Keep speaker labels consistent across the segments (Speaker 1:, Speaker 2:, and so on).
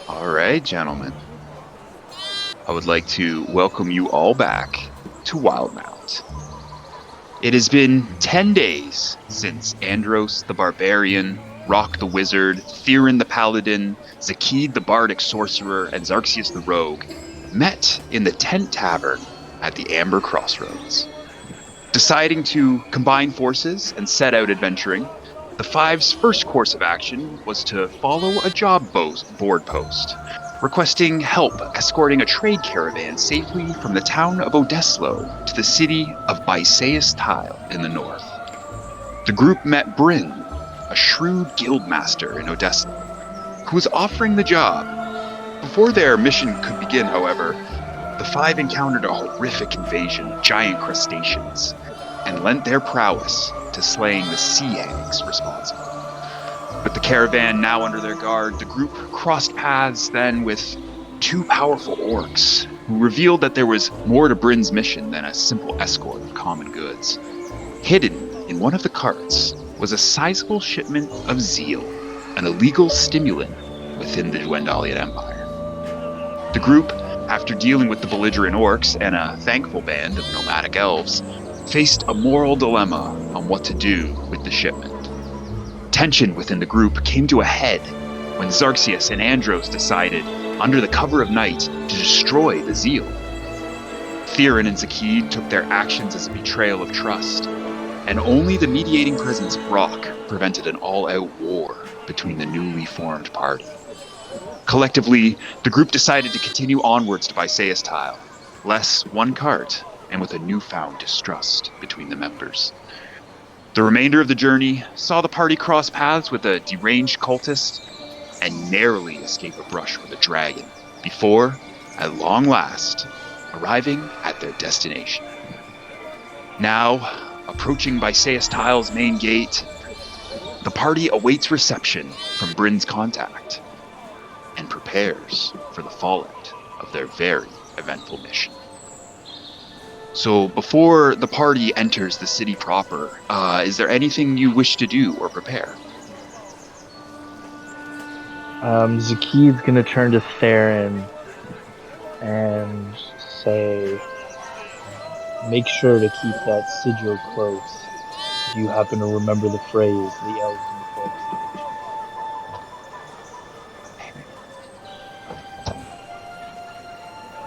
Speaker 1: All right, gentlemen. I would like to welcome you all back to Wildemount. It has been 10 days since Andros the Barbarian, Rock the Wizard, Theron the Paladin, Zakkid the Bardic Sorcerer, and Xarxius the Rogue met in the Tent Tavern at the Amber Crossroads. Deciding to combine forces and set out adventuring, the Five's first course of action was to follow a job board post, requesting help escorting a trade caravan safely from the town of Odeslo to the city of Bysaes Tyl in the north. The group met Bryn, a shrewd guildmaster in Odeslo, who was offering the job. Before their mission could begin, however, the Five encountered a horrific invasion of giant crustaceans and lent their prowess to slaying the sea hags responsible. With the caravan now under their guard, the group crossed paths then with two powerful orcs, who revealed that there was more to Bryn's mission than a simple escort of common goods. Hidden in one of the carts was a sizable shipment of zeal, an illegal stimulant within the Dwendalian Empire. The group, after dealing with the belligerent orcs and a thankful band of nomadic elves, faced a moral dilemma on what to do with the shipment. Tension within the group came to a head when Xarxius and Andros decided, under the cover of night, to destroy the zeal. Theron and Zakkid took their actions as a betrayal of trust, and only the mediating presence of Rock prevented an all-out war between the newly formed party. Collectively, the group decided to continue onwards to Bysaes Tyl, less one cart, and with a newfound distrust between the members. The remainder of the journey saw the party cross paths with a deranged cultist and narrowly escape a brush with a dragon before, at long last, arriving at their destination. Now, approaching Bysaes Tyl's main gate, the party awaits reception from Bryn's contact and prepares for the fallout of their very eventful mission. So before the party enters the city proper, is there anything you wish to do or prepare?
Speaker 2: Zakkid's gonna turn to Theron and say, make sure to keep that sigil close. If you happen to remember the phrase, the elves in the forest.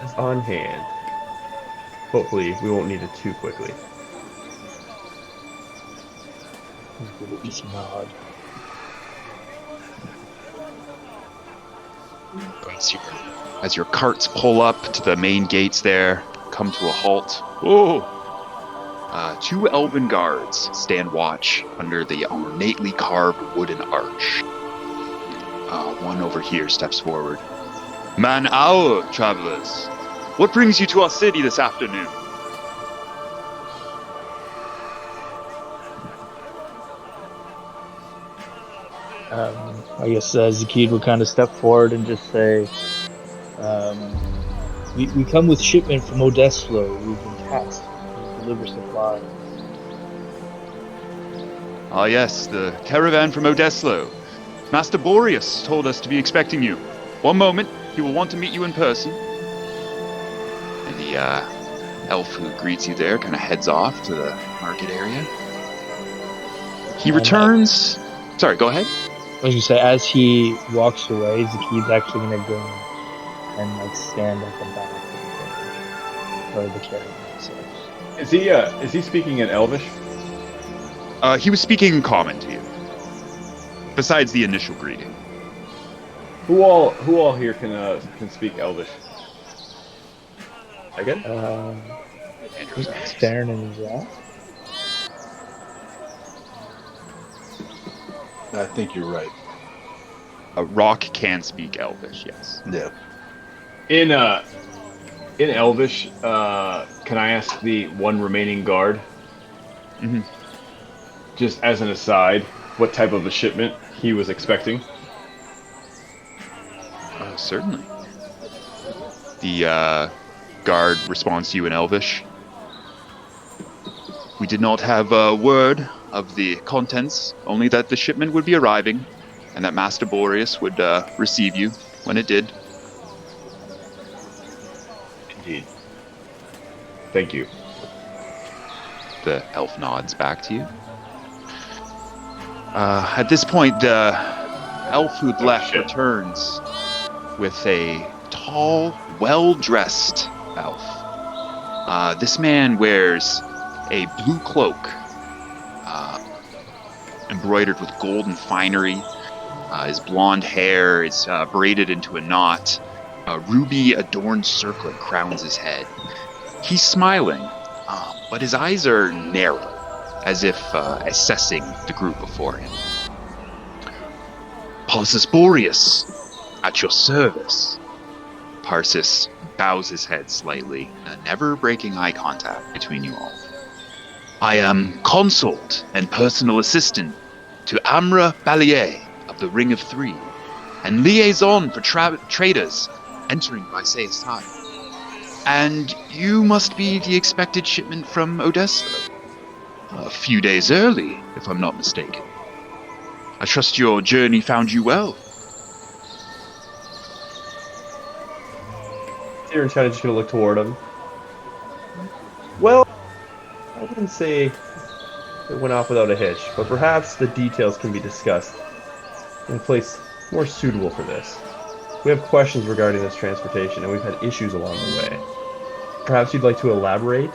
Speaker 3: It's on hand. Hopefully, we won't need it too quickly.
Speaker 2: Just nod.
Speaker 1: As your carts pull up to the main gates there, come to a halt. Whoa! Two elven guards stand watch under the ornately carved wooden arch. One over here steps forward. Man hour, travelers. What brings you to our city this afternoon?
Speaker 2: I guess Zakkid will kind of step forward and just say, we come with shipment from Odeslo. We've been tasked to deliver supplies.
Speaker 1: Ah yes, the caravan from Odeslo. Master Boreas told us to be expecting you. One moment, he will want to meet you in person. And the elf who greets you there kind of heads off to the market area. He returns... Sorry, go ahead.
Speaker 2: I was gonna say, as he walks away, Zakkid's actually gonna go and stand at the back of the caravan. So.
Speaker 3: Is he speaking in Elvish?
Speaker 1: He was speaking common to you. Besides the initial greeting.
Speaker 3: Who all here can speak Elvish? I get
Speaker 2: Theron and Zach.
Speaker 4: I think you're right.
Speaker 1: Rock can speak Elvish, yes.
Speaker 4: Yeah.
Speaker 3: In Elvish, can I ask the one remaining guard?
Speaker 1: Mm-hmm.
Speaker 3: Just as an aside, what type of a shipment he was expecting?
Speaker 1: Certainly. The guard responds to you in Elvish. We did not have a word of the contents, only that the shipment would be arriving, and that Master Boreas would receive you when it did.
Speaker 3: Indeed. Thank you.
Speaker 1: The elf nods back to you. At this point, the elf who'd left returns with a tall, well-dressed elf. This man wears a blue cloak, embroidered with golden finery. His blonde hair is braided into a knot. A ruby-adorned circlet crowns his head. He's smiling, but his eyes are narrow, as if assessing the group before him. Parsus Boreas, at your service. Parsus bows his head slightly, never breaking eye contact between you all. I am consort and personal assistant to Amra Balleei of the Ring of Three, and liaison for traders entering Bysaes Tyl. And you must be the expected shipment from Odessa. A few days early, if I'm not mistaken. I trust your journey found you well.
Speaker 4: Tyrion's kind of just going to look toward him. Well, I wouldn't say it went off without a hitch, but perhaps the details can be discussed in a place more suitable for this. We have questions regarding this transportation, and we've had issues along the way. Perhaps you'd like to elaborate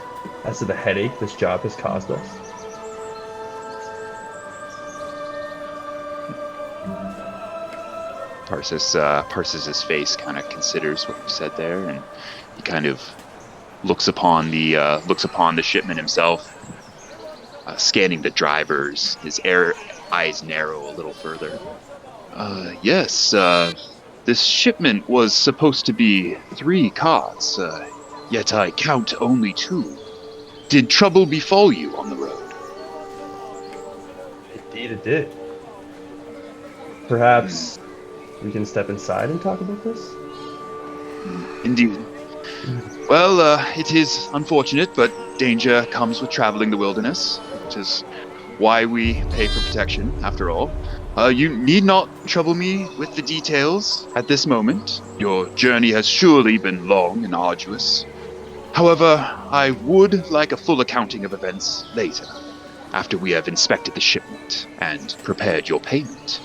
Speaker 4: as to the headache this job has caused us?
Speaker 1: Parsus's face kind of considers what you said there, and he kind of looks upon the shipment himself, scanning the drivers. His eyes narrow a little further. Yes, this shipment was supposed to be 3 carts, yet I count only 2. Did trouble befall you on the road?
Speaker 4: Indeed it did. Perhaps we can step inside and talk about this?
Speaker 1: Indeed. Well, it is unfortunate, but danger comes with traveling the wilderness, which is why we pay for protection, after all. You need not trouble me with the details at this moment. Your journey has surely been long and arduous. However, I would like a full accounting of events later, after we have inspected the shipment and prepared your payment.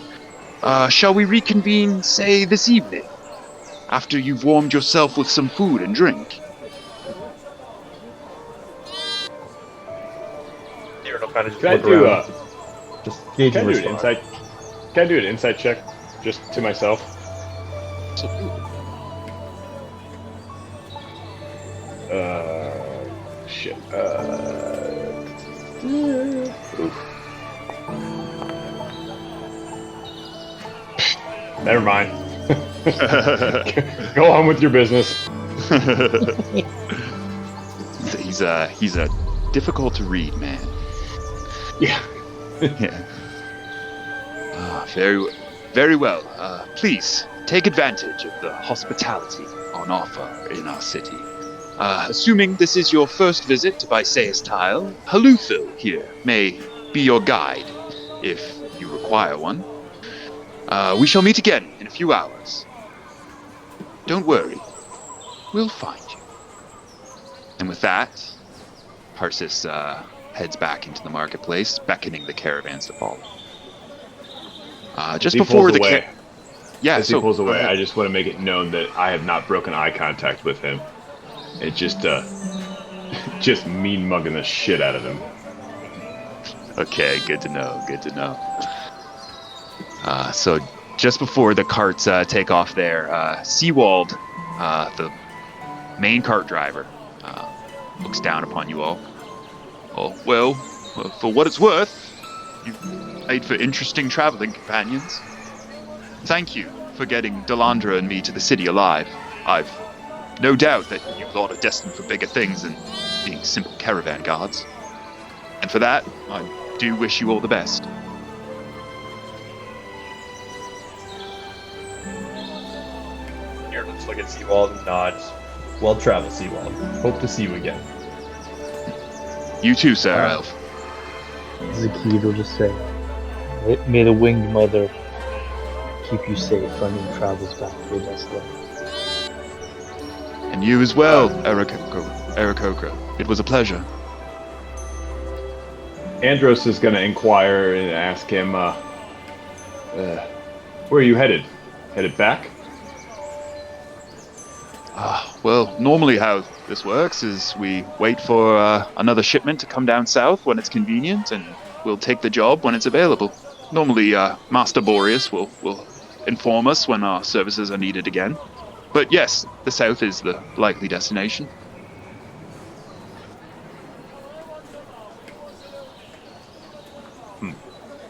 Speaker 1: Shall we reconvene, say, this evening, after you've warmed yourself with some food and drink?
Speaker 4: Tyrion will kind of just
Speaker 3: Can I
Speaker 4: look
Speaker 3: do
Speaker 4: around, just gauge
Speaker 3: Can I
Speaker 4: and
Speaker 3: do an
Speaker 4: respond.
Speaker 3: Can I do an insight check just to myself? Shit. Oof. Never mind. Go on with your business.
Speaker 1: He's a difficult to read man.
Speaker 3: Yeah.
Speaker 1: Yeah. Very well. Please take advantage of the hospitality on offer in our city. Assuming this is your first visit to Bysaes Tyl, Haluthil here may be your guide, if you require one. We shall meet again in a few hours. Don't worry, we'll find you. And with that, Parsus heads back into the marketplace, beckoning the caravans to follow. Just before the
Speaker 3: As he pulls away, I just want to make it known that I have not broken eye contact with him. It just mean mugging the shit out of him.
Speaker 1: Okay, good to know. So just before the carts take off there, Sewald, the main cart driver, looks down upon you all. Oh, well, for what it's worth, you've made for interesting traveling companions. Thank you for getting Delandra and me to the city alive. I've no doubt that you lot are destined for bigger things than being simple caravan guards. And for that, I do wish you all the best.
Speaker 4: Tyrion will just look at Sewald and nods. Well traveled, Sewald. Hope to see you again.
Speaker 1: You too, Sir Elf.
Speaker 2: Zakkid will just say, may the winged mother keep you safe on your travels back to Odessa.
Speaker 1: And you as well, Erikoko. It was a pleasure.
Speaker 3: Andros is going to inquire and ask him, where are you headed? Headed back?
Speaker 1: Well, normally how this works is we wait for another shipment to come down south when it's convenient, and we'll take the job when it's available. Normally, Master Boreas will inform us when our services are needed again. But yes, the south is the likely destination.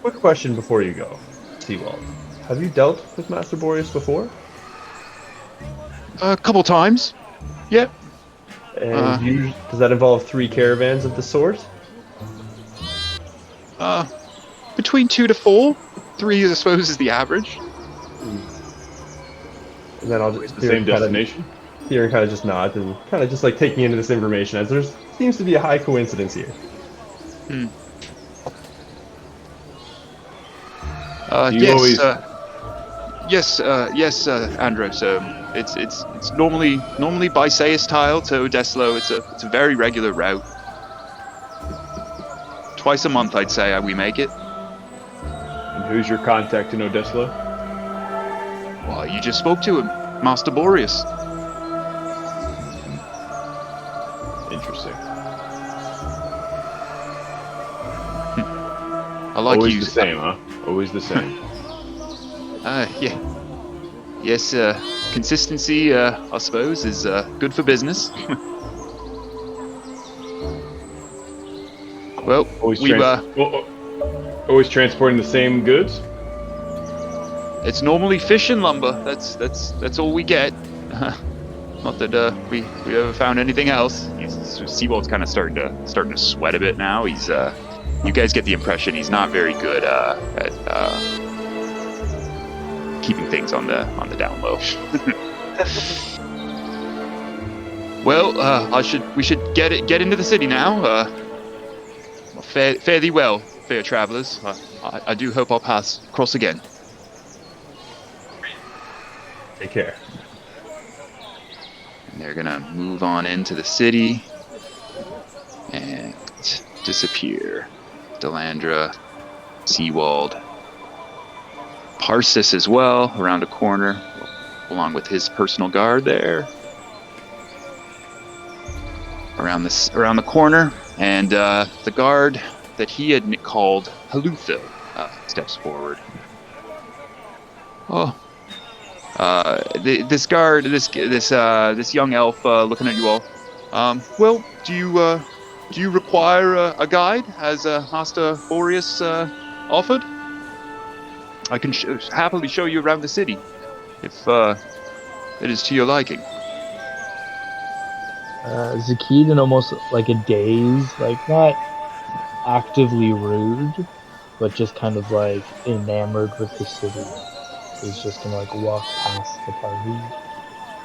Speaker 4: Quick question before you go, Sewald. Have you dealt with Master Boreas before?
Speaker 1: A couple times. Yep.
Speaker 4: And does that involve 3 caravans of the sort?
Speaker 1: Between 2 to 4. 3, I suppose, is the average.
Speaker 4: And then I'll just
Speaker 3: The same destination?
Speaker 4: Theron kind of just nods and kind of just like taking into this information as there seems to be a high coincidence here.
Speaker 1: Yes, Andros. It's normally Bysaes Tyl to Odessa. It's a very regular route. Twice a month, I'd say, we make it.
Speaker 3: And who's your contact in Odessa?
Speaker 1: Well, you just spoke to him, Master Boreas.
Speaker 3: Interesting.
Speaker 1: I like
Speaker 3: Always
Speaker 1: you.
Speaker 3: the same, huh? Always the same.
Speaker 1: Yeah. Yes, consistency, I suppose, is good for business. Well,
Speaker 3: always transporting the same goods?
Speaker 1: it's normally fish and lumber. That's all we get. Not that we ever found anything else. Sewald's kind of starting to sweat a bit now. He's you guys get the impression he's not very good at keeping things on the down low. Well, we should get into the city now. Fare thee well, fair travelers. I do hope our paths cross again.
Speaker 4: Take care.
Speaker 1: And they're gonna move on into the city and disappear. Delandra, Sewald, Parsus as well, around a corner, along with his personal guard there. Around the corner, and the guard that he had called Haluthil steps forward. Oh, this guard, this young elf, looking at you all. Well, do you require a guide, as Master Boreas offered? I can happily show you around the city, if it is to your liking.
Speaker 2: Zakkid, in almost like a daze, like not actively rude, but just kind of like enamored with the city, is just gonna like walk past the party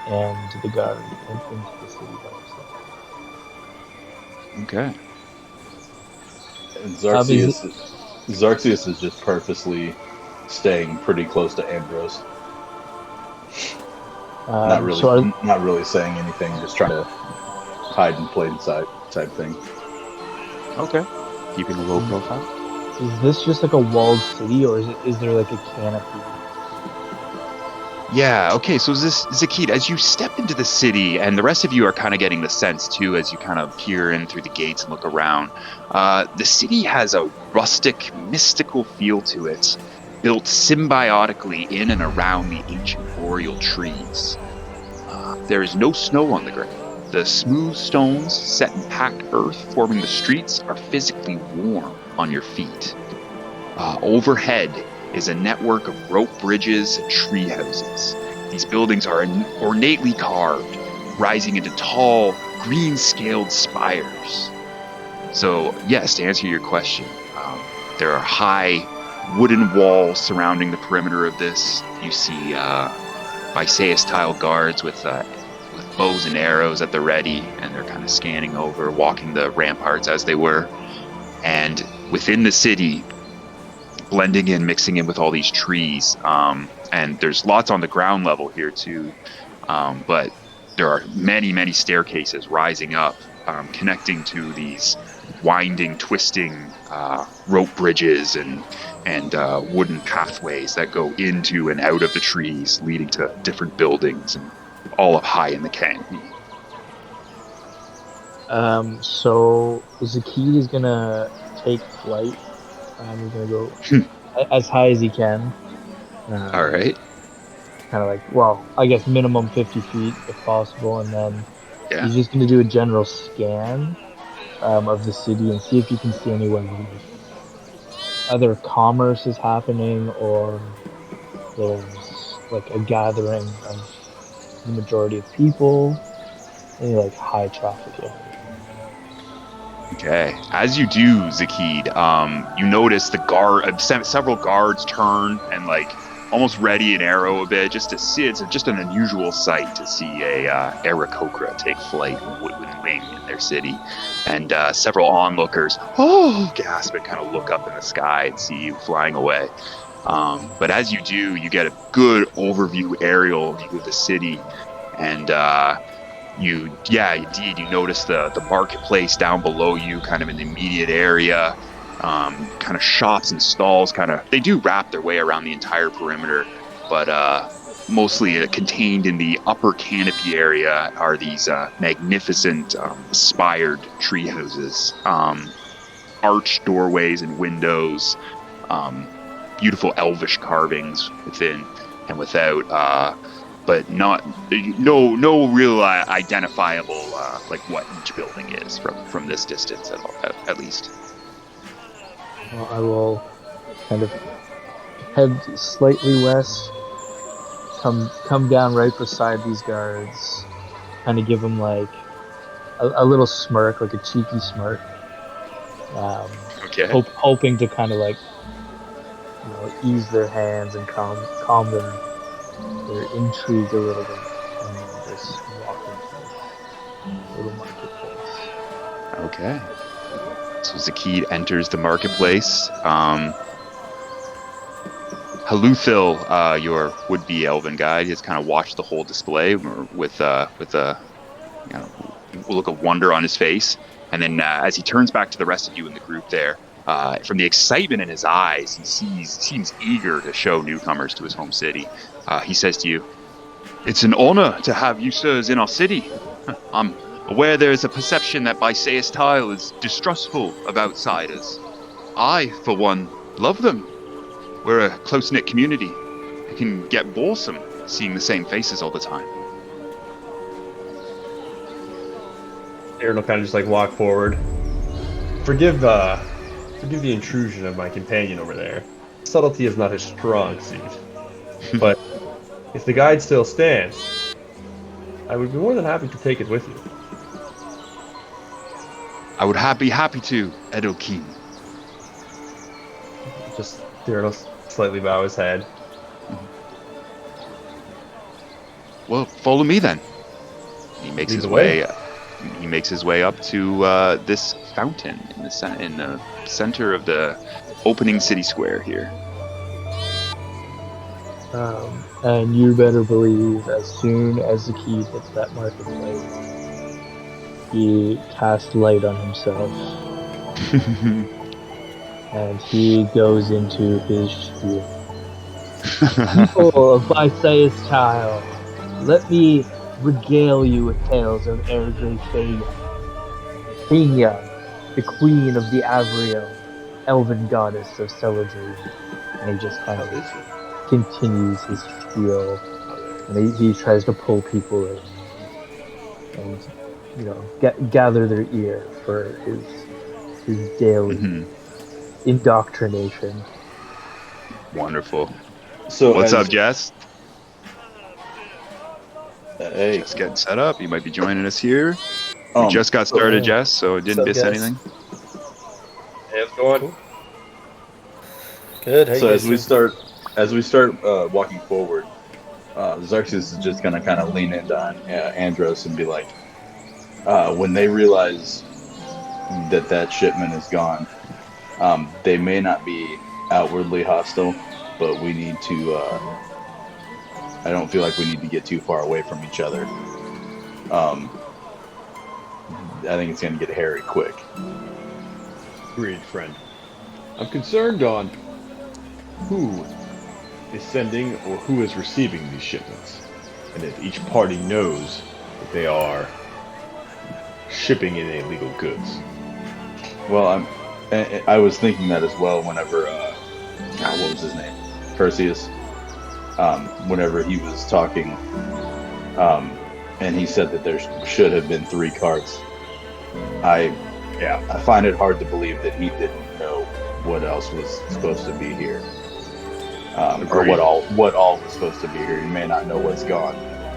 Speaker 2: and the guard and into the city by himself.
Speaker 1: Okay.
Speaker 5: And Xerxes is just purposely staying pretty close to Andros. Not really saying anything, just trying to hide in plain sight type thing.
Speaker 1: Okay. Keeping a low profile.
Speaker 2: Is this just like a walled city, or is there like a canopy?
Speaker 1: Yeah, okay, so Zakkid, as you step into the city, and the rest of you are kind of getting the sense too as you kind of peer in through the gates and look around, the city has a rustic, mystical feel to it, built symbiotically in and around the ancient boreal trees. There is no snow on the ground. The smooth stones set in packed earth forming the streets are physically warm on your feet. Overhead is a network of rope bridges and tree houses. These buildings are ornately carved, rising into tall, green-scaled spires. So, yes, to answer your question, there are high wooden walls surrounding the perimeter of this. You see Bysaes Tyl guards with bows and arrows at the ready, and they're kind of scanning over, walking the ramparts as they were. And within the city, blending in, mixing in with all these trees. And there's lots on the ground level here too. But there are many staircases rising up, connecting to these winding, twisting rope bridges and wooden pathways that go into and out of the trees, leading to different buildings, and all up high in the canopy.
Speaker 2: So Zakkid is gonna take flight. He's gonna go as high as he can.
Speaker 1: All right.
Speaker 2: Kind of like, well, I guess minimum 50 feet if possible, and then
Speaker 1: Yeah.
Speaker 2: he's just gonna do a general scan of the city and see if you can see anywhere either commerce is happening or there's like a gathering of the majority of people, any like high traffic area.
Speaker 1: Okay. As you do, Zakkid, you notice several guards turn and like almost ready an arrow a bit, just to see. It's just an unusual sight to see a Aarakocra take flight with wing in their city, and several onlookers gasp and kind of look up in the sky and see you flying away. But as you do, you get a good overview aerial view of the city, and you notice the marketplace down below you, kind of in the immediate area. Kind of shops and stalls, they do wrap their way around the entire perimeter, but mostly contained in the upper canopy area are these magnificent spired tree houses, arched doorways and windows, beautiful elvish carvings within and without, but no real identifiable like what each building is from this distance at least.
Speaker 2: Well, I will kind of head slightly west, come down right beside these guards, kind of give them like a little smirk, like a cheeky smirk.
Speaker 1: Okay.
Speaker 2: Hoping to kind of like, ease their hands and calm their intrigue a little bit, and then just walk into this little marketplace.
Speaker 1: Okay. So Zakkid enters the marketplace. Haluthil, your would-be elven guide, has kind of watched the whole display with a look of wonder on his face. And then as he turns back to the rest of you in the group there, from the excitement in his eyes, he seems eager to show newcomers to his home city. He says to you, "It's an honor to have you sirs in our city. I'm aware there is a perception that Bysaes Tyl is distrustful of outsiders. I, for one, love them. We're a close-knit community. It can get boresome seeing the same faces all the time."
Speaker 4: Aaron will kind of just like walk forward. Forgive the intrusion of my companion over there. Subtlety is not his strong suit. But if the guide still stands, I would be more than happy to take it with you.
Speaker 1: I would be happy to, Edelkin.
Speaker 4: Just Darren will slightly bow his head.
Speaker 1: Well, follow me then. He makes his way. He makes his way up to this fountain in the center of the opening city square here.
Speaker 2: And you better believe, as soon as Zakkid hits that marketplace, he casts light on himself. And he goes into his spiel. People of Bysaes Tyl, let me regale you with tales of Thenia, the queen of the Avriel, elven goddess of savagery. And he just kind of continues his spiel, and he tries to pull people in and gather their ear for his daily indoctrination.
Speaker 1: Wonderful.
Speaker 5: So
Speaker 1: what's up, Jess?
Speaker 5: Hey,
Speaker 1: Just getting set up. You might be joining us here. We
Speaker 5: Um,
Speaker 1: just got started, Jess, so didn't miss
Speaker 5: guys?
Speaker 1: anything.
Speaker 4: Hey, how's it going?
Speaker 6: Good. How
Speaker 5: so
Speaker 6: you
Speaker 5: as we start walking forward, Xerxes is just gonna kind of lean into Andros and be like, when they realize that shipment is gone, they may not be outwardly hostile, but we need to. I don't feel like we need to get too far away from each other. I think it's going to get hairy quick.
Speaker 3: Agreed, friend. I'm concerned on who is sending or who is receiving these shipments, and if each party knows that they are shipping in illegal goods.
Speaker 5: Well, I was thinking that as well whenever, what was his name? Perseus. Whenever he was talking, and he said that there should have been 3 carts. I find it hard to believe that he didn't know what else was supposed to be here, or what all was supposed to be here. He may not know what's gone,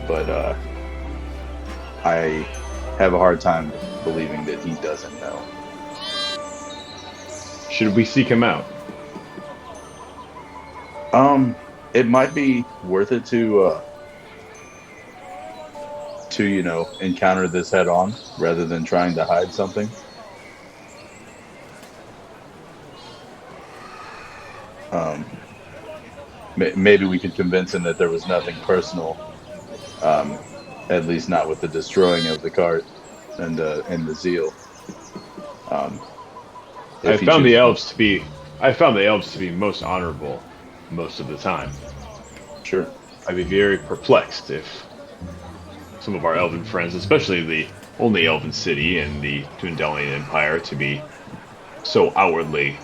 Speaker 5: but I have a hard time believing that he doesn't know.
Speaker 3: Should we seek him out?
Speaker 5: It might be worth it to encounter this head on rather than trying to hide something. Maybe we could convince him that there was nothing personal, at least not with the destroying of the cart and the zeal.
Speaker 3: I found the elves to be most honorable most of the time.
Speaker 5: Sure.
Speaker 3: I'd be very perplexed if some of our elven friends, especially the only elven city in the Dwendalian Empire, to be so outwardly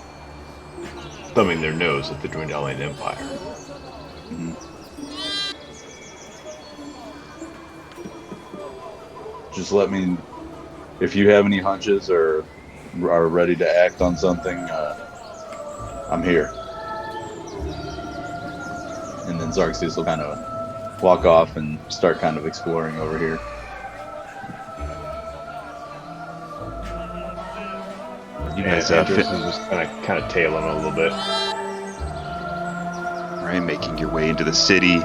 Speaker 3: thumbing their nose at the Dwendalian Empire.
Speaker 5: Mm-hmm. Just let me, if you have any hunches or are ready to act on something, I'm here. And then Xerxes will kind of walk off and start kind of exploring over here.
Speaker 3: You guys, Andros is just kind of tail him a little bit.
Speaker 1: Right, making your way into the city.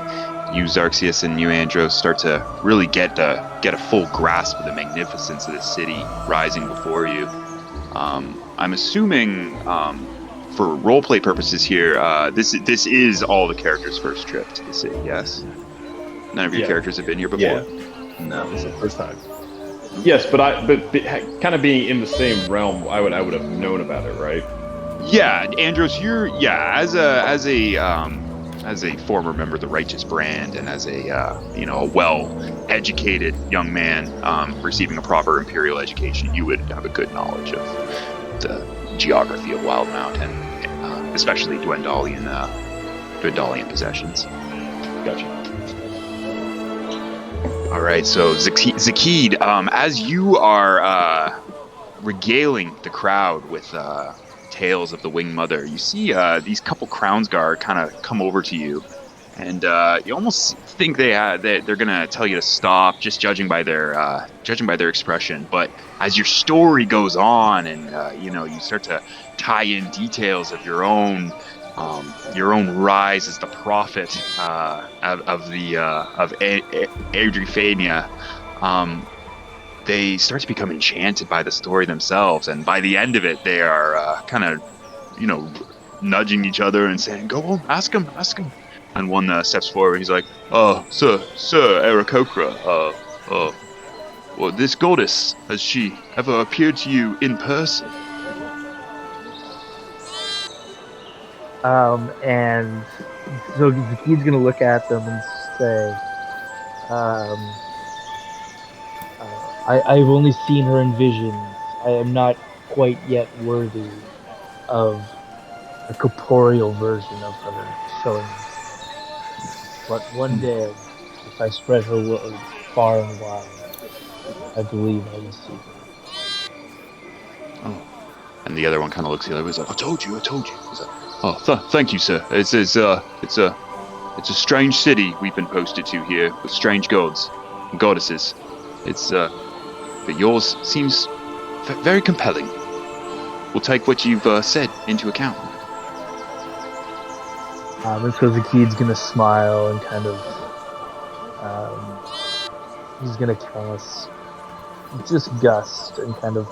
Speaker 1: You, Xerxes, and you, Andros, start to really get a full grasp of the magnificence of the city rising before you. I'm assuming, for roleplay purposes here, this is all the characters' first trip to the city. Yes, none of your characters have been here before.
Speaker 5: Yeah. No,
Speaker 3: This is the first time. Yes, but kind of being in the same realm, I would have known about it, right?
Speaker 1: Yeah, Andros, you're as a former member of the Righteous Brand and as a well-educated young man receiving a proper imperial education, you would have a good knowledge of the geography of Wildemount and especially Dwendalian possessions.
Speaker 3: Gotcha.
Speaker 1: All right, so Zakkid, as you are regaling the crowd with tales of the Winged Mother, you see these couple Crownsguard kind of come over to you, and you almost think they're gonna tell you to stop, just judging by their expression. But as your story goes on, and you start to tie in details of your own rise as the prophet of Adriphania, they start to become enchanted by the story themselves, and by the end of it, they are kind of, nudging each other and saying, "Go on, ask him." And one steps forward. He's like, "Oh, Sir Aarakocra, well, this goddess, has she ever appeared to you in person?"
Speaker 2: And so Zakkid's gonna look at them and say, I've only seen her in visions. I am not quite yet worthy of a corporeal version of her showing me. But one day, if I spread her word far and wide, I believe I will see her.
Speaker 1: Oh. And the other one kind of looks the other way. He's like, I told you. He's like, "Oh, thank you, sir. It's a strange city we've been posted to here with strange gods and goddesses. But yours seems very compelling. We'll take what you've said into account."
Speaker 2: And so Zakkid's gonna smile and kind of, he's gonna kind of just gust and kind of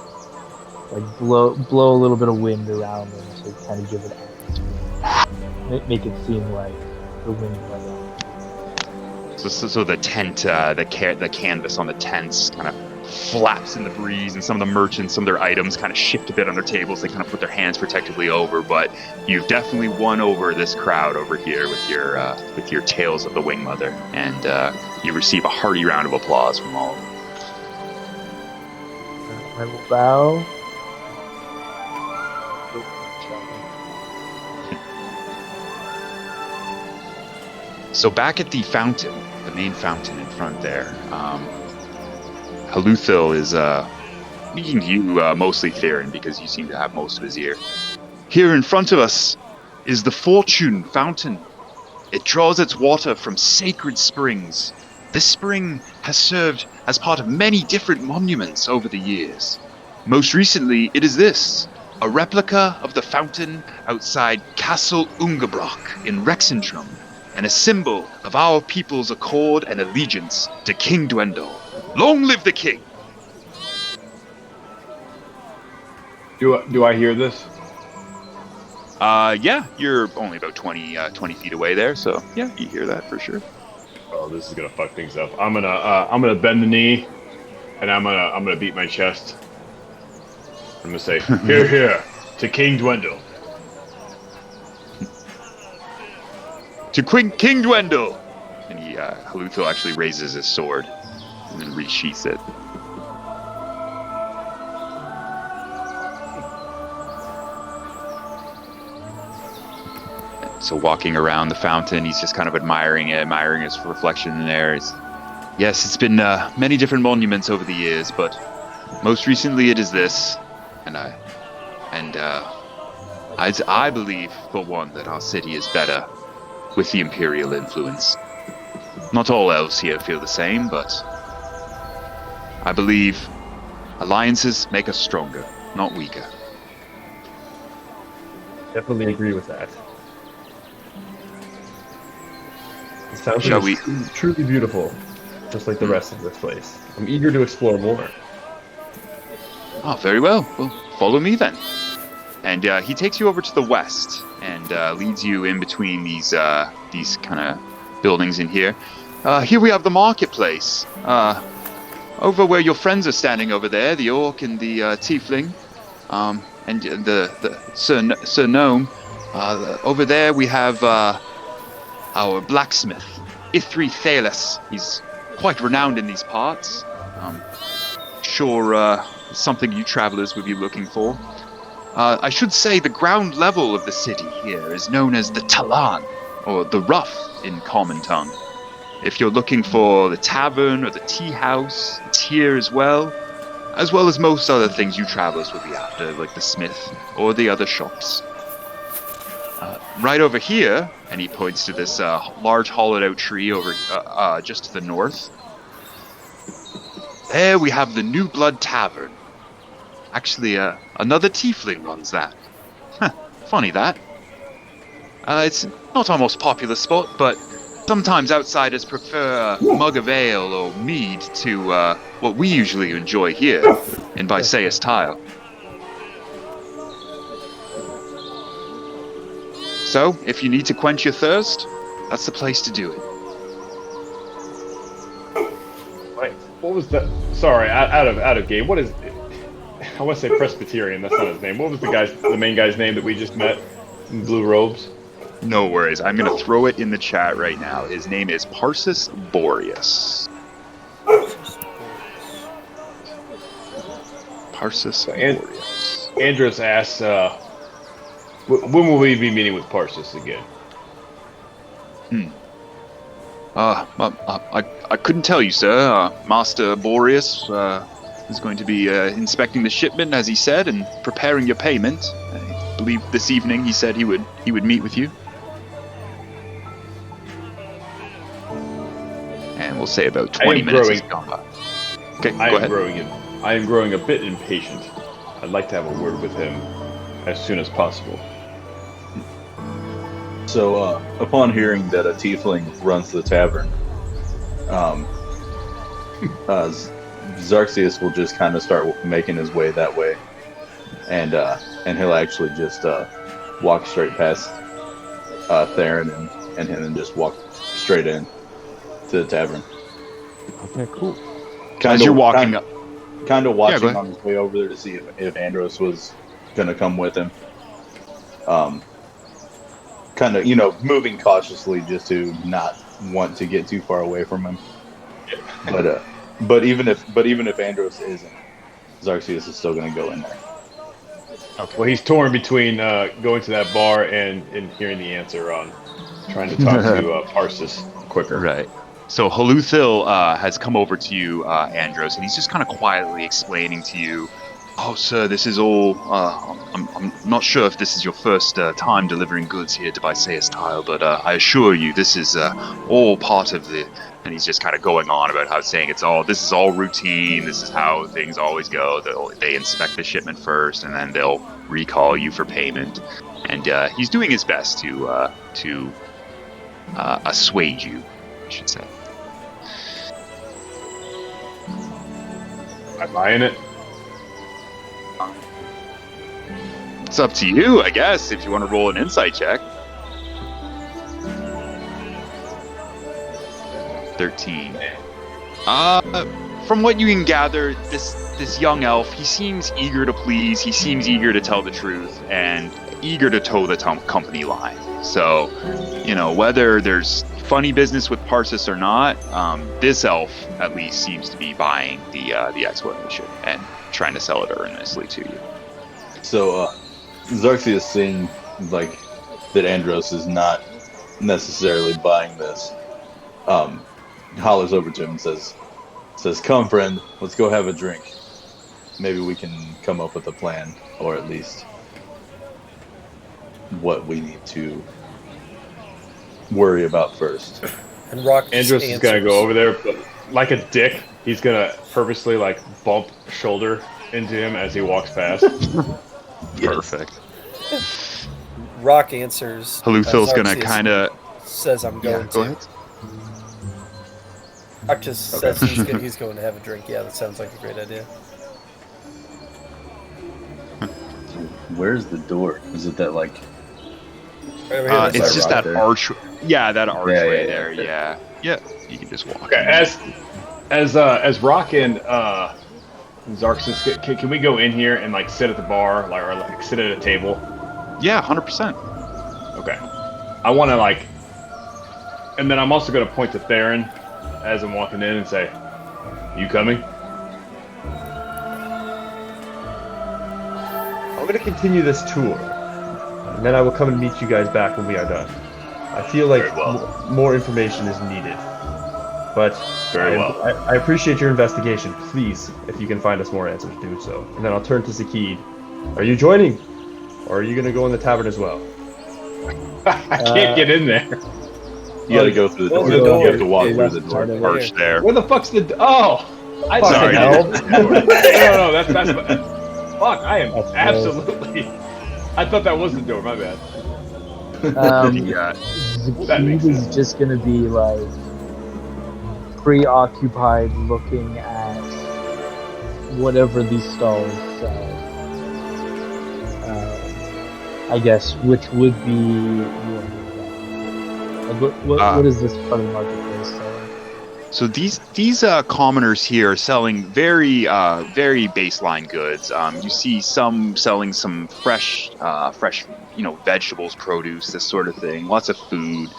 Speaker 2: like blow a little bit of wind around him to kind of give it Make it seem like the wind weather.
Speaker 1: So the tent, the canvas on the tents kind of flaps in the breeze, and some of the merchants, some of their items kind of shift a bit on their tables. They kind of put their hands protectively over, but you've definitely won over this crowd over here with your tales of the Wing Mother, and you receive a hearty round of applause from all of them.
Speaker 2: I will bow.
Speaker 1: So back at the fountain, the main fountain in front there, Haluthil is speaking to you, mostly Theron, because you seem to have most of his ear. Here in front of us is the Fortune Fountain. It draws its water from sacred springs. This spring has served as part of many different monuments over the years. Most recently, it is this, a replica of the fountain outside Castle Ungebrock in Rexentrum, and a symbol of our people's accord and allegiance to King Dwendal. Long live the king!
Speaker 3: Do I hear this?
Speaker 1: Yeah, you're only about 20 feet away there, so yeah, you hear that for sure.
Speaker 3: Oh, this is gonna fuck things up. I'm gonna bend the knee, and I'm gonna beat my chest. I'm gonna say, "Hear, hear, to King Dwendal."
Speaker 1: To King Dwendal! And Haluthil actually raises his sword and then resheaths it. So walking around the fountain, he's just kind of admiring his reflection in there. Yes, it's been many different monuments over the years, but most recently it is this, and I believe, for one, that our city is better with the Imperial influence. Not all elves here feel the same, but I believe alliances make us stronger, not weaker.
Speaker 4: Definitely agree with that. It sounds
Speaker 1: Shall
Speaker 4: like it's truly beautiful, just like the rest of this place. I'm eager to explore more.
Speaker 1: Oh, very well. Well, follow me then. And he takes you over to the west and leads you in between these kind of buildings in here. Here we have the marketplace. Over where your friends are standing over there, the orc and the tiefling, and the Sir Gnome. Over there we have our blacksmith, Ithri Thalis. He's quite renowned in these parts. Sure, something you travelers would be looking for. I should say the ground level of the city here is known as the Talan, or the Rough in common tongue. If you're looking for the tavern or the tea house, it's here as well as most other things you travelers would be after, like the smith or the other shops. Right over here, and he points to this large hollowed-out tree over just to the north. There we have the New Blood Tavern. Actually, another tiefling runs that. Funny that. It's not our most popular spot, but sometimes outsiders prefer a mug of ale or mead to what we usually enjoy here in Bysaes Tyl. So, if you need to quench your thirst, that's the place to do it.
Speaker 3: Wait, what was that? Sorry, out of game. What is? I want to say Presbyterian. That's not his name. What was the main guy's name that we just met in blue robes?
Speaker 1: No worries. I'm going to throw it in the chat right now. His name is Parsus Boreas. Parsus Boreas.
Speaker 3: Andros asks, when will we be meeting with Parsus again?
Speaker 1: I couldn't tell you, sir. Master Boreas is going to be inspecting the shipment, as he said, and preparing your payment. I believe this evening he said he would meet with you. And we'll say about 20 minutes has gone by. Okay, go ahead.
Speaker 3: I am growing a bit impatient. I'd like to have a word with him as soon as possible.
Speaker 5: So, upon hearing that a tiefling runs the tavern, Xarxius will just kind of start making his way that way, and he'll actually just walk straight past Theron and him and just walk straight in to the tavern.
Speaker 3: Okay, cool.
Speaker 1: As you're walking up,
Speaker 5: Kind of
Speaker 1: go
Speaker 5: watching
Speaker 1: ahead.
Speaker 5: on his way over there to see if Andros was going to come with him. Kind of, moving cautiously just to not want to get too far away from him. But even if Andros isn't, Xarxius is still going to go in there.
Speaker 3: Okay. Well, he's torn between going to that bar and hearing the answer on trying to talk to Parsus quicker.
Speaker 1: Right. So Haluthil has come over to you, Andros, and he's just kind of quietly explaining to you, "Oh, sir, this is all. I'm not sure if this is your first time delivering goods here to Bysaes Tyl, but I assure you, this is all part of the." And he's just kind of going on about how saying this is all routine. This is how things always go. They inspect the shipment first, and then they'll recall you for payment. And he's doing his best to assuage you, I should say.
Speaker 3: Am I buying it?
Speaker 1: It's up to you, I guess, if you want to roll an insight check. 13. From what you can gather, this young elf, he seems eager to please, he seems eager to tell the truth, and eager to toe the company line. So, whether there's funny business with Parsus or not, this elf at least seems to be buying the explanation and trying to sell it earnestly to you.
Speaker 5: So, Xarxius, seeing like that Andros is not necessarily buying this, hollers over to him and says, "Come, friend, let's go have a drink. Maybe we can come up with a plan, or at least what we need to worry about first."
Speaker 6: And Rock
Speaker 3: Andros is gonna go over there, but like a dick, he's gonna purposely like bump shoulder into him as he walks past.
Speaker 1: Perfect.
Speaker 6: Rock answers.
Speaker 1: Haluthil's gonna
Speaker 6: Xarxius
Speaker 1: kind of...
Speaker 6: says I'm going
Speaker 1: Yeah, go
Speaker 6: to.
Speaker 1: ahead.
Speaker 6: Rock just says he's going to have a drink. Yeah, that sounds like a great idea.
Speaker 5: Where's the door? Is it that like?
Speaker 6: Right over here,
Speaker 1: It's
Speaker 6: that's
Speaker 1: just
Speaker 6: right.
Speaker 1: that arch. Yeah, that archway
Speaker 5: yeah,
Speaker 1: there.
Speaker 5: okay.
Speaker 1: Yeah. You can just walk.
Speaker 3: Okay, as Rock and Xarxius, can we go in here and like sit at the bar, or like sit at a table?
Speaker 1: Yeah, 100%.
Speaker 3: Okay. I want to like, and then I'm also going to point to Theron as I'm walking in and say, "You coming?"
Speaker 4: I'm going to continue this tour, and then I will come and meet you guys back when we are done. I feel like
Speaker 3: Very well.
Speaker 4: more information is needed, but
Speaker 3: Very well.
Speaker 4: I appreciate your investigation. Please, if you can find us more answers, do so. And then I'll turn to Zakkid. Are you joining, or are you going to go in the tavern as well?
Speaker 3: I can't get in there.
Speaker 5: You gotta go through the
Speaker 6: Well,
Speaker 5: door.
Speaker 6: the door-
Speaker 5: You have to walk
Speaker 6: they
Speaker 5: through
Speaker 6: left
Speaker 5: the
Speaker 6: part
Speaker 5: door.
Speaker 6: of it.
Speaker 1: Arch there.
Speaker 3: Where the fuck's the? Oh, I
Speaker 4: Fucking
Speaker 1: Sorry.
Speaker 4: hell.
Speaker 3: no. That's fuck. I am
Speaker 2: That's
Speaker 3: absolutely. I thought that was the door. My bad.
Speaker 1: Yeah.
Speaker 3: That makes
Speaker 2: Zakkid is just gonna be like preoccupied looking at whatever these stalls sell. I guess, which would be what is this part of the marketplace selling?
Speaker 1: So these commoners here are selling very baseline goods. You see some selling some fresh vegetables, produce, this sort of thing. Lots of food,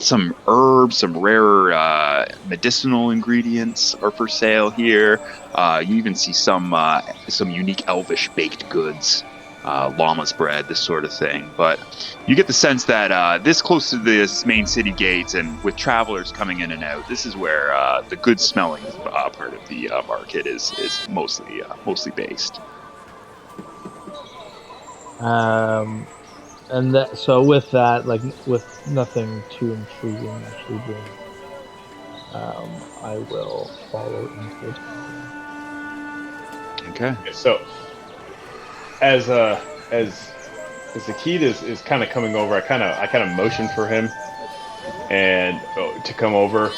Speaker 1: some herbs, some rare medicinal ingredients are for sale here. You even see some unique elvish baked goods. Llama's bread, this sort of thing. But you get the sense that this close to this main city gates and with travelers coming in and out, this is where the good smelling part of the market is mostly based.
Speaker 2: And that, so with that, like with nothing too intriguing actually being, I will follow into it.
Speaker 1: Okay.
Speaker 3: So, as Zakkid is kind of coming over, I kind of motion for him and to come over,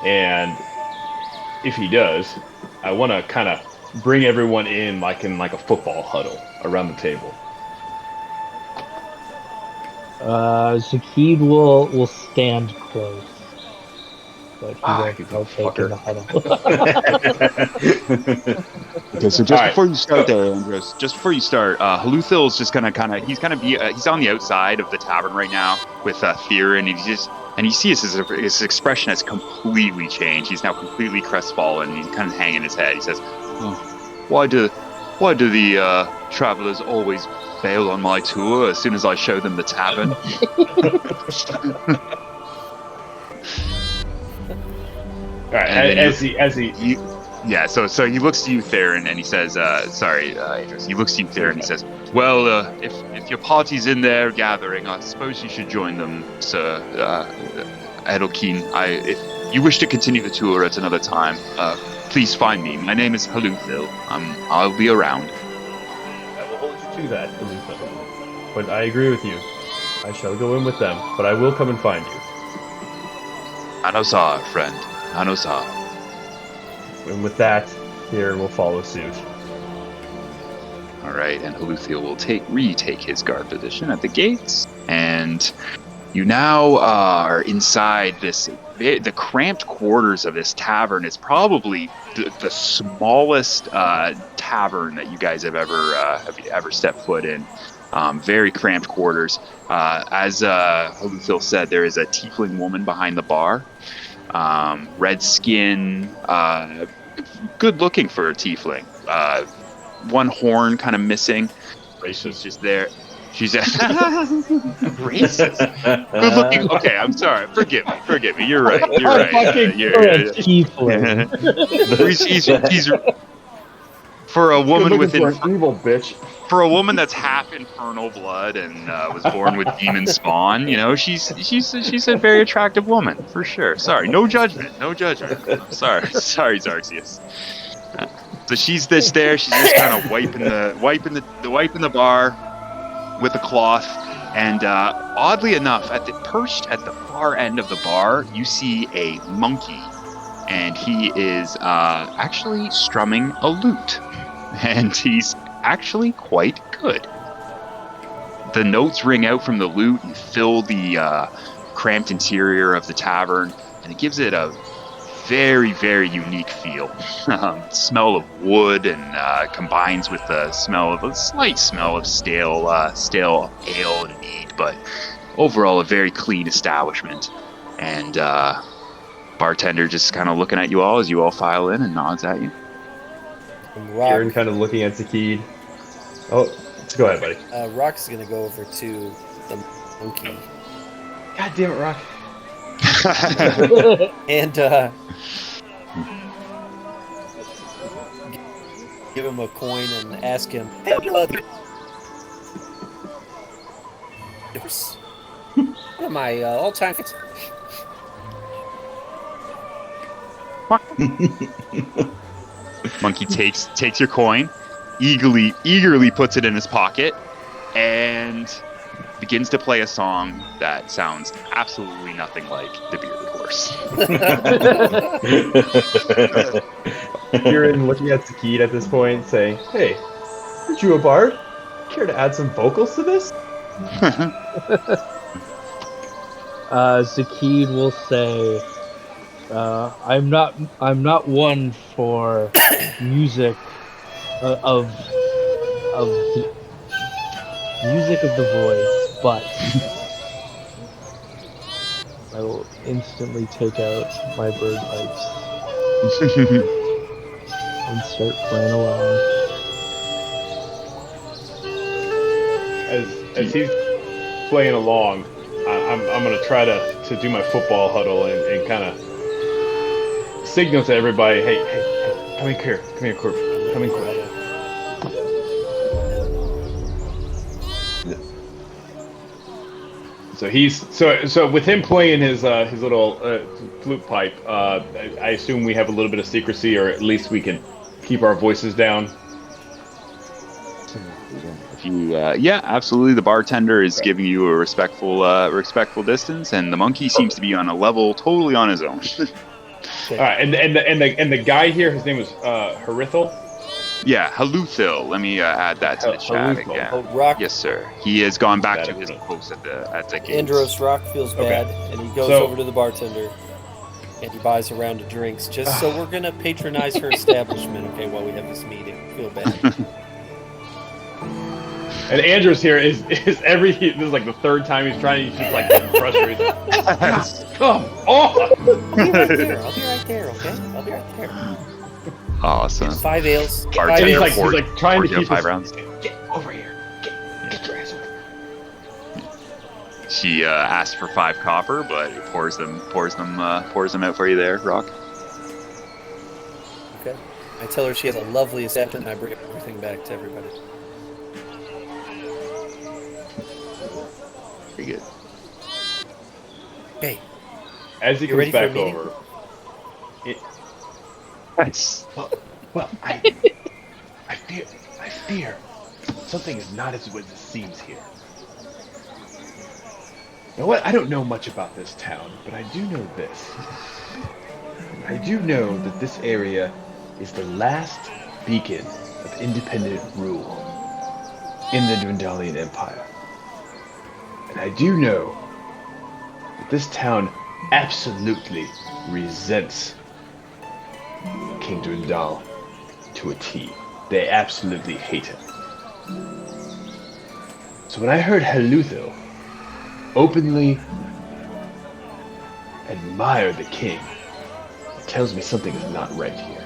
Speaker 3: and if he does, I want to kind of bring everyone in like a football huddle around the table.
Speaker 2: Zakkid will stand close, but he won't
Speaker 3: you
Speaker 2: partake in the huddle.
Speaker 1: Okay, so just
Speaker 3: All right.
Speaker 1: before you start there, Andros, just before you start, Haluthil is just gonna he's on the outside of the tavern right now with Theron, and you see his expression has completely changed. He's now completely crestfallen, and he's kind of hanging his head. He says, oh, why do the travelers always bail on my tour as soon as I show them the tavern?
Speaker 3: All right, as he
Speaker 1: Yeah, so he looks to you, Theron, and he says, Andros. He looks to you, Theron, and he says, well, if your party's in there gathering, I suppose you should join them, Sir Edelkeen. If you wish to continue the tour at another time, please find me. My name is Haluthil. I'll be around.
Speaker 4: I will hold you to that, Haluthil. But I agree with you. I shall go in with them, but I will come and find you.
Speaker 1: Anosar, friend. Anosar.
Speaker 4: And with that, Theron will follow suit.
Speaker 1: All right, and Haluthil will retake his guard position at the gates, and you now are inside the cramped quarters of this tavern. Is probably the smallest tavern that you guys have ever stepped foot in. Very cramped quarters. As Haluthil said, there is a tiefling woman behind the bar. Red skin, good looking for a tiefling. One horn kind of missing. She's just there. She's racist. Good looking. Okay, I'm sorry. Forgive me. You're right.
Speaker 2: Tiefling.
Speaker 1: He's for a woman with
Speaker 3: an evil bitch.
Speaker 1: For a woman that's half infernal blood and was born with demon spawn, she's a very attractive woman for sure. Sorry, no judgment. Sorry, Xarxius. So she's there. She's just kind of wiping the bar with a cloth, and oddly enough, perched at the far end of the bar, you see a monkey, and he is actually strumming a lute, and he's actually quite good. The notes ring out from the lute and fill the cramped interior of the tavern, and it gives it a very, very unique feel. Smell of wood and combines with the slight smell of stale ale and mead, but overall a very clean establishment. And bartender just kind of looking at you all as you all file in and nods at you.
Speaker 4: Theron kind of looking at Zakkid. Oh, go ahead, buddy.
Speaker 6: Rock's gonna go over to the monkey.
Speaker 4: God damn it, Rock.
Speaker 6: And give him a coin and ask him, one of my all-time favorites.
Speaker 1: Monkey takes your coin, eagerly puts it in his pocket, and begins to play a song that sounds absolutely nothing like the Bearded Horse.
Speaker 4: Theron looking at Zakkid at this point, saying, "Hey, aren't you a bard? Care to add some vocals to this?"
Speaker 2: Zakkid will say, I'm not one for music of the voice, but I will instantly take out my bird pipes and start playing along.
Speaker 3: As he's playing along, I'm gonna try to do my football huddle and kind of signal to everybody, hey, come here, Corp, come in, Corp. So so with him playing his little flute pipe, I assume we have a little bit of secrecy, or at least we can keep our voices down.
Speaker 1: Yeah, absolutely. The bartender is giving you a respectful distance, and the monkey seems to be on a level totally on his own.
Speaker 3: All right, and the guy here, his name is Haluthil.
Speaker 1: Yeah, Haluthil. Let me add that to the chat
Speaker 3: Haluthil.
Speaker 1: again.
Speaker 6: Oh, Rock.
Speaker 1: Yes, sir. He has gone back
Speaker 3: That
Speaker 1: to
Speaker 3: is
Speaker 1: his
Speaker 3: good.
Speaker 1: post at Zakkid.
Speaker 6: Andros Rock feels
Speaker 3: Okay.
Speaker 6: bad, and he goes
Speaker 3: So-
Speaker 6: over to the bartender, and he buys a round of drinks. Just so we're gonna patronize her establishment, okay? While we have this meeting, feel bad.
Speaker 3: And Andros here is this is like the third time he's trying. He's just like getting frustrated. Come on!
Speaker 6: I'll be right there. I'll be right there. Okay, I'll be right there.
Speaker 1: Awesome.
Speaker 6: 5 ales.
Speaker 3: And
Speaker 6: 5
Speaker 1: Bartender
Speaker 3: he's
Speaker 6: ales.
Speaker 3: like, trying to
Speaker 1: cordial,
Speaker 3: keep
Speaker 1: 5
Speaker 3: his,
Speaker 1: rounds.
Speaker 3: Get over here. Get your ass over.
Speaker 1: She asked for 5 copper, but he pours them out for you there, Rock.
Speaker 6: Okay. I tell her she has a lovely establishment, and I bring everything back to everybody.
Speaker 1: Pretty good.
Speaker 6: Hey,
Speaker 3: As he
Speaker 6: You ready
Speaker 3: comes
Speaker 6: for a
Speaker 3: back
Speaker 6: meeting?
Speaker 3: over,
Speaker 1: Nice.
Speaker 3: well, I fear something is not as good as it seems here. You know what? I don't know much about this town, but I do know this. I do know that this area is the last beacon of independent rule in the Dwendalian Empire. And I do know that this town absolutely resents King Dwendal to a T. They absolutely hate him. So when I heard Haluthil openly admire the king, it tells me something is not right here.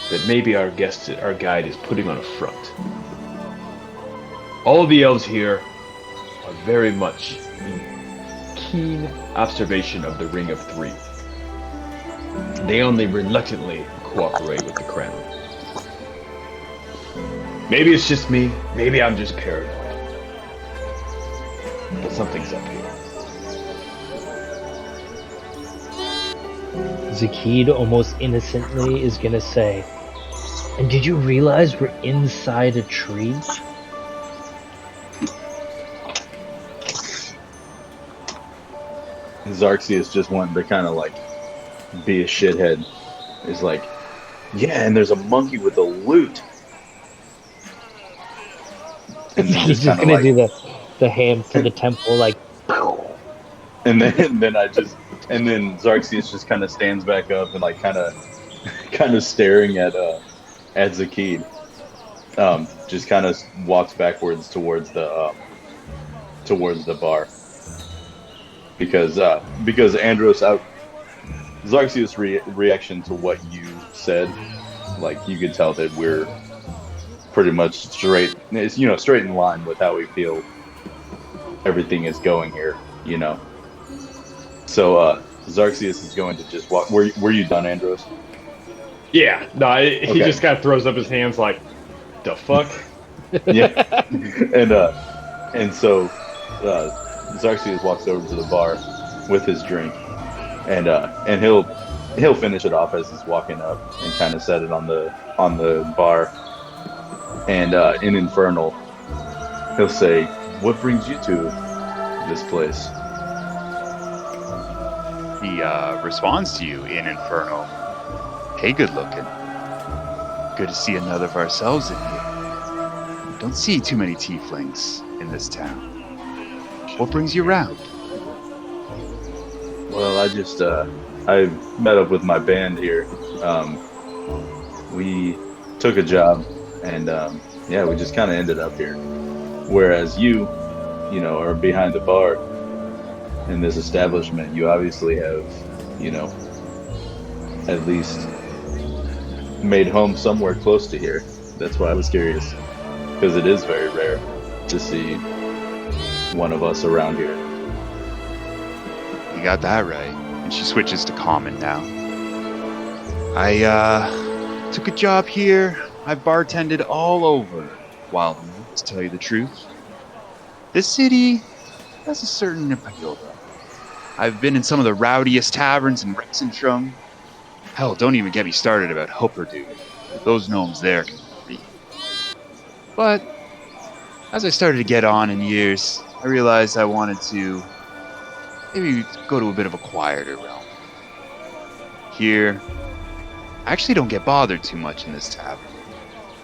Speaker 3: That maybe our guide is putting on a front. All the elves here are very much in keen observation of the Ring of Three. They only reluctantly cooperate with the crown. Maybe it's just me, maybe I'm just paranoid. But something's up here.
Speaker 2: Zakkid almost innocently is gonna say, and did you realize we're inside a tree?
Speaker 5: Xarxius just wanted to kind of like be a shithead. He's like, yeah, and there's a monkey with a lute. And then
Speaker 2: He's just
Speaker 5: kinda
Speaker 2: gonna
Speaker 5: like-
Speaker 2: do the hand to the temple, like,
Speaker 5: And then Xarxius just kind of stands back up and like kind of staring at Zakkid. Just kind of walks backwards towards the bar because Andros Xarxius' reaction to what you said, like you could tell that we're pretty much straight in line with how we feel everything is going here, you know. So Xarxius is going to just walk. Were you done, Andros?
Speaker 3: Yeah, no, he
Speaker 5: Okay.
Speaker 3: just kind of throws up his hands like, the fuck?
Speaker 5: Yeah. and so Xarxius walks over to the bar with his drink, and he'll finish it off as he's walking up and kind of set it on the bar. And in Infernal, he'll say, "What brings you to this place?"
Speaker 1: He responds to you in Infernal. Hey, good looking. Good to see another of ourselves in here. Don't see too many tieflings in this town. What brings you around?
Speaker 5: Well, I just I met up with my band here. We took a job, and yeah, we just kind of ended up here. Whereas you know, are behind the bar in this establishment. You obviously have, you know, at least made home somewhere close to here. That's why I was curious, because it is very rare to see one of us around here.
Speaker 1: You got that right. And she switches to common now. I took a job here. I've bartended all over Wildemount, to tell you the truth. This city has a certain appeal, though. I've been in some of the rowdiest taverns in Rexentrum. Hell, don't even get me started about Hopperdude. Those gnomes there can be. But as I started to get on in years, I realized I wanted to maybe go to a bit of a quieter realm. Here, I actually don't get bothered too much in this tavern.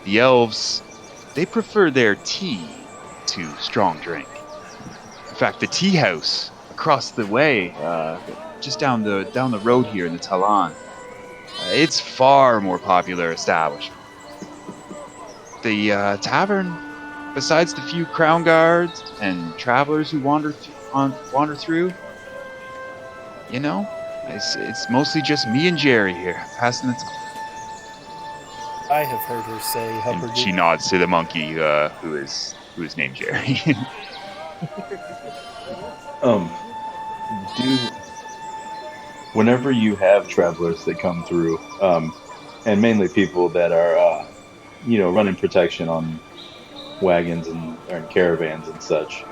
Speaker 1: The elves, they prefer their tea to strong drink. In fact, the tea house across the way, just down the road here in the Talon, it's far more popular establishment. The tavern, besides the few crown guards and travelers who wander through, it's mostly just me and Jerry here passing the time.
Speaker 6: I have heard her say
Speaker 1: And she nods to the monkey, who is named Jerry.
Speaker 5: Whenever you have travelers that come through, and mainly people that are, running protection on wagons or caravans and such,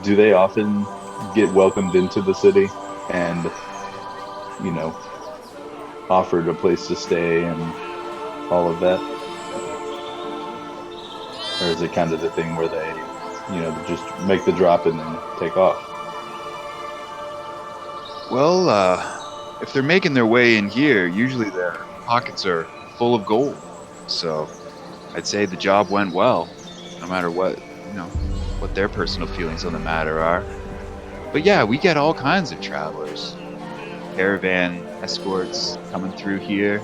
Speaker 5: do they often get welcomed into the city and, offered a place to stay and all of that? Or is it kind of the thing where they, just make the drop and then take off?
Speaker 1: Well, if they're making their way in here, usually their pockets are full of gold. So I'd say the job went well, no matter what their personal feelings on the matter are. But yeah, we get all kinds of travelers. Caravan escorts coming through here.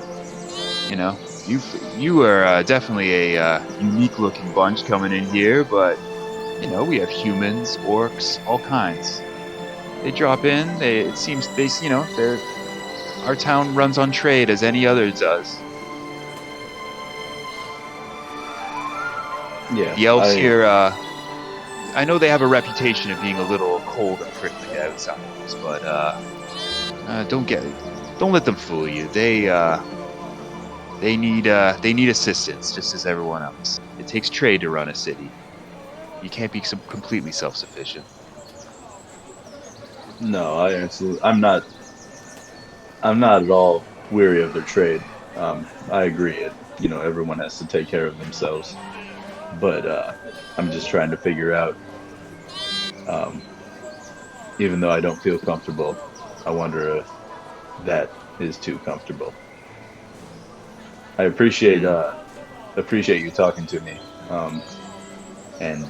Speaker 1: You are definitely a unique looking bunch coming in here, but we have humans, orcs, all kinds. They drop in. Our town runs on trade as any other does.
Speaker 5: Yeah.
Speaker 1: The elves here, I know they have a reputation of being a little cold and prickly to outsiders, but don't let them fool you. They need assistance just as everyone else. It takes trade to run a city. You can't be completely self-sufficient.
Speaker 5: No, I'm not at all weary of their trade. I agree. Everyone has to take care of themselves. But I'm just trying to figure out, even though I don't feel comfortable, I wonder if that is too comfortable. I appreciate you talking to me, and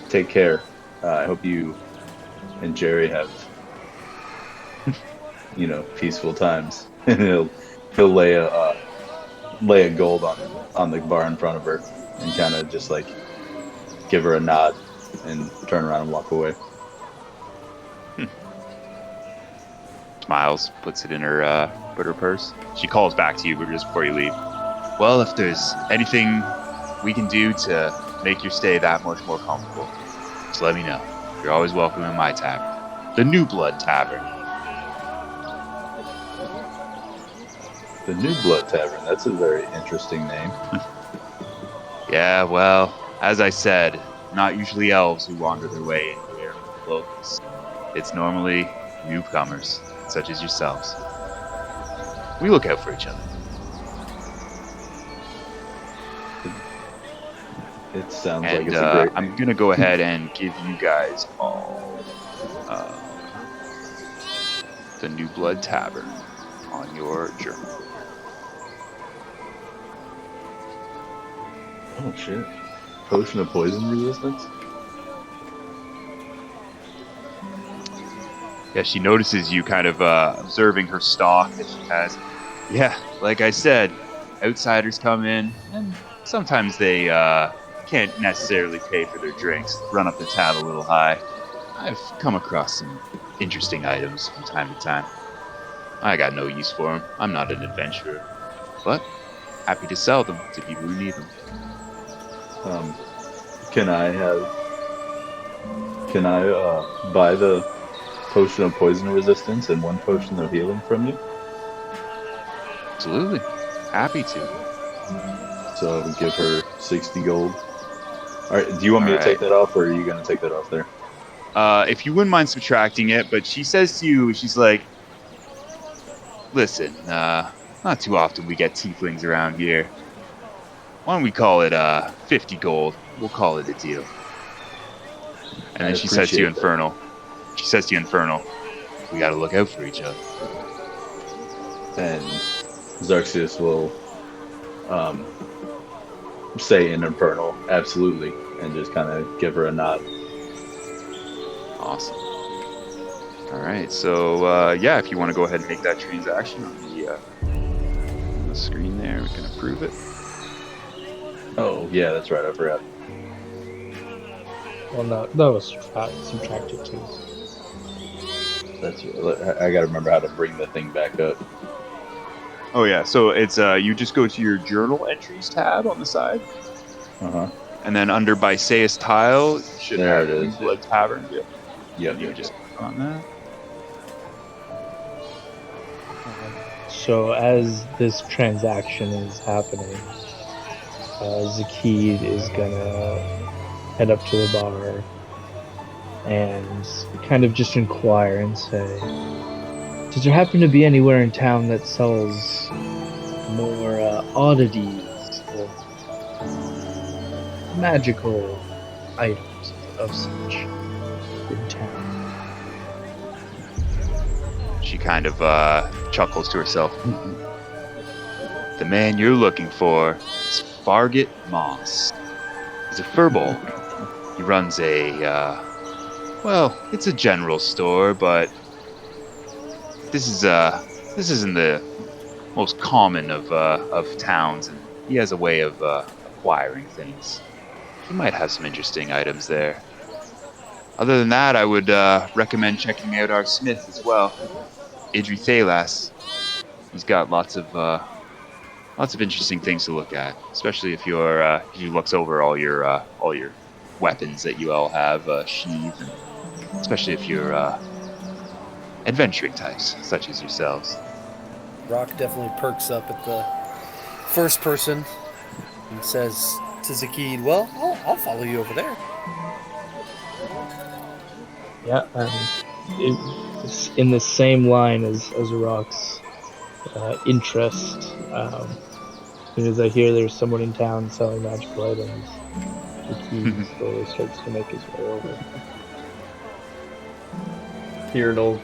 Speaker 5: take care. I hope you and Jerry have peaceful times. he'll lay a gold on the bar in front of her and kind of just like give her a nod and turn around and walk away.
Speaker 1: Smiles, puts it in her purse. She calls back to you, but just before you leave. Well, if there's anything we can do to make your stay that much more comfortable, just let me know. You're always welcome in my tavern, the New Blood Tavern.
Speaker 5: The New Blood Tavern. That's a very interesting name.
Speaker 1: Yeah, well, as I said, not usually elves who wander their way in here with locals. It's normally newcomers, such as yourselves. We look out for each other.
Speaker 5: It sounds like it's a great
Speaker 1: I'm going to go ahead and give you guys all the New Blood Tavern on your journal.
Speaker 5: Oh shit. Potion of poison resistance?
Speaker 1: Yeah, she notices you kind of observing her stock that she has. Yeah, like I said, outsiders come in, and sometimes they can't necessarily pay for their drinks, run up the tab a little high. I've come across some interesting items from time to time. I got no use for them. I'm not an adventurer, but happy to sell them to people who need them.
Speaker 5: Can I buy the potion of poison resistance and one potion of healing from you?
Speaker 1: Absolutely. Happy to.
Speaker 5: So I would give her 60 gold. Alright, do you want me to take that off, or are you going to take that off there?
Speaker 1: If you wouldn't mind subtracting it, but she says to you, she's like, listen, not too often we get tieflings around here. Why don't we call it 50 gold? We'll call it a deal. And then she says to you, Infernal. She says to you, Infernal, we gotta look out for each other.
Speaker 5: And Xerxes will say in Infernal, absolutely, and just kind of give her a nod.
Speaker 1: Awesome. All right, so yeah, if you want to go ahead and make that transaction on the screen there, we can approve it.
Speaker 5: Oh, yeah, that's right, I forgot.
Speaker 2: Well, no, that was subtracted too.
Speaker 5: That's I gotta remember how to bring the thing back up.
Speaker 1: Oh yeah, so it's you just go to your journal entries tab on the side, and then under Bysaes Tyl, you should
Speaker 5: There
Speaker 1: have
Speaker 5: it is.
Speaker 1: Blood Tavern. Yep.
Speaker 5: Yep,
Speaker 1: You just click on that.
Speaker 2: So as this transaction is happening, Zakkid is gonna head up to the bar and kind of just inquire and say, does there happen to be anywhere in town that sells more oddities or magical items of such in town?
Speaker 1: She kind of chuckles to herself. The man you're looking for is Fargit Moss. He's a furball. He runs a, well, it's a general store, but this isn't the most common of towns, and he has a way of acquiring things. He might have some interesting items there. Other than that, I would recommend checking out our smith as well, Idri. He's got lots of interesting things to look at, especially if he looks over all your weapons that you all have sheathed, and especially if you're adventuring types such as yourselves.
Speaker 6: Rock definitely perks up at the first person and says to Zakkid, "Well, I'll follow you over there."
Speaker 2: Yeah, it's in the same line as Rock's interest. As soon as I hear there's someone in town selling magical items, he slowly starts to make his way over.
Speaker 4: Kieran will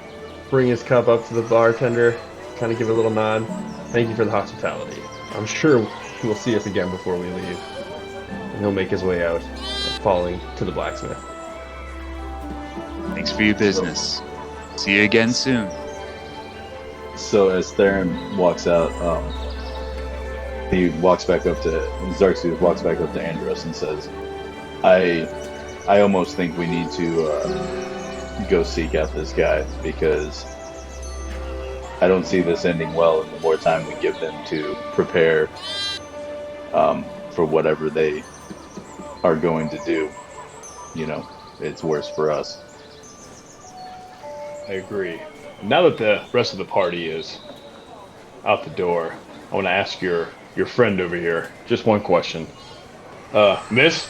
Speaker 4: bring his cup up to the bartender, kind of give a little nod. Thank you for the hospitality. I'm sure he will see us again before we leave. And he'll make his way out, following to the blacksmith.
Speaker 1: Thanks for your business. See you again soon.
Speaker 5: So as Theron walks out, he walks back up to Xerxes walks back up to Andros and says, I almost think we need to go seek out this guy, because I don't see this ending well, and the more time we give them to prepare for whatever they are going to do, it's worse for us.
Speaker 3: I agree. Now that the rest of the party is out the door, I want to ask your friend over here just one question. Miss?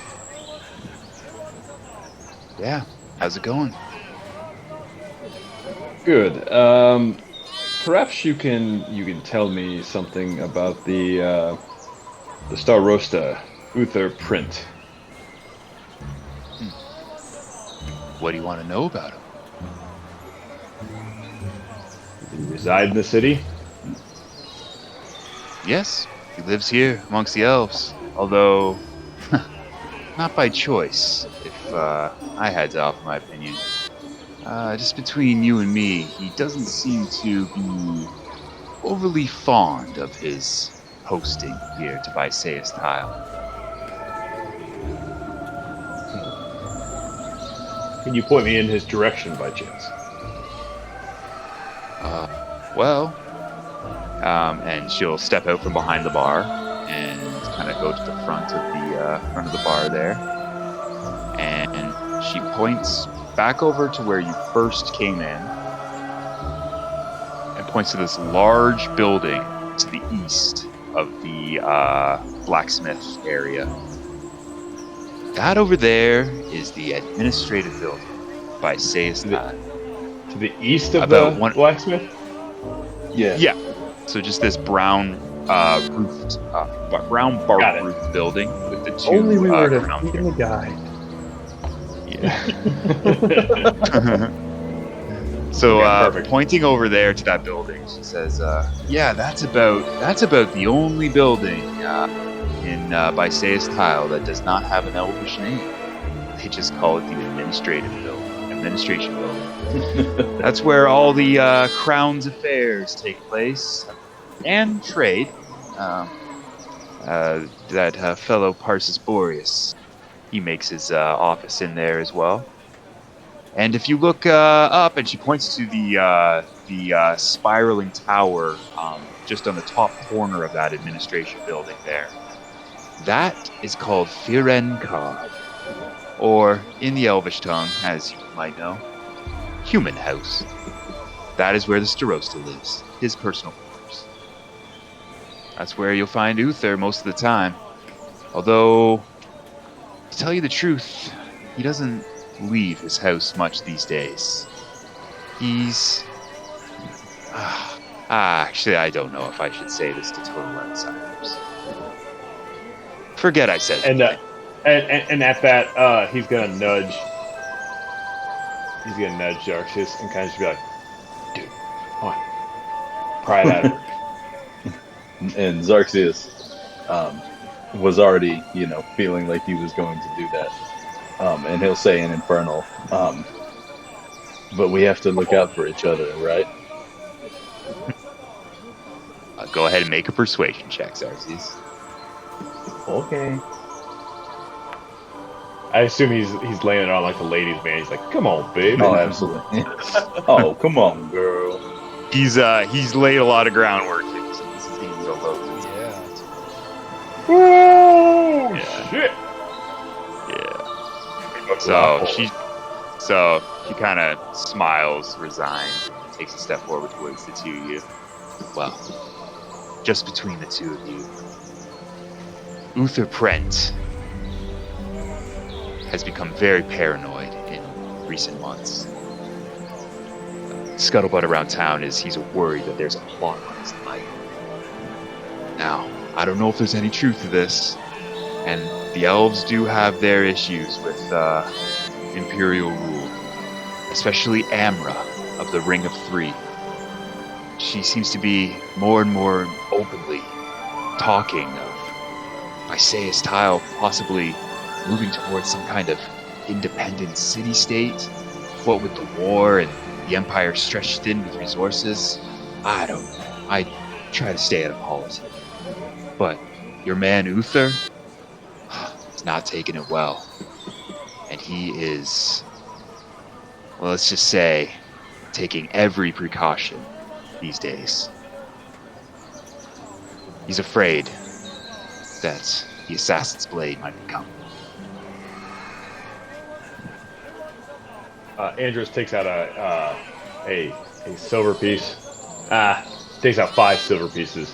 Speaker 1: Yeah, how's it going?
Speaker 3: Good. Perhaps you can tell me something about the Starosta Uther print.
Speaker 1: What do you want to know about him?
Speaker 3: Do you reside in the city?
Speaker 1: Yes, he lives here amongst the elves, although not by choice, if I had to offer my opinion. Just between you and me, he doesn't seem to be overly fond of his hosting here to Bysaes Tyl.
Speaker 3: Can you point me in his direction by chance?
Speaker 1: And she'll step out from behind the bar and kind of go to the front of the bar there, and she points back over to where you first came in, and points to this large building to the east of the blacksmith area. That over there is the administrative building by Bysaes Tyl.
Speaker 3: To the east of the blacksmith?
Speaker 5: Yeah.
Speaker 1: So just this brown bark roofed building with the two
Speaker 4: Only we were to
Speaker 1: ground
Speaker 4: feed the guy.
Speaker 1: Yeah. So,
Speaker 3: Yeah, perfect.
Speaker 1: pointing over there to that building, she says, "Yeah, that's about the only building in Bysaes Tyl that does not have an elvish name. They just call it the administration building. That's where all the crown's affairs take place, and trade. That fellow Parsus Boreas, he makes his office in there as well. And if you look up," and she points to the spiraling tower just on the top corner of that administration building there. That is called Firen Cod, or in the Elvish tongue, as you might know, Human House. That is where the Starosta lives, his personal quarters. That's where you'll find Uther most of the time. Although, to tell you the truth, he doesn't leave his house much these days. He's... actually, I don't know if I should say this to total outsiders. Forget I said it.
Speaker 3: And at that, he's gonna nudge Xerxes and kind of just be like, "Dude, come on, pry it out of her."
Speaker 5: And Xerxes was already, feeling like he was going to do that. And he'll say in Infernal, but we have to look out for each other, right?
Speaker 1: Go ahead and make a persuasion check, Xerxes.
Speaker 5: Okay.
Speaker 3: I assume he's laying it on like the ladies' man. He's like, "Come on, baby."
Speaker 5: Oh, absolutely. Oh, come on, girl.
Speaker 1: He's laid a lot of groundwork here, so this is going to be a low.
Speaker 3: Whoa!
Speaker 1: Yeah.
Speaker 3: Shit!
Speaker 1: Yeah. So she kind of smiles, resigns, and takes a step forward towards the two of you. Well, just between the two of you, Uther Prent has become very paranoid in recent months. Scuttlebutt around town is he's worried that there's a plot on his life. Now, I don't know if there's any truth to this, and the elves do have their issues with imperial rule, especially Amra of the Ring of Three. She seems to be more and more openly talking of Bysaes Tyl possibly moving towards some kind of independent city-state. What with the war and the Empire stretched thin with resources, I don't know. I try to stay out of politics. But your man Uther is not taking it well. And he is, well, let's just say, taking every precaution these days. He's afraid that the assassin's blade might be coming.
Speaker 3: Andros takes out a silver piece. Takes out 5 silver pieces,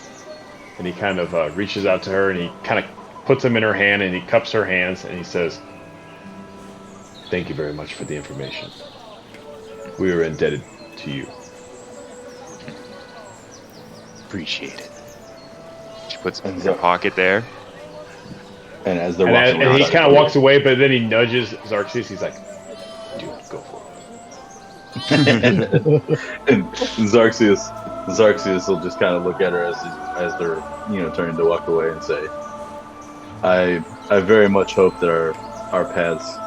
Speaker 3: and he kind of reaches out to her, and he kind of puts them in her hand, and he cups her hands, and he says, "Thank you very much for the information. We are indebted to you."
Speaker 1: Appreciate it. She puts it in her pocket there.
Speaker 5: And as they're walking
Speaker 3: And he kind of walks away, but then he nudges Xerxes. He's like, "Dude, go for it."
Speaker 5: and Xerxes will just kind of look at her as they're turning to walk away and say, I very much hope that our paths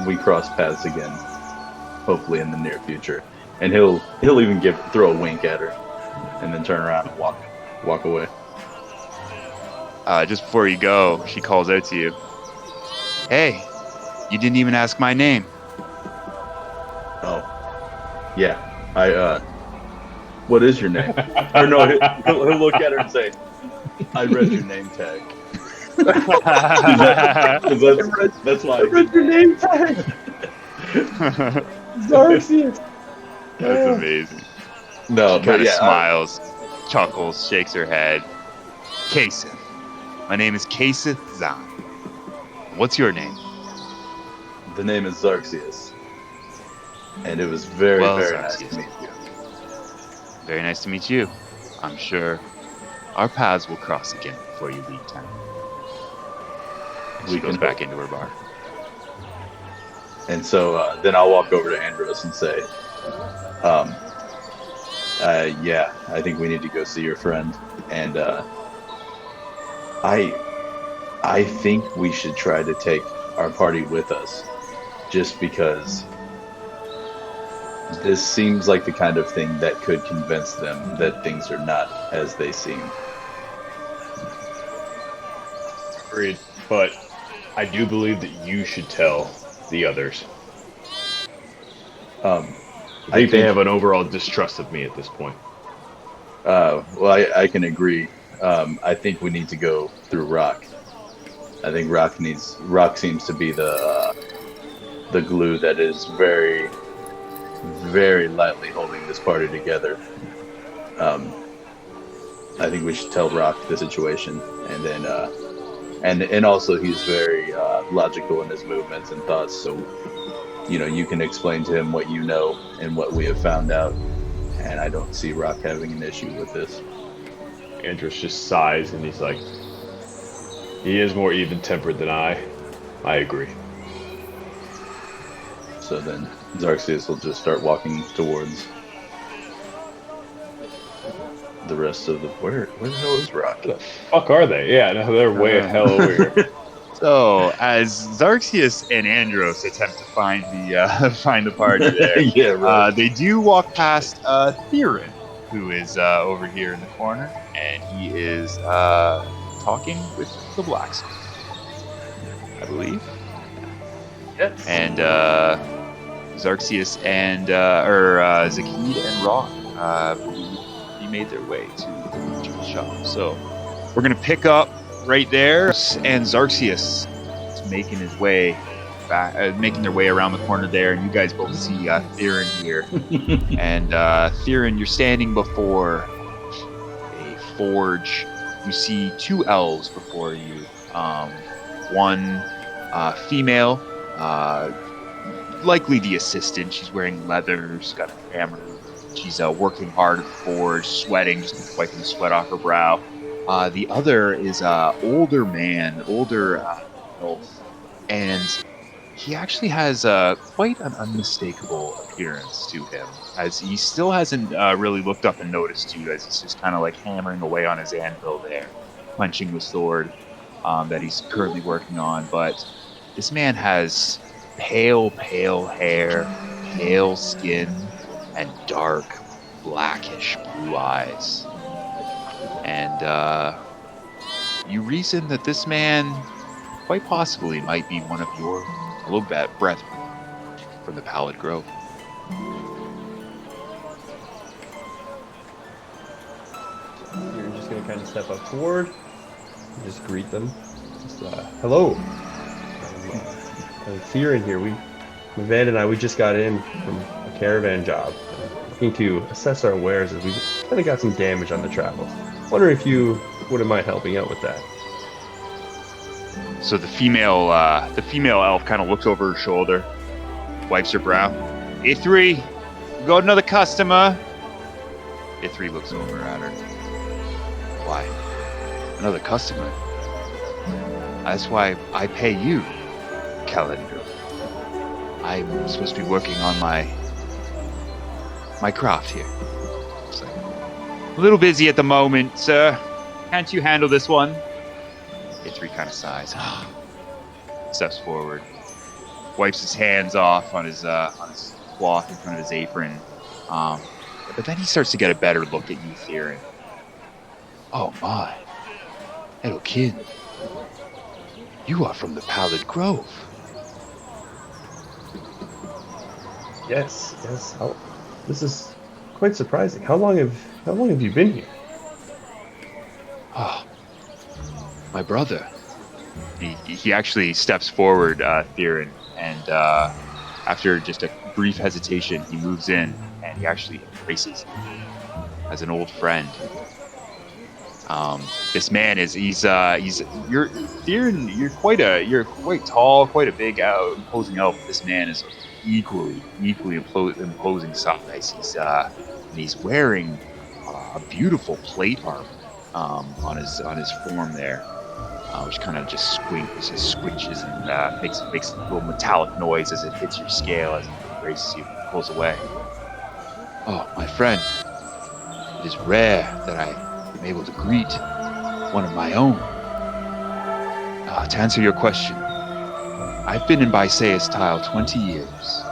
Speaker 5: we cross paths again, hopefully in the near future. And he'll even throw a wink at her and then turn around and walk away.
Speaker 1: Just before you go, she calls out to you, "Hey, you didn't even ask my name."
Speaker 5: Oh, yeah. What is your name? Or no, he'll look at her and say, "I read your name tag." That's why.
Speaker 4: I read your name tag. Xerxes.
Speaker 1: That's amazing.
Speaker 5: No,
Speaker 1: She
Speaker 5: but
Speaker 1: kind of
Speaker 5: yeah,
Speaker 1: smiles, chuckles, shakes her head. "Kaseth. My name is Kaseth Zahn. What's your name?"
Speaker 5: the name is Xerxes, and it was very nice to meet you.
Speaker 1: Very nice to meet you. I'm sure our paths will cross again before you leave town. She goes back into her bar.
Speaker 5: And so then I'll walk over to Andros and say, yeah, I think we need to go see your friend. And I think we should try to take our party with us, just because this seems like the kind of thing that could convince them that things are not as they seem.
Speaker 3: Agreed. But I do believe that you should tell the others. I think they have an overall distrust of me at this point.
Speaker 5: Well, I can agree. I think we need to go through Rock. I think Rock seems to be the glue that is very, very lightly holding this party together. I think we should tell Rock the situation, and then and also he's very logical in his movements and thoughts. So you can explain to him what you know and what we have found out, and I don't see Rock having an issue with this.
Speaker 3: Andros just sighs and he's like, he is more even-tempered than I. I agree.
Speaker 5: So then Xerxes will just start walking towards the rest of the... Where the hell is Rock?
Speaker 3: What the fuck are they? Yeah, no, they're way the hell over here.
Speaker 1: So, as Xerxes and Andros attempt to find the party there,
Speaker 5: Yeah, right.
Speaker 1: they do walk past Theron, who is over here in the corner, and he is talking with the blacksmith, I believe.
Speaker 4: Yes.
Speaker 1: And Xerxes and Zakkid and Rock he made their way to the shop. So we're gonna pick up right there, and Xerxes is making his way back, making their way around the corner there, and you guys both see Theron here. And Theron, you're standing before a forge. You see two elves before you. One female, likely the assistant. She's wearing leather. She's got a hammer. She's working hard at the forge, sweating, just wiping the sweat off her brow. The other is an older man, elf, and he actually has quite an unmistakable appearance to him, as he still hasn't really looked up and noticed you, as he's just kind of like hammering away on his anvil there, punching the sword that he's currently working on. But this man has pale hair, pale skin, and dark, blackish blue eyes. And you reason that this man quite possibly might be one of your fellow brethren from the Pallid Grove.
Speaker 4: You're just going to kind of step up forward and just greet them. Just, hello. I'm Theron here. Van and I, we just got in from a caravan job. Looking to assess our wares as we kind of got some damage on the travels. Wonder if you wouldn't mind helping out with that.
Speaker 1: So the female elf kind of looks over her shoulder, wipes her brow. A3, you got another customer? A3 looks over at her. Why? Another customer? That's why I pay you, calendar. I'm supposed to be working on my craft here. It's like, a little busy at the moment, sir. Can't you handle this one? A3 kind of sighs. Steps forward, wipes his hands off on his cloth in front of his apron. But then he starts to get a better look at you, Theron. Oh my, hello, kid. You are from the Pallid Grove.
Speaker 4: Yes. This is quite surprising. How long have you been here?
Speaker 1: Oh, my brother. He actually steps forward, Theron, and after just a brief hesitation, he moves in and he actually embraces you as an old friend. This man you're Theron. You're quite tall, quite a big, imposing elf. This man is equally imposing size. He's wearing a beautiful plate armor on his form there. which kind of just squinches and makes a little metallic noise as it hits your scale as it embraces you and pulls away. Oh, my friend, it is rare that I am able to greet one of my own. To answer your question, I've been in Bysaes Tyl 20 years.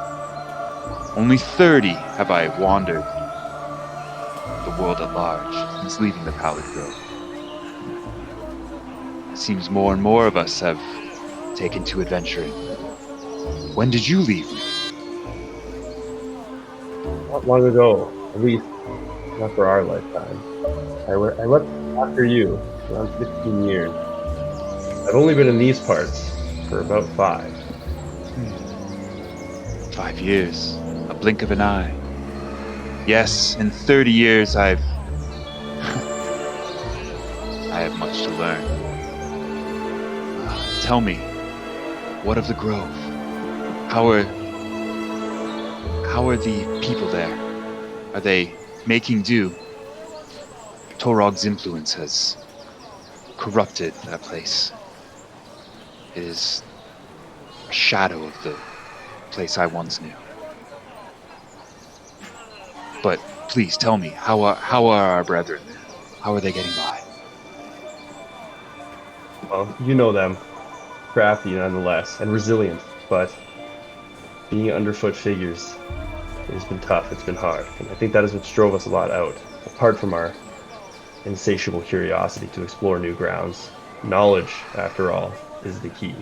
Speaker 1: Only 30 have I wandered the world at large since leaving the Pallid Grove. It seems more and more of us have taken to adventuring. When did you leave me?
Speaker 4: Not long ago, at least not for our lifetime. I left after you, around 15 years. I've only been in these parts for about 5.
Speaker 1: 5 years, a blink of an eye. Yes, in 30 years I have much to learn. Tell me, what of the Grove? How are the people there? Are they making do? Torog's influence has corrupted that place. It is a shadow of the place I once knew. But please tell me, how are our brethren? How are they getting by?
Speaker 4: Well, you know them. Crafty nonetheless, and resilient, but being underfoot figures, it has been tough, it's been hard. And I think that is what drove us a lot out, apart from our insatiable curiosity to explore new grounds. Knowledge, after all, is the key.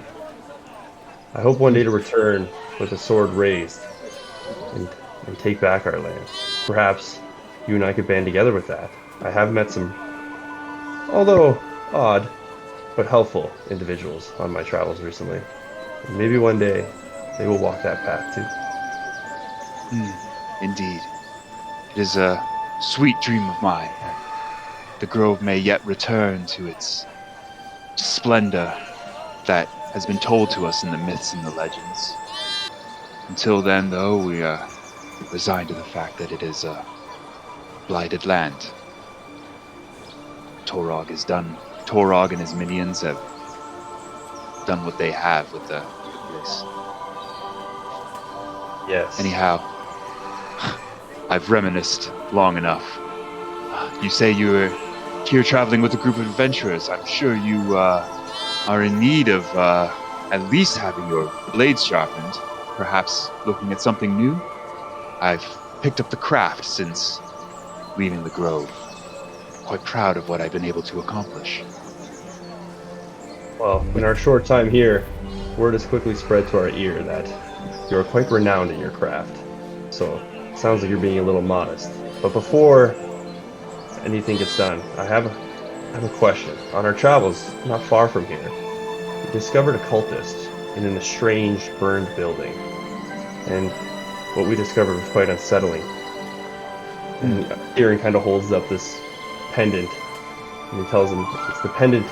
Speaker 4: I hope one day to return with a sword raised and take back our land. Perhaps you and I could band together with that. I have met some, although odd, but helpful individuals on my travels recently. And maybe one day they will walk that path too.
Speaker 1: Indeed. It is a sweet dream of mine. The Grove may yet return to its splendor that has been told to us in the myths and the legends. Until then, though, we are resigned to the fact that it is a blighted land. Torog is done. Torog and his minions have done what they have with the place.
Speaker 4: Yes.
Speaker 1: Anyhow, I've reminisced long enough. You say you were here traveling with a group of adventurers. I'm sure you are in need of at least having your blades sharpened. Perhaps looking at something new? I've picked up the craft since leaving the Grove. Quite proud of what I've been able to accomplish.
Speaker 4: Well, in our short time here, word has quickly spread to our ear that you are quite renowned in your craft. So, it sounds like you're being a little modest. But before anything gets done, I have a question. On our travels, not far from here, we discovered a cultist in an estranged, burned building. And what we discovered was quite unsettling. And Aaron kind of holds up this pendant, and he tells him it's the pendant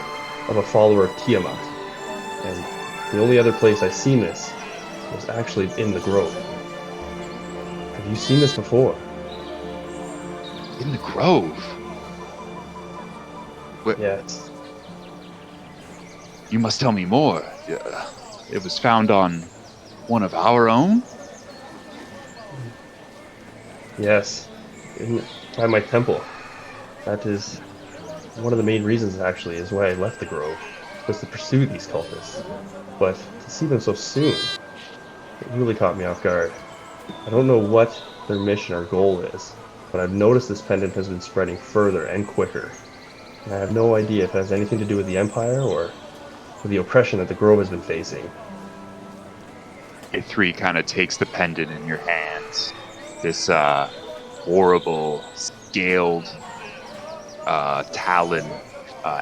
Speaker 4: of a follower of Tiamat. And the only other place I've seen this was actually in the Grove. Have you seen this before?
Speaker 1: In the Grove?
Speaker 4: Yes.
Speaker 1: You must tell me more. It was found on one of our own?
Speaker 4: Yes. By my temple. That is one of the main reasons, actually, is why I left the Grove, was to pursue these cultists. But to see them so soon, it really caught me off guard. I don't know what their mission or goal is, but I've noticed this pendant has been spreading further and quicker. And I have no idea if it has anything to do with the Empire or with the oppression that the Grove has been facing.
Speaker 1: A3 kind of takes the pendant in your hands. This horrible, scaled talon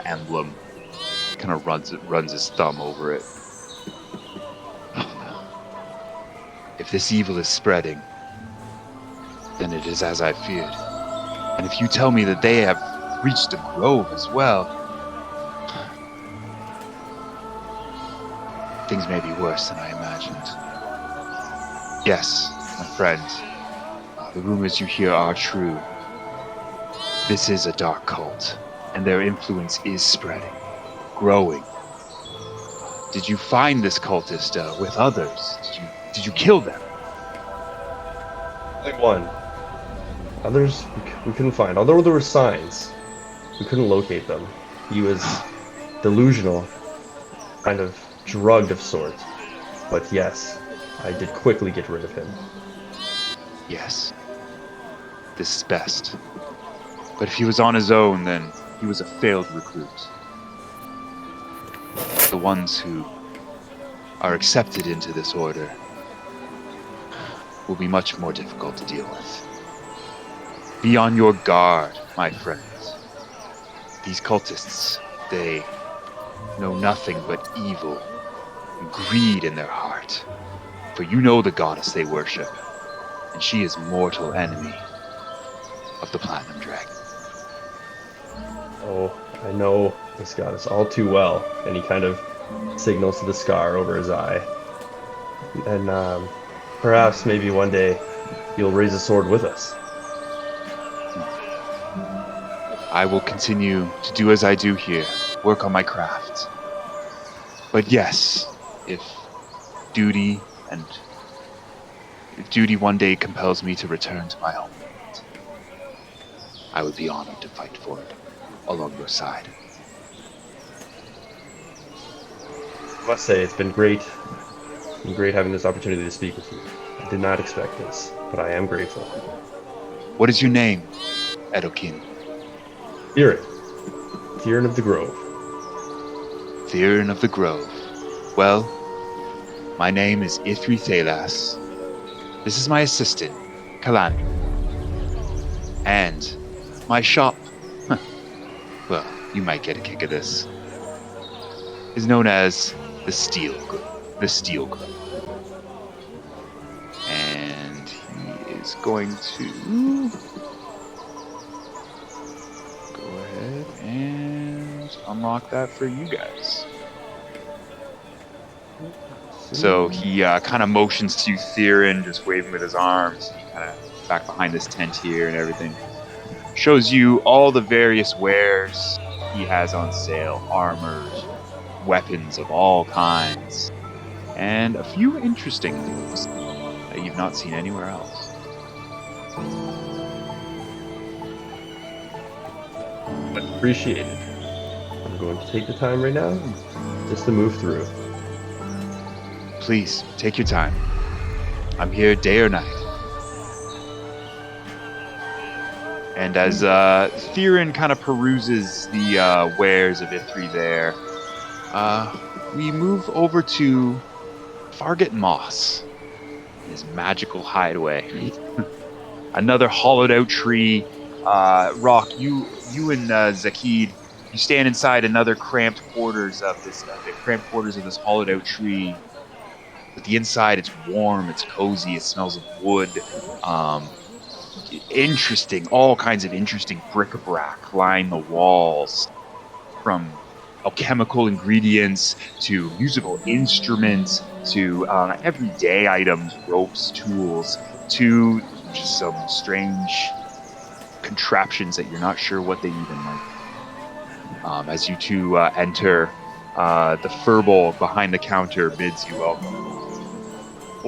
Speaker 1: emblem. Kind of runs his thumb over it. If this evil is spreading, then it is as I feared. And if you tell me that they have reached the Grove as well, things may be worse than I imagined. Yes, my friend, the rumors you hear are true. This is a dark cult, and their influence is spreading, growing, Did you find this cultist with others? Did you kill them?
Speaker 4: Only one. Others we couldn't find. Although there were signs, we couldn't locate them. He was delusional, kind of drugged of sorts. But yes, I did quickly get rid of him.
Speaker 1: Yes. This is best. But if he was on his own, then he was a failed recruit. The ones who are accepted into this order will be much more difficult to deal with. Be on your guard, my friends. These cultists, they know nothing but evil and greed in their heart. For you know the goddess they worship, and she is mortal enemy of the Platinum Dragon.
Speaker 4: Oh, I know this goddess all too well. And he kind of signals to the scar over his eye. And perhaps maybe one day you'll raise a sword with us.
Speaker 1: I will continue to do as I do here, work on my craft. But yes, if duty one day compels me to return to my homeland, I would be honored to fight for it along your side.
Speaker 4: I must say, it's been great. It's been great having this opportunity to speak with you. I did not expect this, but I am grateful.
Speaker 1: What is your name, Edokin?
Speaker 4: Theron. Theron of the Grove.
Speaker 1: Theron of the Grove. Well, my name is Ithri. This is my assistant, Kalani. And my shop, well, you might get a kick of this, is known as the Steel Grove. And he is going to go ahead and unlock that for you guys. So he kind of motions to you, Theron, just waving with his arms, kind of back behind this tent here and everything. Shows you all the various wares he has on sale, armors, weapons of all kinds, and a few interesting things that you've not seen anywhere else.
Speaker 4: But appreciated. I'm going to take the time right now just to move through.
Speaker 1: Please, take your time. I'm here day or night. And as Theron kind of peruses the wares of Ithri there, we move over to Farget Moss, his magical hideaway. Another hollowed out tree. Rock, you and Zakkid, you stand inside another cramped quarters of this hollowed out tree. But the inside, it's warm, it's cozy, it smells of wood. All kinds of interesting bric-a-brac line the walls, from alchemical ingredients to musical instruments to everyday items, ropes, tools, to just some strange contraptions that you're not sure what they even might. As you two enter, the furball behind the counter bids you welcome.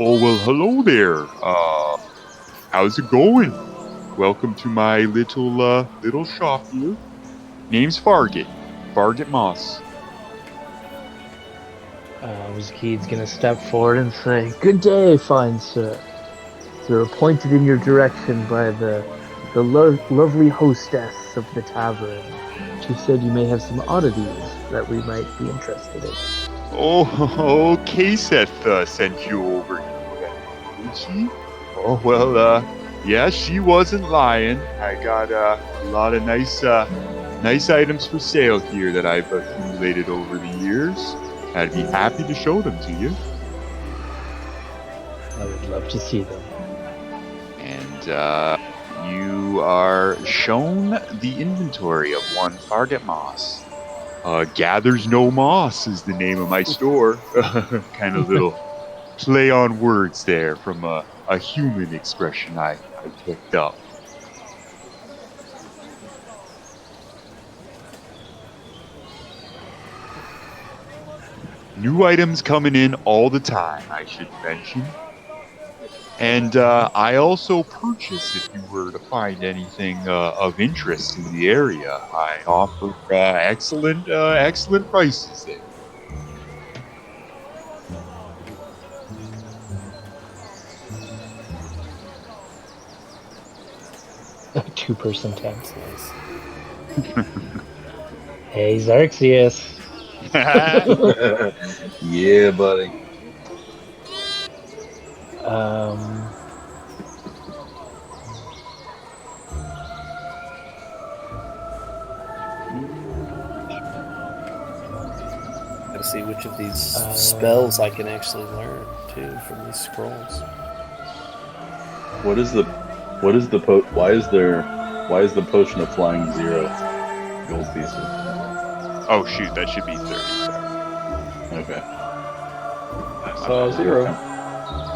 Speaker 1: Oh, well, hello there. How's it going? Welcome to my little shop here. Name's Farget Moss.
Speaker 2: Zakkid's gonna step forward and say, "Good day, fine sir. You're appointed in your direction by the lovely hostess of the tavern. She said you may have some oddities that we might be interested in."
Speaker 1: Oh, Kaseth sent you over here, did she? Oh, well, yeah, she wasn't lying. I got a lot of nice items for sale here that I've accumulated over the years. I'd be happy to show them to you.
Speaker 2: I would love to see them.
Speaker 1: And you are shown the inventory of one Farget Moss. Gathers No Moss is the name of my store. Kind of little play on words there from a human expression I picked up. New items coming in all the time, I should mention. And I also purchase if you were to find anything of interest in the area. I offer excellent prices there.
Speaker 2: 2% tax. Hey, Xerxes.
Speaker 5: Yeah, buddy.
Speaker 6: Gotta see which of these spells I can actually learn too from these scrolls.
Speaker 5: Why is the potion of flying 0 gold pieces?
Speaker 1: Oh shoot, that should be 30.
Speaker 5: Okay.
Speaker 3: I saw 0.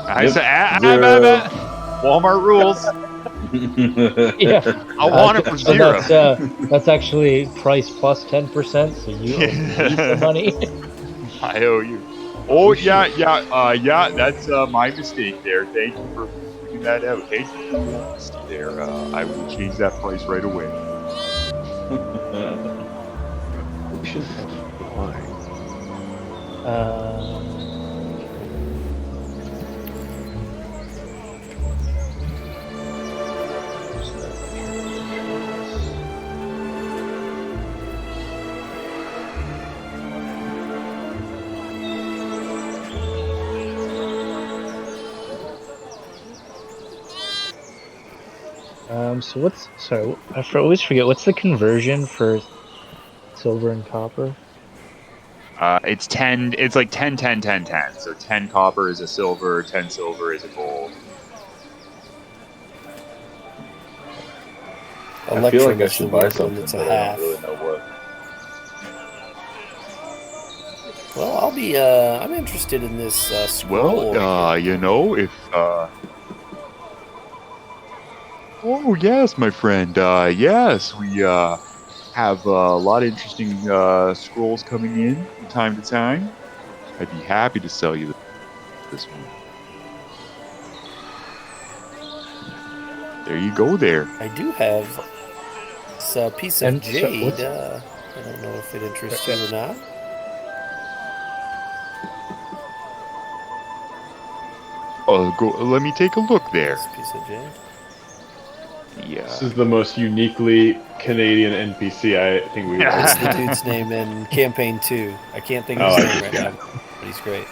Speaker 1: I said,
Speaker 5: 0.
Speaker 1: Walmart rules.
Speaker 2: Yeah.
Speaker 1: I want it for
Speaker 2: So
Speaker 1: 0.
Speaker 2: that's actually price plus 10%, so you owe me the money.
Speaker 1: I owe you. Oh yeah, that's my mistake there. Thank you for pointing that out. Thank you for the honesty there. I will change that price right away.
Speaker 3: Potion of flying.
Speaker 2: So I always forget, what's the conversion for silver and copper?
Speaker 1: It's 10. It's like 10, 10, 10, 10. So 10 copper is a silver, 10 silver is a gold.
Speaker 5: I feel like I should buy
Speaker 6: Electrum
Speaker 5: something,
Speaker 6: is
Speaker 5: but
Speaker 6: a
Speaker 5: I don't
Speaker 6: half.
Speaker 5: really know what.
Speaker 6: Well, I'll be. I'm interested in this scroll.
Speaker 1: Well, if. Oh yes, my friend. Yes, we have a lot of interesting scrolls coming in from time to time. I'd be happy to sell you this one. There you go. There.
Speaker 6: I do have this piece of
Speaker 2: And so
Speaker 6: jade.
Speaker 2: what's-
Speaker 6: I don't know if it interests you or not.
Speaker 1: Go. Let me take a look there.
Speaker 6: This piece of jade.
Speaker 1: Yeah.
Speaker 3: This is the most uniquely Canadian NPC I think we've
Speaker 6: That's
Speaker 3: ever
Speaker 6: the dude's name in campaign 2. I can't think
Speaker 3: Oh,
Speaker 6: of his
Speaker 3: I
Speaker 6: name
Speaker 3: just
Speaker 6: right
Speaker 3: got
Speaker 6: now, but he's great.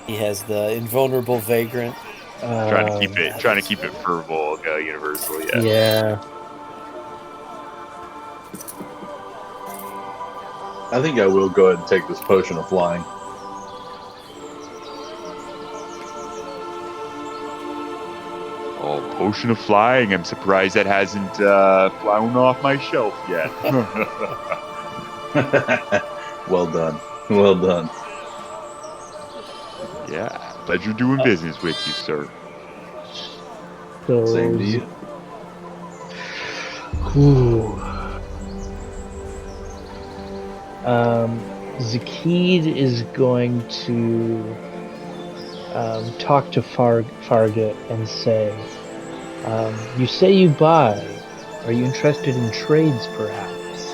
Speaker 6: He has the invulnerable vagrant.
Speaker 1: Trying to keep it verbal, universal. Yeah.
Speaker 2: Yeah.
Speaker 5: I think I will go ahead and take this potion of flying.
Speaker 1: Oh, potion of flying! I'm surprised that hasn't flown off my shelf yet.
Speaker 5: Well done. Well done.
Speaker 1: Yeah, pleasure doing business with you, sir.
Speaker 2: So,
Speaker 5: Same to you.
Speaker 2: Ooh. Zakkid is going to talk to Fargate and say, you say you buy. Are you interested in trades, perhaps?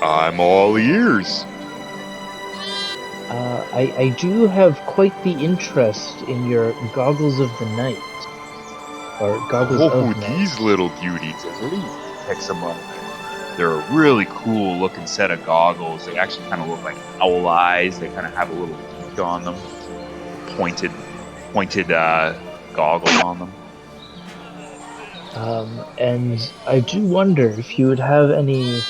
Speaker 1: I'm all ears.
Speaker 2: I do have quite the interest in your goggles of the night. Or goggles
Speaker 1: Oh,
Speaker 2: of night.
Speaker 1: these little beauties. Where do you pick some up? They're a really cool looking set of goggles. They actually kind of look like owl eyes. They kind of have a little beak on them. Pointed goggles on them.
Speaker 2: And I do wonder if you would have any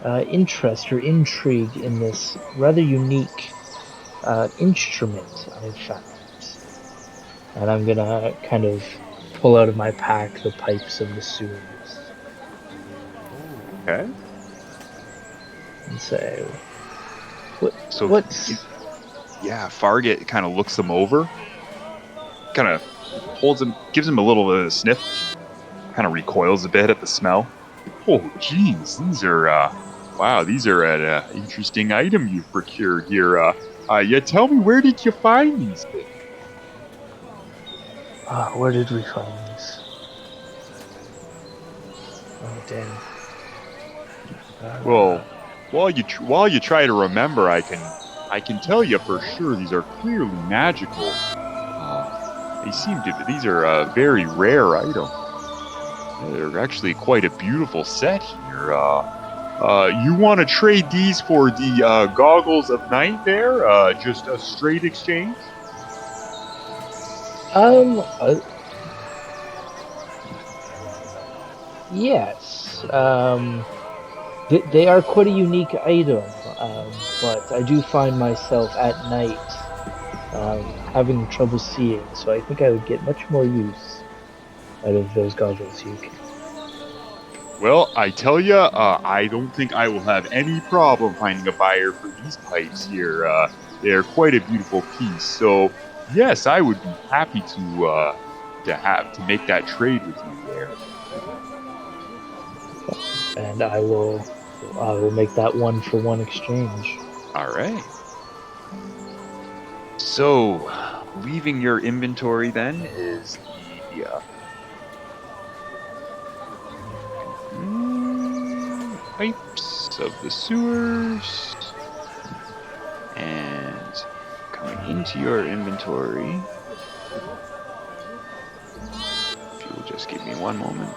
Speaker 2: interest or intrigue in this rather unique instrument I've found. And I'm gonna kind of pull out of my pack the pipes of the sewers
Speaker 1: Okay.
Speaker 2: and say,
Speaker 1: So
Speaker 2: what's...
Speaker 1: yeah, Fargate kind of looks them over, kind of holds them, gives him a little bit of a sniff, kind of recoils a bit at the smell. Oh, geez, these are Wow, these are an interesting item you've procured here. Yeah, tell me, where did you find these things?
Speaker 2: Where did we find these? Oh, damn.
Speaker 1: Well, while you try to remember, I can tell you for sure these are clearly magical. These are a very rare item. They're actually quite a beautiful set here. You want to trade these for the goggles of night there? Just a straight exchange?
Speaker 2: Yes. They are quite a unique item, but I do find myself at night having trouble seeing, so I think I would get much more use out of those goggles you can.
Speaker 1: Well, I tell you, I don't think I will have any problem finding a buyer for these pipes here. They're quite a beautiful piece, so yes, I would be happy to make that trade with you there.
Speaker 2: And I will make that 1-for-1 exchange.
Speaker 1: All right. So, leaving your inventory then is the pipes of the sewers, and coming into your inventory. If you will just give me one moment.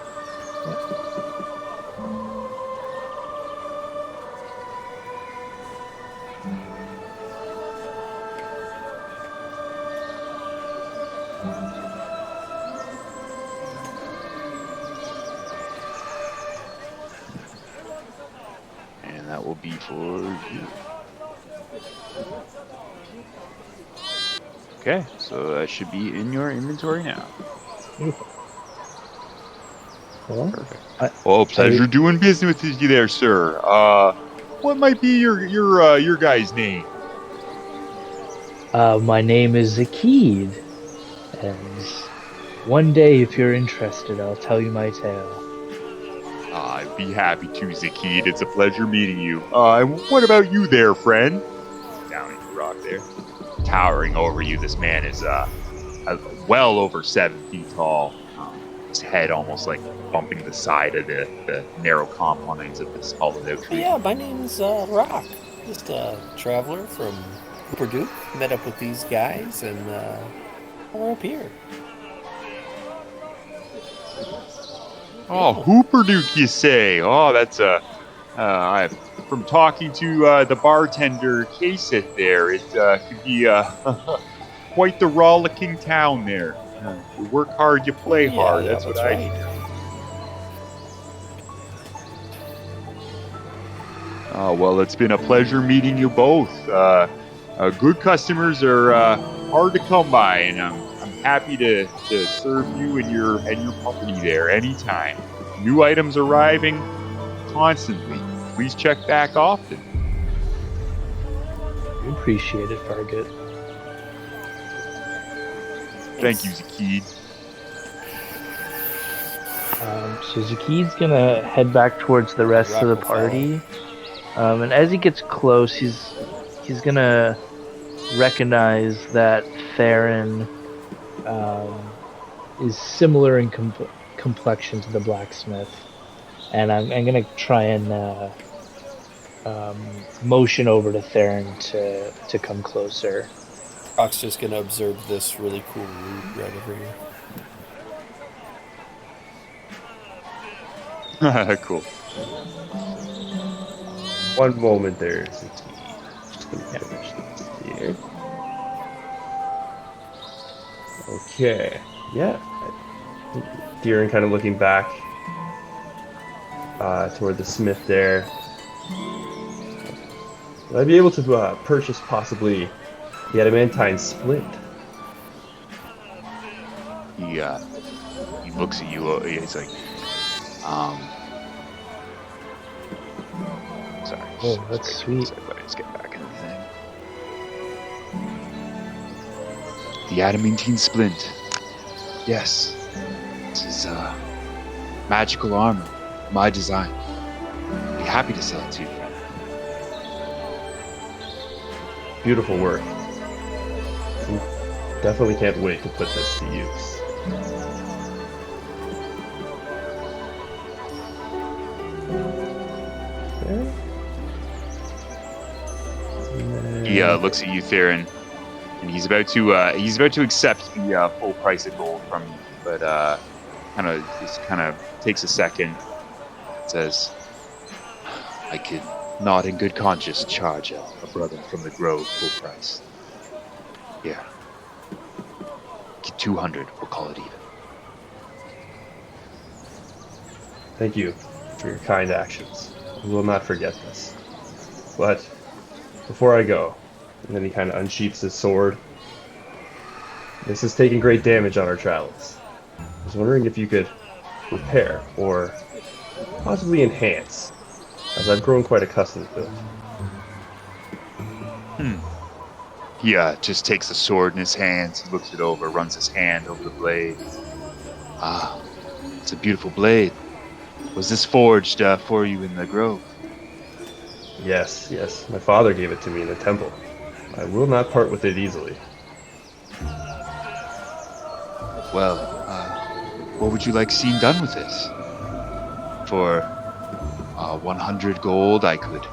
Speaker 1: That will be for you. Okay, so that should be in your inventory now.
Speaker 2: Beautiful. Well,
Speaker 1: perfect. Pleasure doing business with you there, sir. What might be your guy's name?
Speaker 2: My name is Zakkid, and one day, if you're interested, I'll tell you my tale.
Speaker 1: I'd be happy to, Zakkid. It's a pleasure meeting you. And what about you there, friend? Down in the rock there. Towering over you, this man is well over 7 feet tall. His head almost like bumping the side of the narrow confines of this hollowed out tree.
Speaker 6: Yeah, my name's Rock. Just a traveler from Purdue. Met up with these guys, and we're up here.
Speaker 1: Oh, Hooperduke, you say? Oh, that's from talking to the bartender, Kaseth there, it could be quite the rollicking town there. You work hard, you play hard. That's what I do. Oh, well, it's been a pleasure meeting you both. Good customers are hard to come by, and I'm happy to serve you and your company there anytime. New items arriving constantly. Please check back often.
Speaker 2: We appreciate it, Fargut.
Speaker 1: Thank you, Zakkid.
Speaker 2: So Zakkid's gonna head back towards the rest of the party, and as he gets close, he's gonna recognize that Theron is similar in complexion to the blacksmith, and I'm gonna try and motion over to Theron to come closer.
Speaker 6: Rock's just gonna observe this really cool root right over here.
Speaker 1: Cool.
Speaker 4: One moment there, Zakkid. Just gonna finish this here. Okay. Yeah. Deeren kind of looking back toward the smith there. Would I be able to purchase possibly the adamantine splint?
Speaker 1: He looks at you. He's like, sorry.
Speaker 2: Oh, that's sweet.
Speaker 1: Let's get back in the thing. The adamantine splint. Yes. This is magical armor. My design. I'd be happy to sell it to you.
Speaker 4: Beautiful work. And definitely can't wait to put this to use. Okay.
Speaker 1: He looks at you, Theron, and he's about to accept the full price of gold from you, but kind of takes a second. Says, "I could not in good conscience charge a brother from the grove full price. Here, get 200. We'll call it even."
Speaker 4: Thank you for your kind actions. I will not forget this. But before I go, and then he kind of unsheaths his sword. This has taken great damage on our travels. I was wondering if you could repair or possibly enhance, as I've grown quite accustomed to it.
Speaker 1: He just takes the sword in his hands, he looks it over, runs his hand over the blade. Ah, it's a beautiful blade. Was this forged for you in the grove?
Speaker 4: Yes, my father gave it to me in the temple. I will not part with it easily.
Speaker 1: Well, what would you like seen done with this? For 100 gold, I could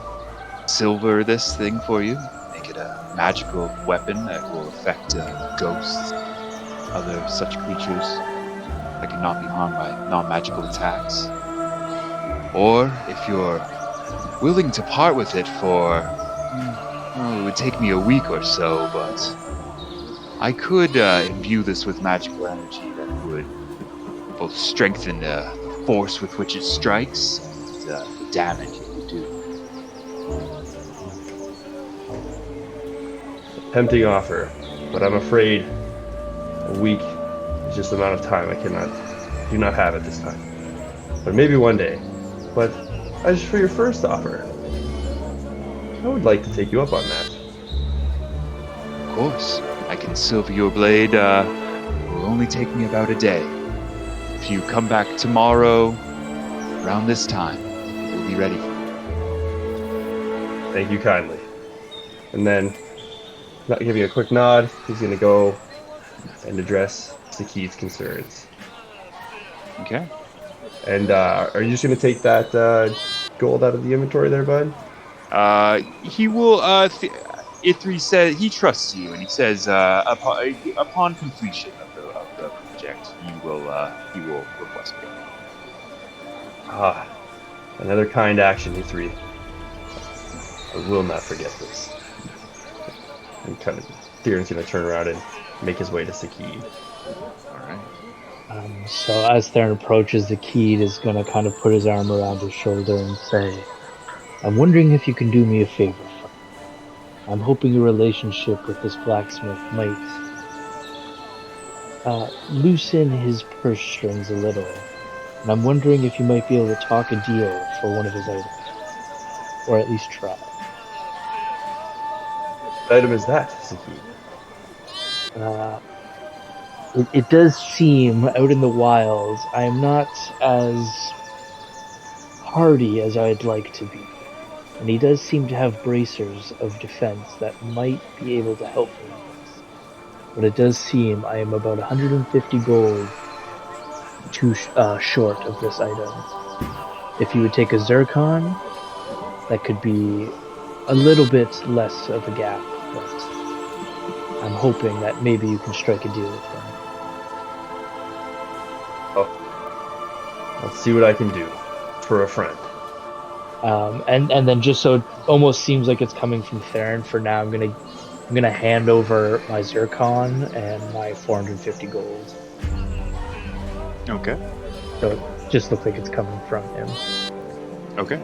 Speaker 1: silver this thing for you, make it a magical weapon that will affect ghosts, other such creatures that cannot be harmed by non-magical attacks. Or, if you're willing to part with it for, it would take me a week or so, but I could imbue this with magical energy that would both strengthen the force with which it strikes and the damage it would do.
Speaker 4: Tempting offer, but I'm afraid a week is just the amount of time I do not have at this time. But maybe one day. But as for your first offer, I would like to take you up on that.
Speaker 1: Of course, I can silver your blade. It will only take me about a day. If you come back tomorrow, around this time, it will be ready for you.
Speaker 4: Thank you kindly. And then, not giving a quick nod, he's going to go and address Zakkid's concerns.
Speaker 1: Okay.
Speaker 4: And are you just going to take that gold out of the inventory there, bud?
Speaker 1: He will. Ithri says he trusts you, and he says upon completion of the project, he will request payment.
Speaker 4: Ah, another kind action, Ithri. I will not forget this. And kind of, Theron's going to turn around and make his way to Zakkid.
Speaker 1: All right.
Speaker 2: So as Theron approaches, Zakkid is going to kind of put his arm around his shoulder and say, "I'm wondering if you can do me a favor. I'm hoping your relationship with this blacksmith might loosen his purse strings a little. And I'm wondering if you might be able to talk a deal for one of his items. Or at least try."
Speaker 4: What item is that, Zakkid?
Speaker 2: It does seem, out in the wilds, I am not as hardy as I'd like to be. And he does seem to have bracers of defense that might be able to help me with this. But it does seem I am about 150 gold too short of this item. If you would take a zircon, that could be a little bit less of a gap. But I'm hoping that maybe you can strike a deal with him.
Speaker 4: I'll see what I can do for a friend.
Speaker 2: And then just so it almost seems like it's coming from Theron, for now I'm gonna hand over my zircon and my 450 gold.
Speaker 1: Okay.
Speaker 2: So it just looks like it's coming from him.
Speaker 1: Okay.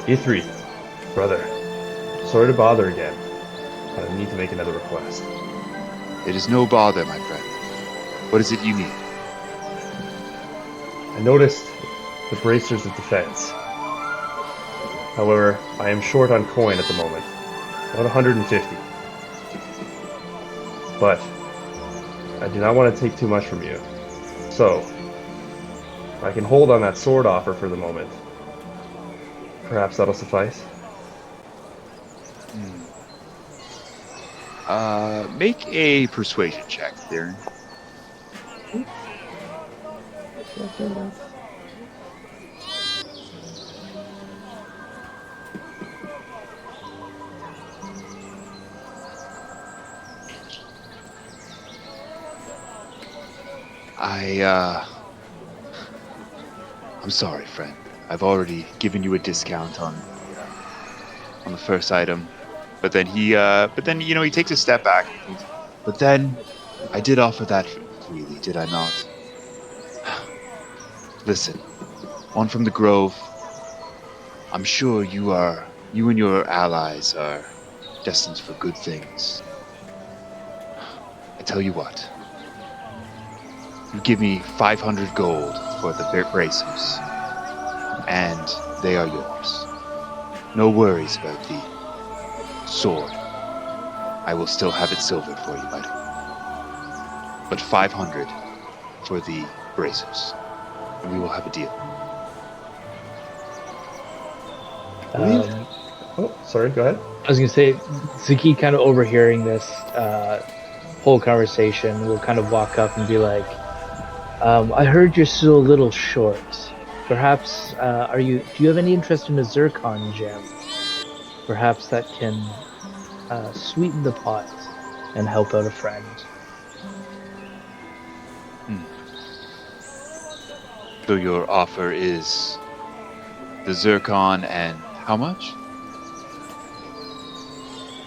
Speaker 4: E3, brother, sorry to bother again, but I need to make another request.
Speaker 1: It is no bother, my friend. What is it you need?
Speaker 4: I noticed the bracers of defense. However, I am short on coin at the moment, about 150. But I do not want to take too much from you. So, I can hold on that sword offer for the moment. Perhaps that'll suffice.
Speaker 1: Make a persuasion check, Theron. I'm sorry, friend. I've already given you a discount on the first item, but then he takes a step back. But then I did offer that freely, did I not? Listen, one from the Grove. I'm sure you and your allies are destined for good things. I tell you what. You give me 500 gold for the bracers, and they are yours. No worries about the sword. I will still have it silver for you, but 500 for the bracers, and we will have a deal.
Speaker 4: Sorry, go ahead.
Speaker 2: I was gonna say, Zakkid, kind of overhearing this whole conversation, will kind of walk up and be like, I heard you're still a little short. Perhaps, do you have any interest in a zircon gem? Perhaps that can sweeten the pot and help out a friend.
Speaker 1: So your offer is the zircon and how much?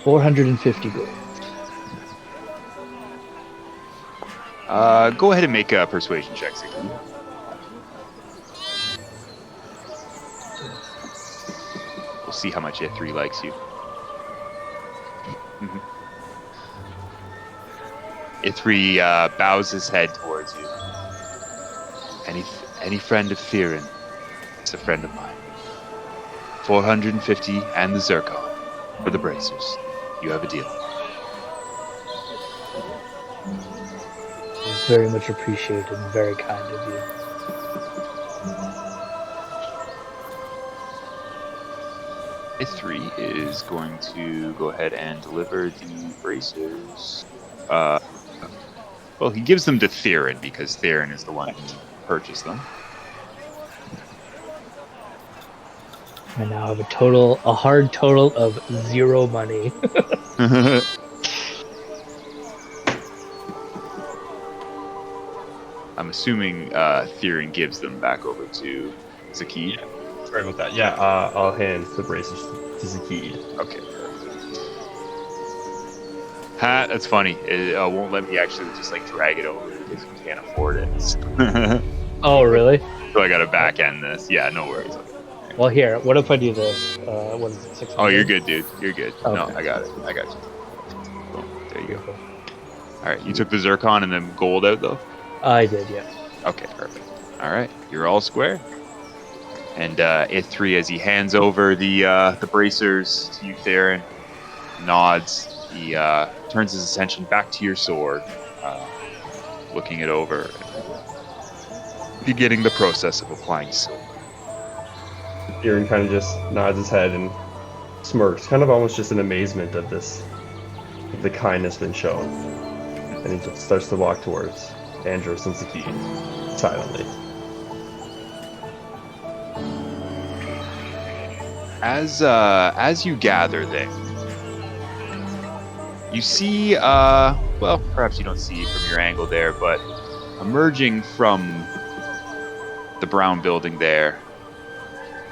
Speaker 2: 450 gold.
Speaker 1: Go ahead and make a persuasion check, Zakkid. We'll see how much A3 likes you. A3 bows his head towards you. Any friend of Theron is a friend of mine. 450 and the zircon for the bracers. You have a deal.
Speaker 2: It's very much appreciated and very kind of you.
Speaker 1: A3 is going to go ahead and deliver the bracers. Well, he gives them to Theron because Theron is the one who purchased them.
Speaker 2: I now have a hard total of 0 money.
Speaker 1: I'm assuming Theron gives them back over to Zakkid.
Speaker 4: Yeah. Sorry about that. Yeah, I'll hand the bracers to Zakkid.
Speaker 1: Okay. Ha, that's funny. It won't let me actually just drag it over because we can't afford it.
Speaker 2: Oh, really?
Speaker 1: So I gotta back end this. Yeah, no worries.
Speaker 2: Well, here, what if I do this? What is it, 600?
Speaker 1: Oh, you're good, dude. You're good.
Speaker 2: Okay.
Speaker 1: No, I got it. I got you. Boom. There you go. All right, you took the zircon and then gold out, though?
Speaker 2: I did, yeah.
Speaker 1: Okay, perfect. All right, you're all square. And A3, as he hands over the bracers to you, Theron, nods. He turns his attention back to your sword, looking it over, beginning the process of applying silver.
Speaker 4: Aaron kind of just nods his head and smirks, kind of almost just in amazement of the kindness been shown. And he just starts to walk towards Andros and Zakkid silently.
Speaker 1: As you gather there, you see, well, perhaps you don't see it from your angle there, but emerging from the brown building there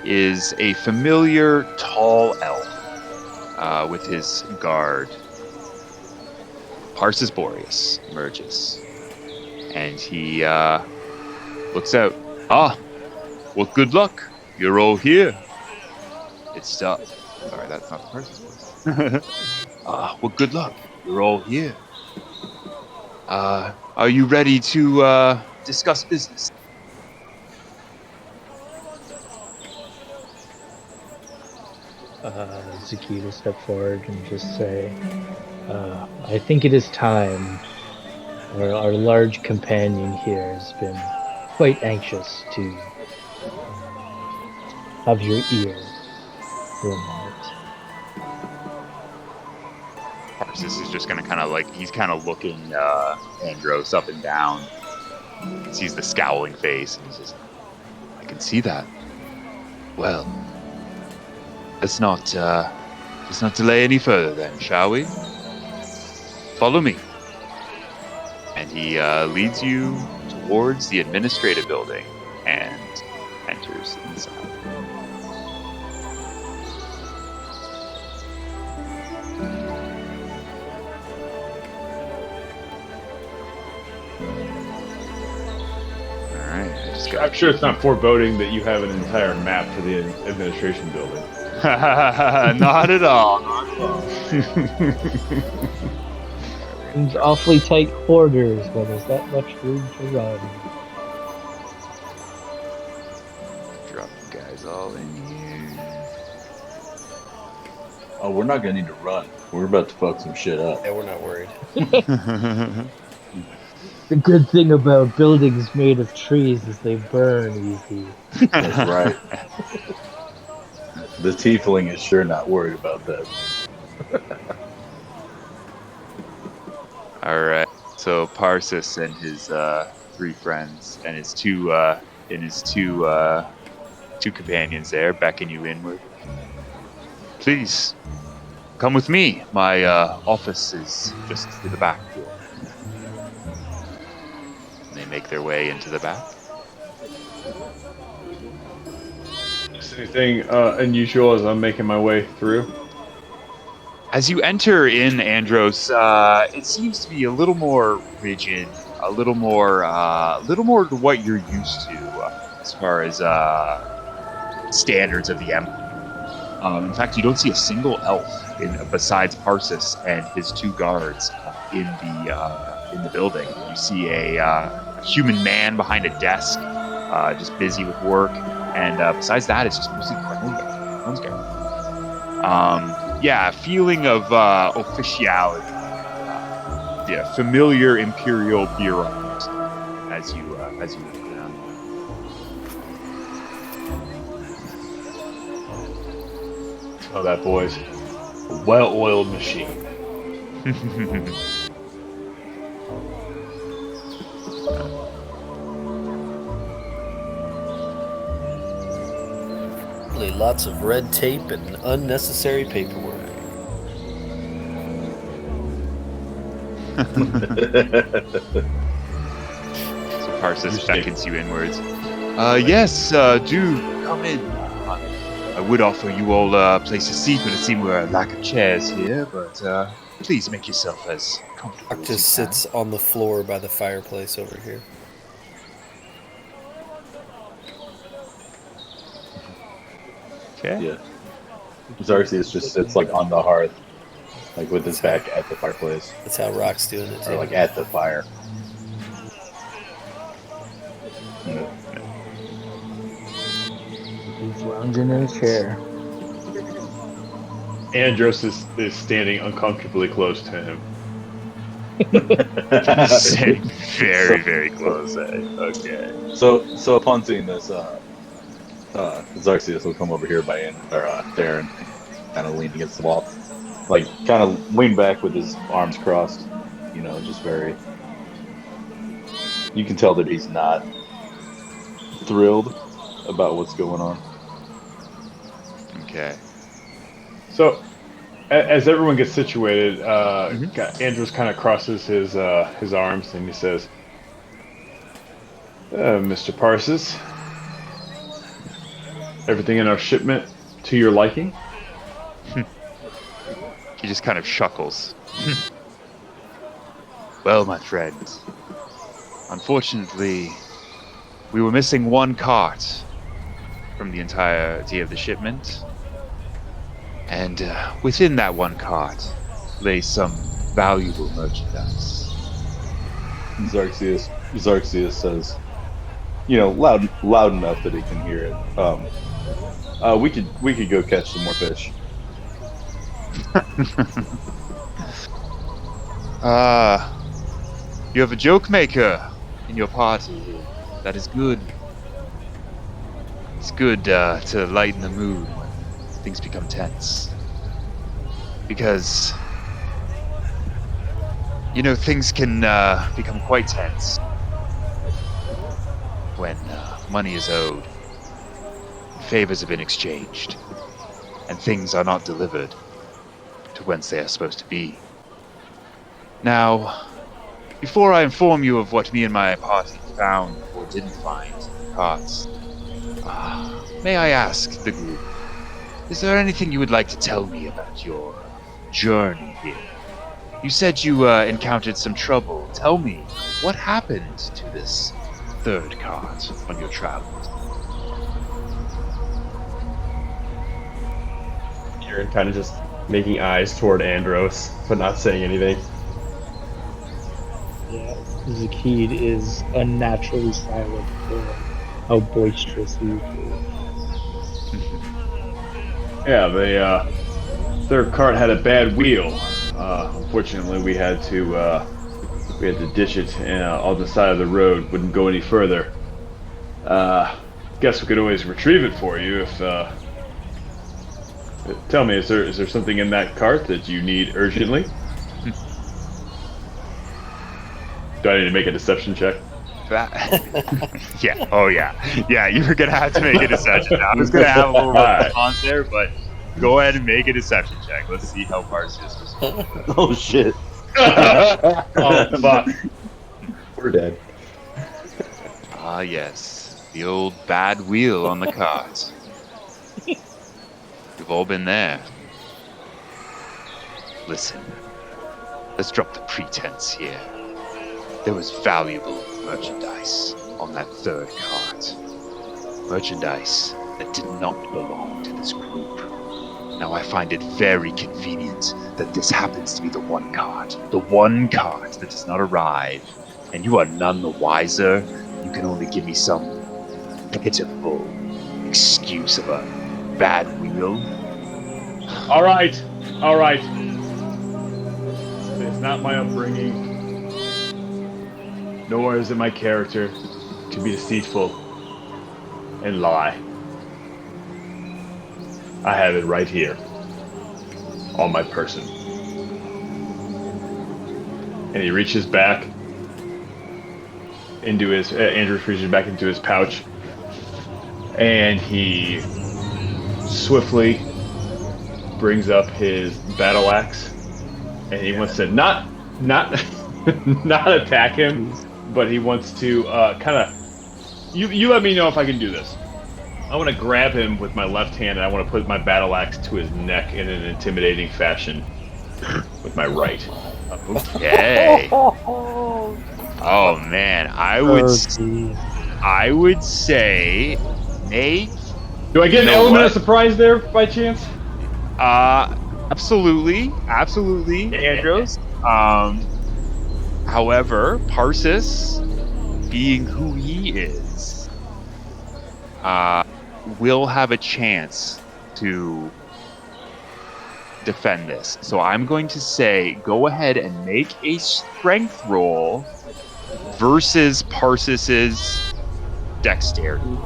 Speaker 1: is a familiar tall elf with his guard. Parsus Boreas emerges, and he looks out. Ah, well, good luck. You're all here. It's sorry, that's not the Parsus voice. Well, good luck. You're all here. Are you ready to discuss business?
Speaker 2: Zakkid will step forward and just say, I think it is time. Our large companion here has been quite anxious to have your ear for a moment.
Speaker 1: Parsus is just gonna kind of like, he's kind of looking Andros up and down. Sees the scowling face, and he says, I can see that. Well, let's not delay any further then, shall we? Follow me. And he leads you towards the administrative building and enters inside.
Speaker 3: I'm sure it's not foreboding that you have an entire map for the administration building.
Speaker 1: Not at all. Not at all.
Speaker 2: Seems awfully tight quarters, but there's that much room to run.
Speaker 1: Drop you guys all in here.
Speaker 5: Oh, we're not gonna need to run. We're about to fuck some shit up.
Speaker 6: Yeah, we're not worried.
Speaker 2: The good thing about buildings made of trees is they burn easy.
Speaker 5: That's right. The tiefling is sure not worried about that.
Speaker 1: All right. So Parsus and his three friends and his two companions there beckon you inward. Please come with me. My office is just to the back door. They make their way into the back.
Speaker 3: Is anything unusual as I'm making my way through?
Speaker 1: As you enter in, Andros, it seems to be a little more rigid, a little more to what you're used to as far as standards of the Empire. In fact, you don't see a single elf besides Parsus and his two guards in the building. You see a human man behind a desk, just busy with work, and besides that, it's just mostly Crown's guard. Yeah, feeling of officiality, familiar imperial bureaucrats as you look around.
Speaker 3: Oh, that boy's a well-oiled machine.
Speaker 6: Lots of red tape and unnecessary paperwork.
Speaker 1: So Parsus beckons you inwards. Yes, do come in. I would offer you all a place to seat, but it seems we're a lack of chairs here. But please make yourself as comfortable.
Speaker 6: Doc just sits on the floor by the fireplace over here.
Speaker 1: Okay.
Speaker 5: Yeah. Xerxes just sits like on the hearth, like with his back at the fireplace,
Speaker 6: That's how Rock's doing it too.
Speaker 5: or like at the fire.
Speaker 2: He's lounging in a chair.
Speaker 3: Andros is standing uncomfortably close to him.
Speaker 1: Sitting very, very close. Okay.
Speaker 5: So upon seeing this, Xerxes will come over here by Theron, kind of lean against the wall, like kind of lean back with his arms crossed, just very. You can tell that he's not thrilled about what's going on.
Speaker 1: Okay.
Speaker 3: So, as everyone gets situated, Andros kind of crosses his arms and he says, "Mr. Parsus, everything in our shipment to your liking?"
Speaker 1: He just kind of chuckles. Well, my friend, unfortunately, we were missing one cart from the entirety of the shipment. And within that one cart lay some valuable merchandise.
Speaker 5: Xerxes says, loud enough that he can hear it. We could go catch some more fish.
Speaker 1: You have a joke maker in your party. That is good. It's good to lighten the mood when things become tense. Because, things can become quite tense when money is owed, favors have been exchanged, and things are not delivered to whence they are supposed to be. Now, before I inform you of what me and my party found or didn't find in the carts, may I ask the group, is there anything you would like to tell me about your journey here? You said you encountered some trouble. Tell me, what happened to this third cart on your travels?
Speaker 4: You're kind of just making eyes toward Andros, but not saying anything.
Speaker 2: Yeah, Zakkid is unnaturally silent for how boisterous he is.
Speaker 3: Yeah, the third cart had a bad wheel. Unfortunately, we had to ditch it on the side of the road. Wouldn't go any further. Guess we could always retrieve it for you if. Tell me, is there something in that cart that you need urgently? Do I need to make a deception check?
Speaker 1: Yeah. Oh, yeah. Yeah, you were going to have to make a deception. I was going to have a little response there, but go ahead and make a deception check. Let's see how Parsus responds.
Speaker 5: Oh shit.
Speaker 3: Oh, fuck.
Speaker 5: We're dead.
Speaker 1: Ah, yes. The old bad wheel on the cart. We've all been there. Listen, let's drop the pretense here. There was valuable merchandise on that third cart. Merchandise that did not belong to this group. Now I find it very convenient that this happens to be the one cart that does not arrive, and you are none the wiser. You can only give me some pitiful excuse of a bad wheel.
Speaker 3: All right. It's not my upbringing, nor is it my character to be deceitful and lie. I have it right here, on my person. And he reaches back into his, Andros reaches back into his pouch, and he swiftly brings up his battle axe, and he wants to not attack him, but he wants to kind of. You let me know if I can do this. I want to grab him with my left hand, and I want to put my battle axe to his neck in an intimidating fashion with my right.
Speaker 1: Okay. Oh man, I would say make.
Speaker 3: Do I get an element of surprise there by chance?
Speaker 1: Absolutely, Andros. However, Parsus, being who he is, will have a chance to defend this. So I'm going to say, go ahead and make a strength roll versus Parsus's dexterity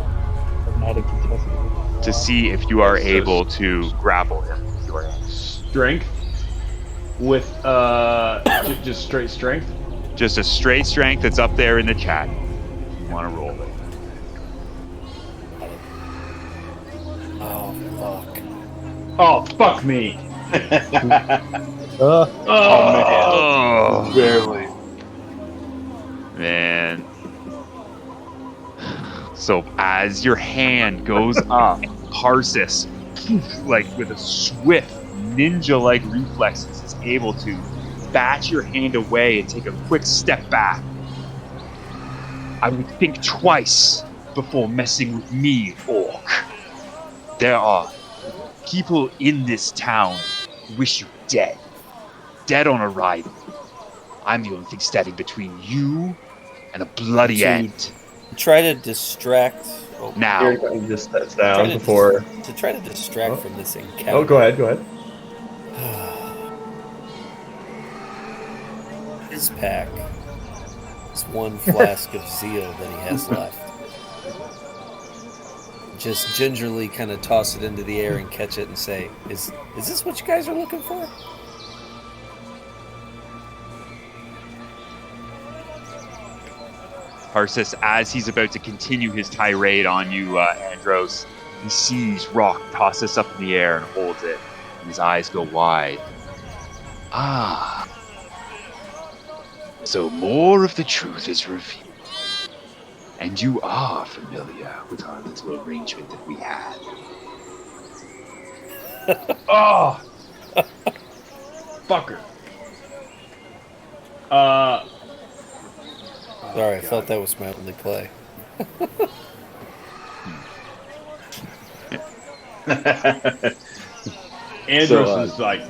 Speaker 1: to see if you are able to grapple him with your hands.
Speaker 3: Strength with just straight strength.
Speaker 1: Just a straight strength that's up there in the chat. You want to roll it?
Speaker 6: Oh fuck!
Speaker 3: Oh fuck me!
Speaker 1: Oh,
Speaker 5: Barely.
Speaker 1: man. So as your hand goes up, Parsus, like with a swift ninja-like reflexes, is able to bat your hand away and take a quick step back. I would think twice before messing with me, orc. There are people in this town who wish you dead. Dead on arrival. I'm the only thing standing between you and a bloody
Speaker 6: So you-
Speaker 1: end.
Speaker 6: Try to distract.
Speaker 1: Now.
Speaker 4: Aaron just sets down before.
Speaker 6: To try to distract from this encounter.
Speaker 4: Oh, go ahead.
Speaker 6: His pack is one flask of zeal that he has left. just gingerly kind of toss it into the air and catch it and say, "Is this what you guys are looking for?"
Speaker 1: Parsus, as he's about to continue his tirade on you, Andros, he sees Rock toss this up in the air and holds it, and his eyes go wide. Ah. So more of the truth is revealed. And you are familiar with our little arrangement that we had.
Speaker 3: Oh! Fucker.
Speaker 6: Sorry, I felt that was my only play.
Speaker 3: Andros is like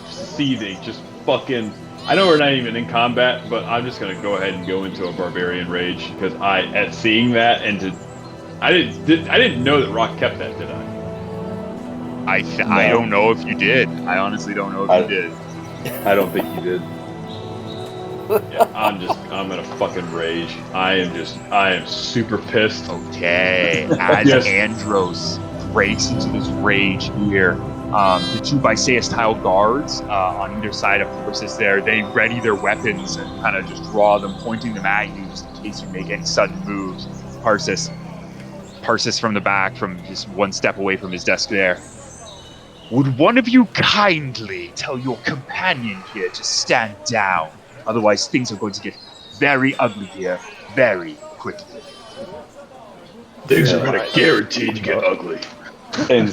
Speaker 3: seething, just fucking. I know we're not even in combat, but I'm just gonna go ahead and go into a barbarian rage because at seeing that I didn't know that Rock kept that, did I?
Speaker 1: I don't know if you did. I honestly don't know if you did.
Speaker 5: I don't think you did.
Speaker 3: Yeah, I'm gonna fucking rage. I am super pissed.
Speaker 1: Okay, as
Speaker 3: Yes.
Speaker 1: Andros breaks into this rage here, the two Bysaes Tyl guards on either side of Parsus there, they ready their weapons and kind of just draw them, pointing them at you just in case you make any sudden moves. Parsus from the back, from just one step away from his desk there. Would one of you kindly tell your companion here to stand down? Otherwise, things are going to get very ugly here very quickly.
Speaker 3: Things are gonna guarantee to get ugly.
Speaker 5: And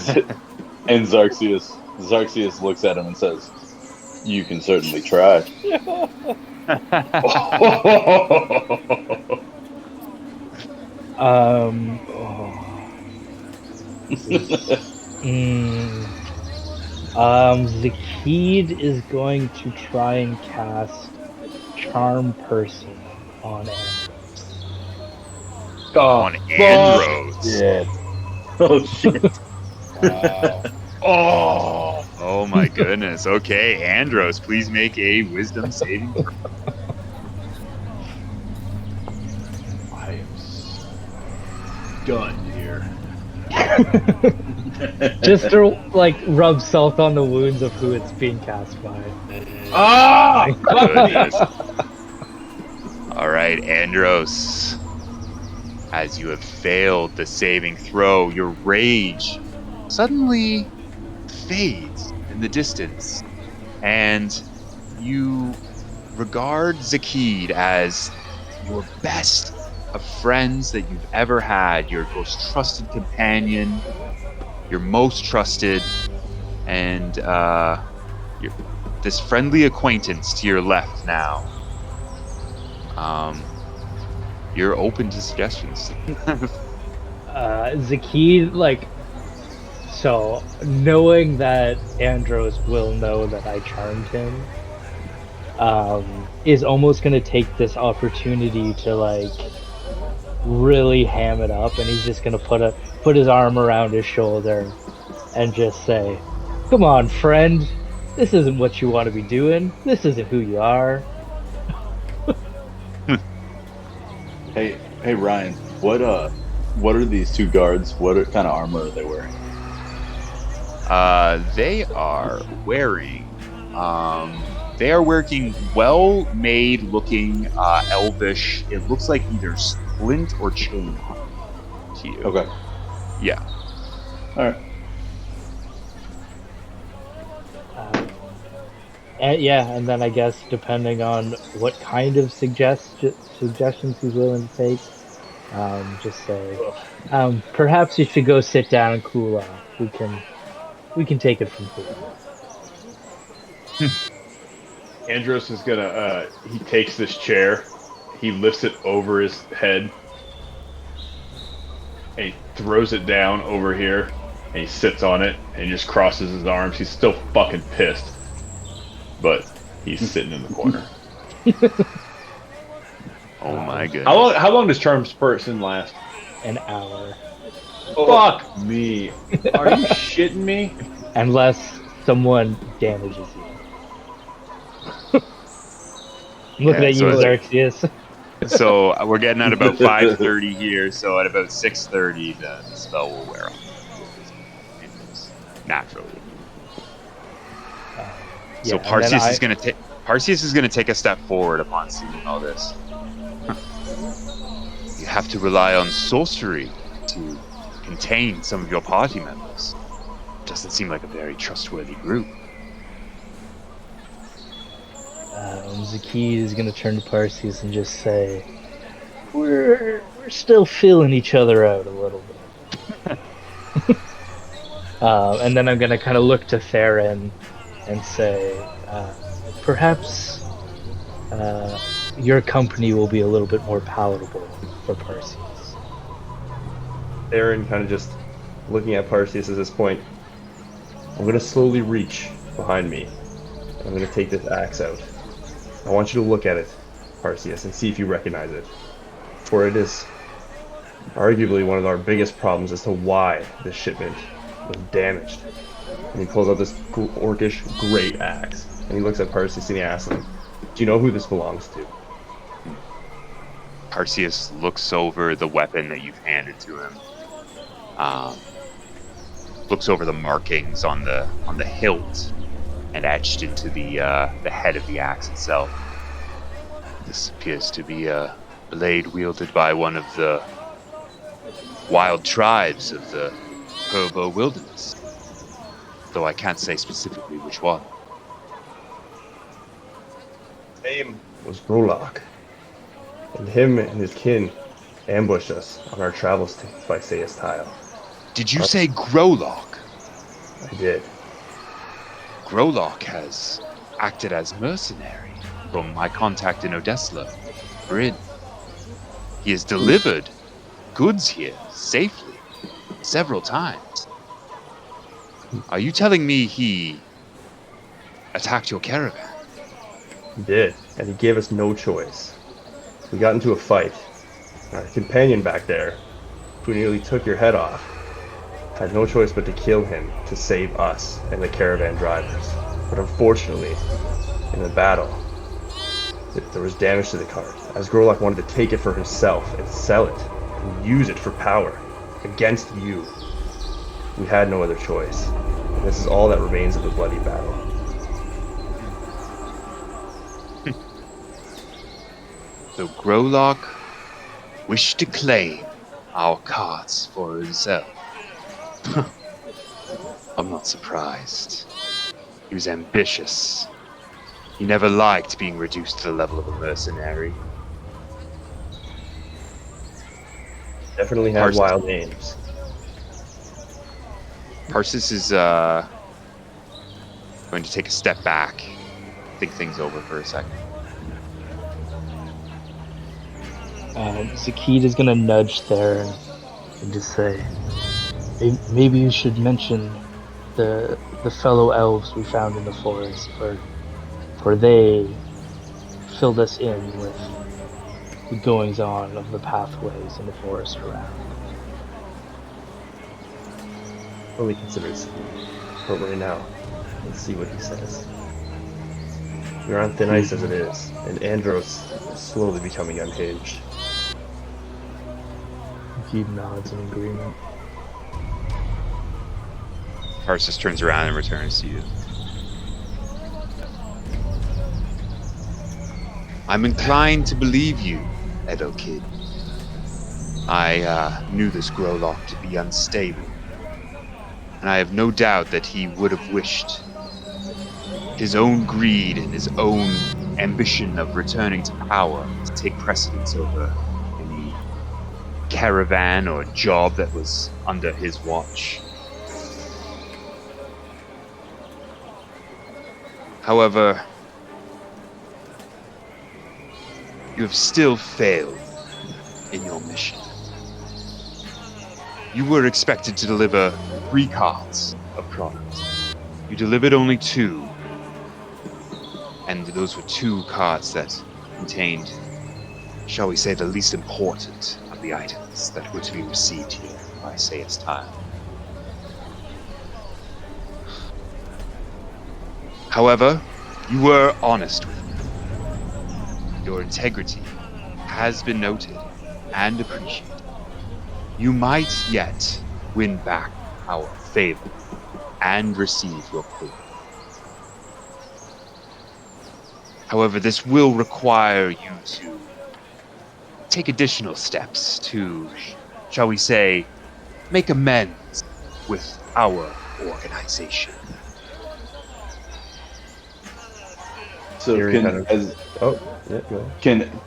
Speaker 5: Zarxius looks at him and says, "You can certainly try."
Speaker 2: Zakkid is going to try and cast Charm Person on Andros.
Speaker 1: On Andros.
Speaker 5: Yeah. Oh shit.
Speaker 6: Wow.
Speaker 1: Oh my goodness. Okay, Andros, please make a wisdom saving throw.
Speaker 3: I am done here.
Speaker 2: Just to like rub salt on the wounds of who it's being cast by.
Speaker 3: Ah!
Speaker 1: Goodness. All right, Andros. As you have failed the saving throw, your rage suddenly fades in the distance, and you regard Zakkid as your best of friends that you've ever had, your most trusted companion, your most trusted, and this friendly acquaintance to your left now. You're open to suggestions.
Speaker 2: Zakkid, like, so knowing that Andros will know that I charmed him, is almost gonna take this opportunity to like really ham it up, and he's just gonna put his arm around his shoulder and just say, "Come on, friend, this isn't what you want to be doing. This isn't who you are."
Speaker 5: Hey Ryan, what are these two guards? What kind of armor are they wearing?
Speaker 1: They are wearing, well-made looking, elvish. It looks like either splint or chain armor to you.
Speaker 5: Okay.
Speaker 1: Yeah.
Speaker 5: All right.
Speaker 2: And then I guess depending on what kind of suggestions he's willing to take, just say, perhaps you should go sit down and cool off. We can take it from here.
Speaker 3: Andros is gonna, he takes this chair, he lifts it over his head, and he throws it down over here, and he sits on it, and he just crosses his arms. He's still fucking pissed, but he's sitting in the corner.
Speaker 1: Oh my goodness.
Speaker 3: How long does Charms Person last?
Speaker 2: An hour.
Speaker 3: Fuck me. Are you shitting me?
Speaker 2: Unless someone damages you. I'm looking at you,
Speaker 1: so
Speaker 2: Xerxes.
Speaker 1: So we're getting at about 5:30 here. So at about 6:30, the spell will wear off. Naturally. So
Speaker 2: and then
Speaker 1: Parsus is gonna take a step forward upon seeing all this. You have to rely on sorcery to contain some of your party members. Doesn't seem like a very trustworthy group.
Speaker 2: Zakkid is gonna turn to Parsus and just say, "We're still feeling each other out a little bit." And then I'm gonna kind of look to Theron and say, "Perhaps your company will be a little bit more palatable for Parsus."
Speaker 4: Theron kind of just looking at Parsus at this point. I'm going to slowly reach behind me. I'm going to take this axe out. I want you to look at it, Parsus, and see if you recognize it. For it is arguably one of our biggest problems as to why this shipment was damaged. And he pulls out this orcish great axe. And he looks at Parsus and he asks him, "Do you know who this belongs to?"
Speaker 1: Parsus looks over the weapon that you've handed to him. Looks over the markings on the hilt and etched into the head of the axe itself. This appears to be a blade wielded by one of the wild tribes of the Herbo wilderness, though I can't say specifically which one.
Speaker 4: His name was Grolok, and him and his kin ambushed us on our travels to Bysaes Tyl.
Speaker 1: Did you say Grolok?
Speaker 4: I did.
Speaker 1: Grolok has acted as mercenary from my contact in Odesla, Bryn. He has delivered goods here safely several times. Are you telling me he attacked your caravan?
Speaker 4: He did, and he gave us no choice. We got into a fight. Our companion back there, who nearly took your head off, had no choice but to kill him to save us and the caravan drivers. But unfortunately, in the battle, there was damage to the cart, as Grolok wanted to take it for himself and sell it, and use it for power, against you. We had no other choice. And this is all that remains of the bloody battle.
Speaker 1: So Grolok wished to claim our carts for himself. I'm not surprised. He was ambitious. He never liked being reduced to the level of a mercenary.
Speaker 4: Definitely had wild aims.
Speaker 1: Parsus is going to take a step back, think things over for a second.
Speaker 2: Zakkid is gonna nudge Theron and just say, "Maybe you should mention the fellow elves we found in the forest, for they filled us in with the goings on of the pathways in the forest around."
Speaker 4: Really considers it. But right now, let's see what he says. You're on thin ice as it is, and Andros is slowly becoming unhinged.
Speaker 2: Zakkid nods in agreement.
Speaker 1: Parsus turns around and returns to you. I'm inclined to believe you, Edo Kid. I knew this Grolok to be unstable, and I have no doubt that he would have wished his own greed and his own ambition of returning to power to take precedence over any caravan or job that was under his watch. However, you have still failed in your mission. You were expected to deliver 3 carts of product. You delivered only 2. And those were 2 carts that contained, shall we say, the least important of the items that were to be received here by Bysaes Tyl. However, you were honest with me. Your integrity has been noted and appreciated. You might yet win back our favor and receive your payment. However, this will require you to take additional steps to, shall we say, make amends with our organization.
Speaker 5: So
Speaker 4: Hearing kind of- Oh, yeah, go ahead.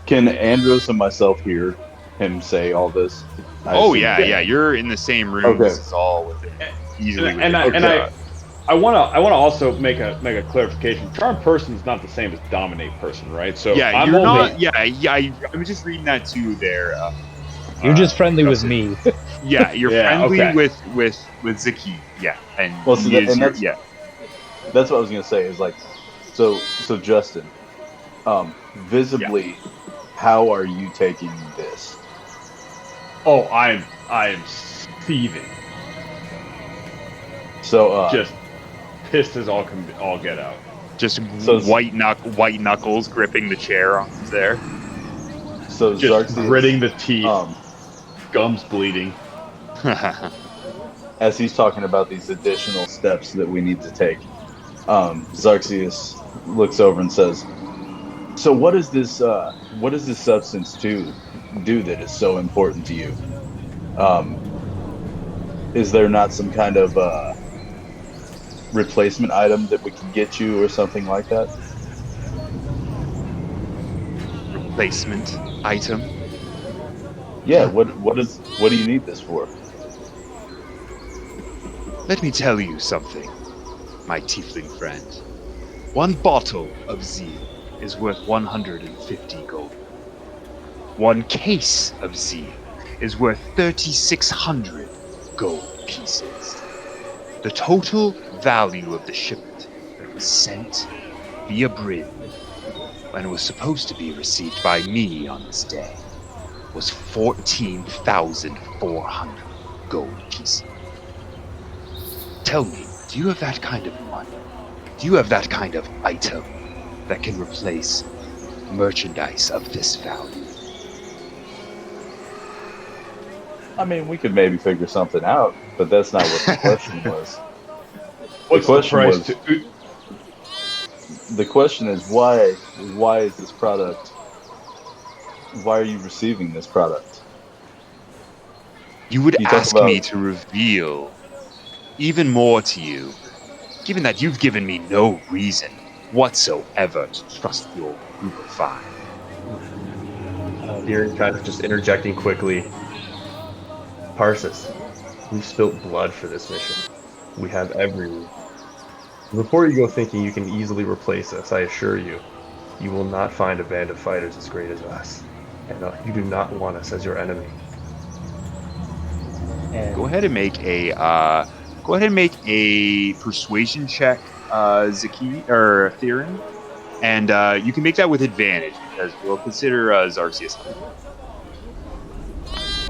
Speaker 5: can Andros and myself hear him say all this? I assume-
Speaker 1: Yeah. You're in the same room.
Speaker 5: Okay.
Speaker 1: This is all within, easily within.
Speaker 3: I want to also make a clarification. Charm person is not the same as dominate person, right? So
Speaker 1: Yeah,
Speaker 3: I'm
Speaker 1: you're
Speaker 3: only-
Speaker 1: not. I'm just reading that too. There.
Speaker 2: You're just friendly with
Speaker 3: Justin.
Speaker 2: me.
Speaker 1: Yeah, you're
Speaker 3: Yeah,
Speaker 1: friendly
Speaker 3: okay.
Speaker 1: with Zakkid. Yeah, and
Speaker 5: Well, so
Speaker 1: he
Speaker 5: that-
Speaker 1: is
Speaker 5: and
Speaker 1: your,
Speaker 5: that's-
Speaker 1: yeah.
Speaker 5: That's what I was gonna say. Is like, so Justin, visibly, how are you taking this?
Speaker 3: Oh, I am seething,
Speaker 5: So
Speaker 3: just pissed as all get out.
Speaker 1: Just
Speaker 5: So-
Speaker 1: white knuckles gripping the chair there.
Speaker 5: so
Speaker 3: Just
Speaker 5: Xarxias,
Speaker 3: gritting the teeth,
Speaker 5: um,
Speaker 3: gums bleeding.
Speaker 5: as he's talking about these additional steps that we need to take, Xarxias looks over and says, "So what is this substance do that is so important to you? Is there not some kind of replacement item that we can get you or something like that?"
Speaker 1: Replacement item.
Speaker 5: Yeah. What do you need this for?
Speaker 1: Let me tell you something, my tiefling friend. One bottle of zeal is worth 150 gold. One case of zeal is worth 3,600 gold pieces. The total value of the shipment that was sent via Bryn and was supposed to be received by me on this day was 14,400 gold pieces. Tell me, do you have that kind of money? Do you have that kind of item that can replace merchandise of this value?
Speaker 5: I mean, we could maybe figure something out, but that's not what the question was.
Speaker 3: What's the
Speaker 5: question
Speaker 3: price?
Speaker 5: was- The question is why is this product? Why are you receiving this product?
Speaker 1: You would
Speaker 5: You talk
Speaker 1: ask
Speaker 5: about-
Speaker 1: me to reveal even more to you, given that you've given me no reason whatsoever to trust your group of five.
Speaker 4: Hearing kind of just interjecting quickly. Parsus, we've spilt blood for this mission. We have every reason. Before you go thinking you can easily replace us, I assure you, you will not find a band of fighters as great as us. And you do not want us as your enemy.
Speaker 2: And
Speaker 1: Go ahead and make a persuasion check, Zakkid or Theron, and you can make that with advantage because we'll consider Xarxias.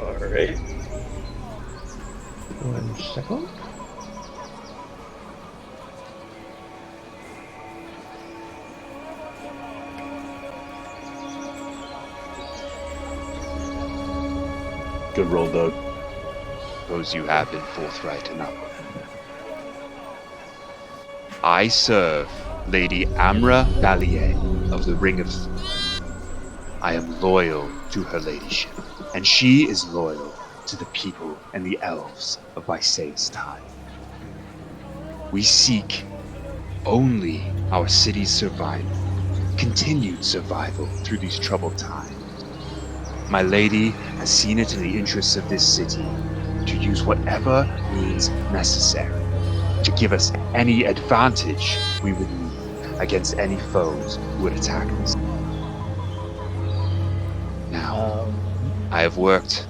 Speaker 4: Alright. 1 second.
Speaker 5: Good roll, Doug.
Speaker 1: Suppose you have been forthright enough. I serve Lady Amra Balleei of the Ring of Thunder. I am loyal to her ladyship, and she is loyal to the people and the elves of Bysaes Tyl. We seek only our city's survival, continued survival through these troubled times. My lady has seen it in the interests of this city to use whatever means necessary to give us any advantage we would need against any foes who would attack us. Now, I have worked.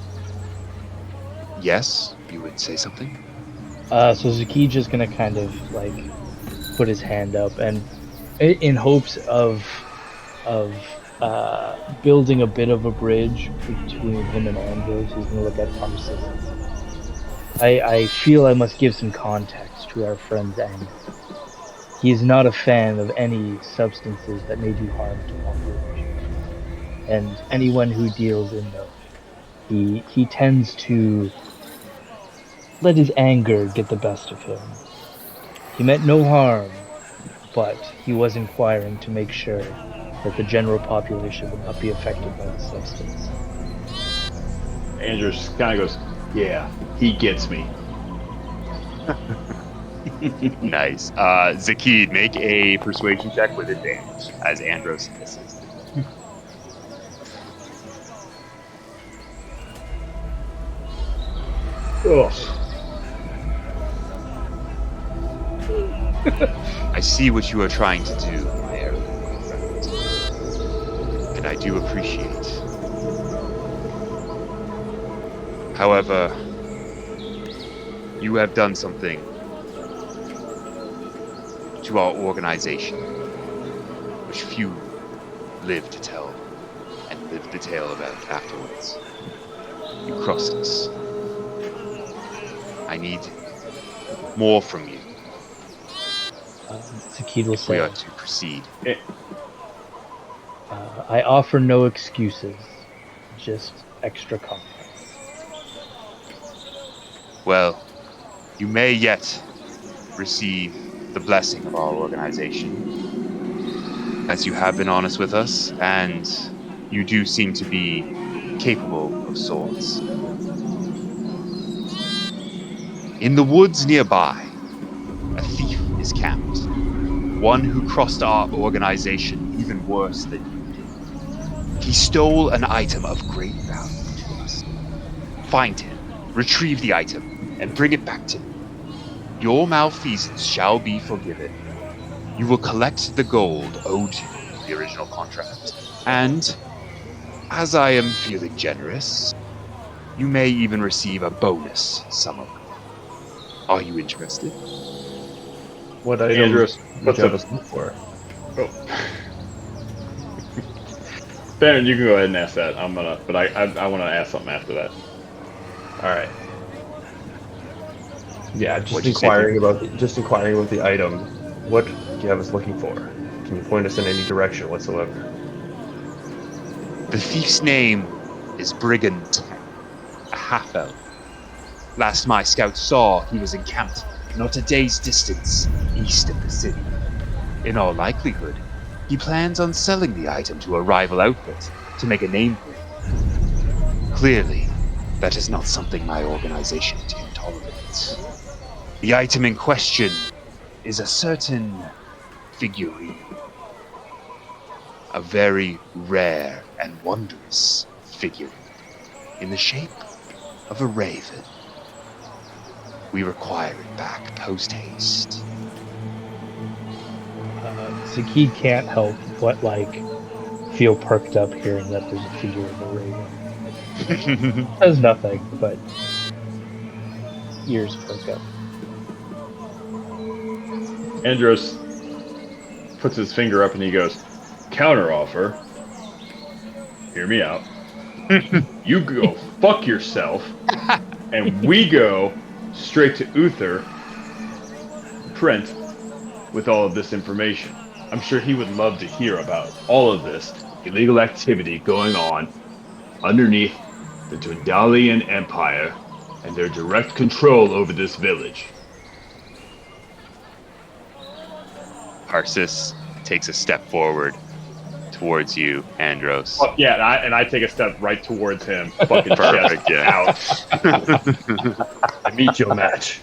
Speaker 1: Yes, you would say something?
Speaker 2: so Zakkid's just gonna kind of like put his hand up and in hopes of building a bit of a bridge between him and Andros. He's gonna look at Parsus. I feel I must give some context to our friend's end. He is not a fan of any substances that may do harm to one village. and anyone who deals in them. He tends to let his anger get the best of him. He meant no harm, but he was inquiring to make sure that the general population would not be affected by the substance.
Speaker 3: Andros kind of goes, yeah, he gets me.
Speaker 1: Nice. Zakkid, make a persuasion check with advantage as Andros misses.
Speaker 3: Ugh.
Speaker 1: I see what you are trying to do there, my friend. And I do appreciate. However, you have done something to our organization, which few live to tell and live the tale about afterwards. You crossed us. I need more from you.
Speaker 2: Zakkid will
Speaker 1: We
Speaker 2: say,
Speaker 1: are to proceed.
Speaker 2: I offer no excuses, just extra compliments.
Speaker 1: Well, you may yet receive the blessing of our organization, as you have been honest with us, and you do seem to be capable of sorts. In the woods nearby, a thief is camped. One who crossed our organization even worse than you did. He stole an item of great value to us. Find him, retrieve the item, and bring it back to me. Your malfeasance shall be forgiven. You will collect the gold owed to you in the original contract. And, as I am feeling generous, you may even receive a bonus sum of gold. Are you interested?
Speaker 4: What item
Speaker 3: Andros
Speaker 4: would
Speaker 3: puts
Speaker 4: you have
Speaker 3: up.
Speaker 4: us look for?
Speaker 3: Oh. Baron, you can go ahead and ask that. But I want to ask something after that.
Speaker 4: All right. Yeah, just
Speaker 1: What'd you say,
Speaker 4: inquiring about the item. What do you have us looking for? Can you point us in any direction whatsoever?
Speaker 1: The thief's name is Bryn, a half-elf. Last my scouts saw, he was encamped not a day's distance east of the city. In all likelihood, he plans on selling the item to a rival outfit to make a name for it. Clearly, that is not something my organization can tolerate. The item in question is a certain figurine. A very rare and wondrous figurine in the shape of a raven. We require it back post-haste.
Speaker 2: Zakkid can't help but feel perked up hearing that there's a figure of a raven. Does nothing, but ears perk up.
Speaker 3: Andros puts his finger up and he goes, counter offer. Hear me out. You go fuck yourself, and we go straight to Uther, Trent, with all of this information. I'm sure he would love to hear about all of this illegal activity going on underneath the Dwendalian Empire and their direct control over this village.
Speaker 1: Parsus takes a step forward towards you, Andros.
Speaker 3: Oh, yeah, and I take a step right towards him. Fucking
Speaker 1: Perfect,
Speaker 3: chest
Speaker 1: yeah.
Speaker 3: out.
Speaker 4: I meet your match.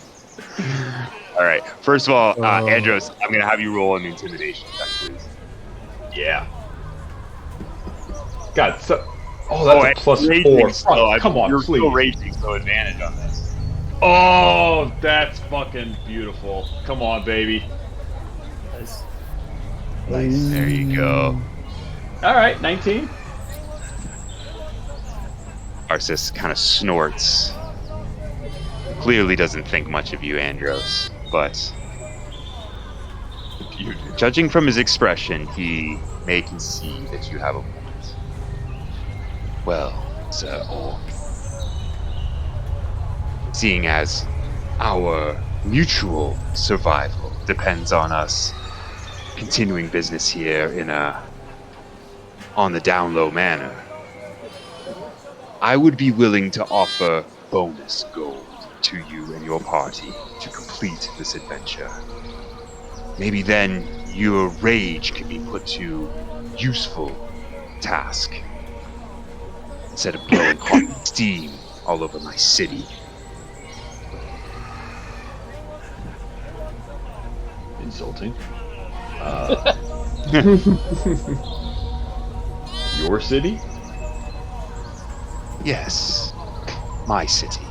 Speaker 1: All right. First of all, Andros, I'm going to have you roll an intimidation check, please.
Speaker 3: Yeah. God, so... Oh, that's a plus
Speaker 1: raging
Speaker 3: 4.
Speaker 1: still.
Speaker 3: Come on,
Speaker 1: You're
Speaker 3: please.
Speaker 1: still raging, so advantage on this.
Speaker 3: Oh, that's fucking beautiful. Come on, baby.
Speaker 6: Nice.
Speaker 2: Nice.
Speaker 1: There you go.
Speaker 3: All right, 19.
Speaker 1: Parsus kind of snorts. Clearly doesn't think much of you, Andros, but judging from his expression, he may concede that you have a point. Well, Sir Orc, seeing as our mutual survival depends on us continuing business here in a on the down low manner, I would be willing to offer bonus gold to you and your party to complete this adventure. Maybe then your rage can be put to useful task instead of blowing hot steam all over my city.
Speaker 3: Insulting. Your city?
Speaker 1: Yes, my city.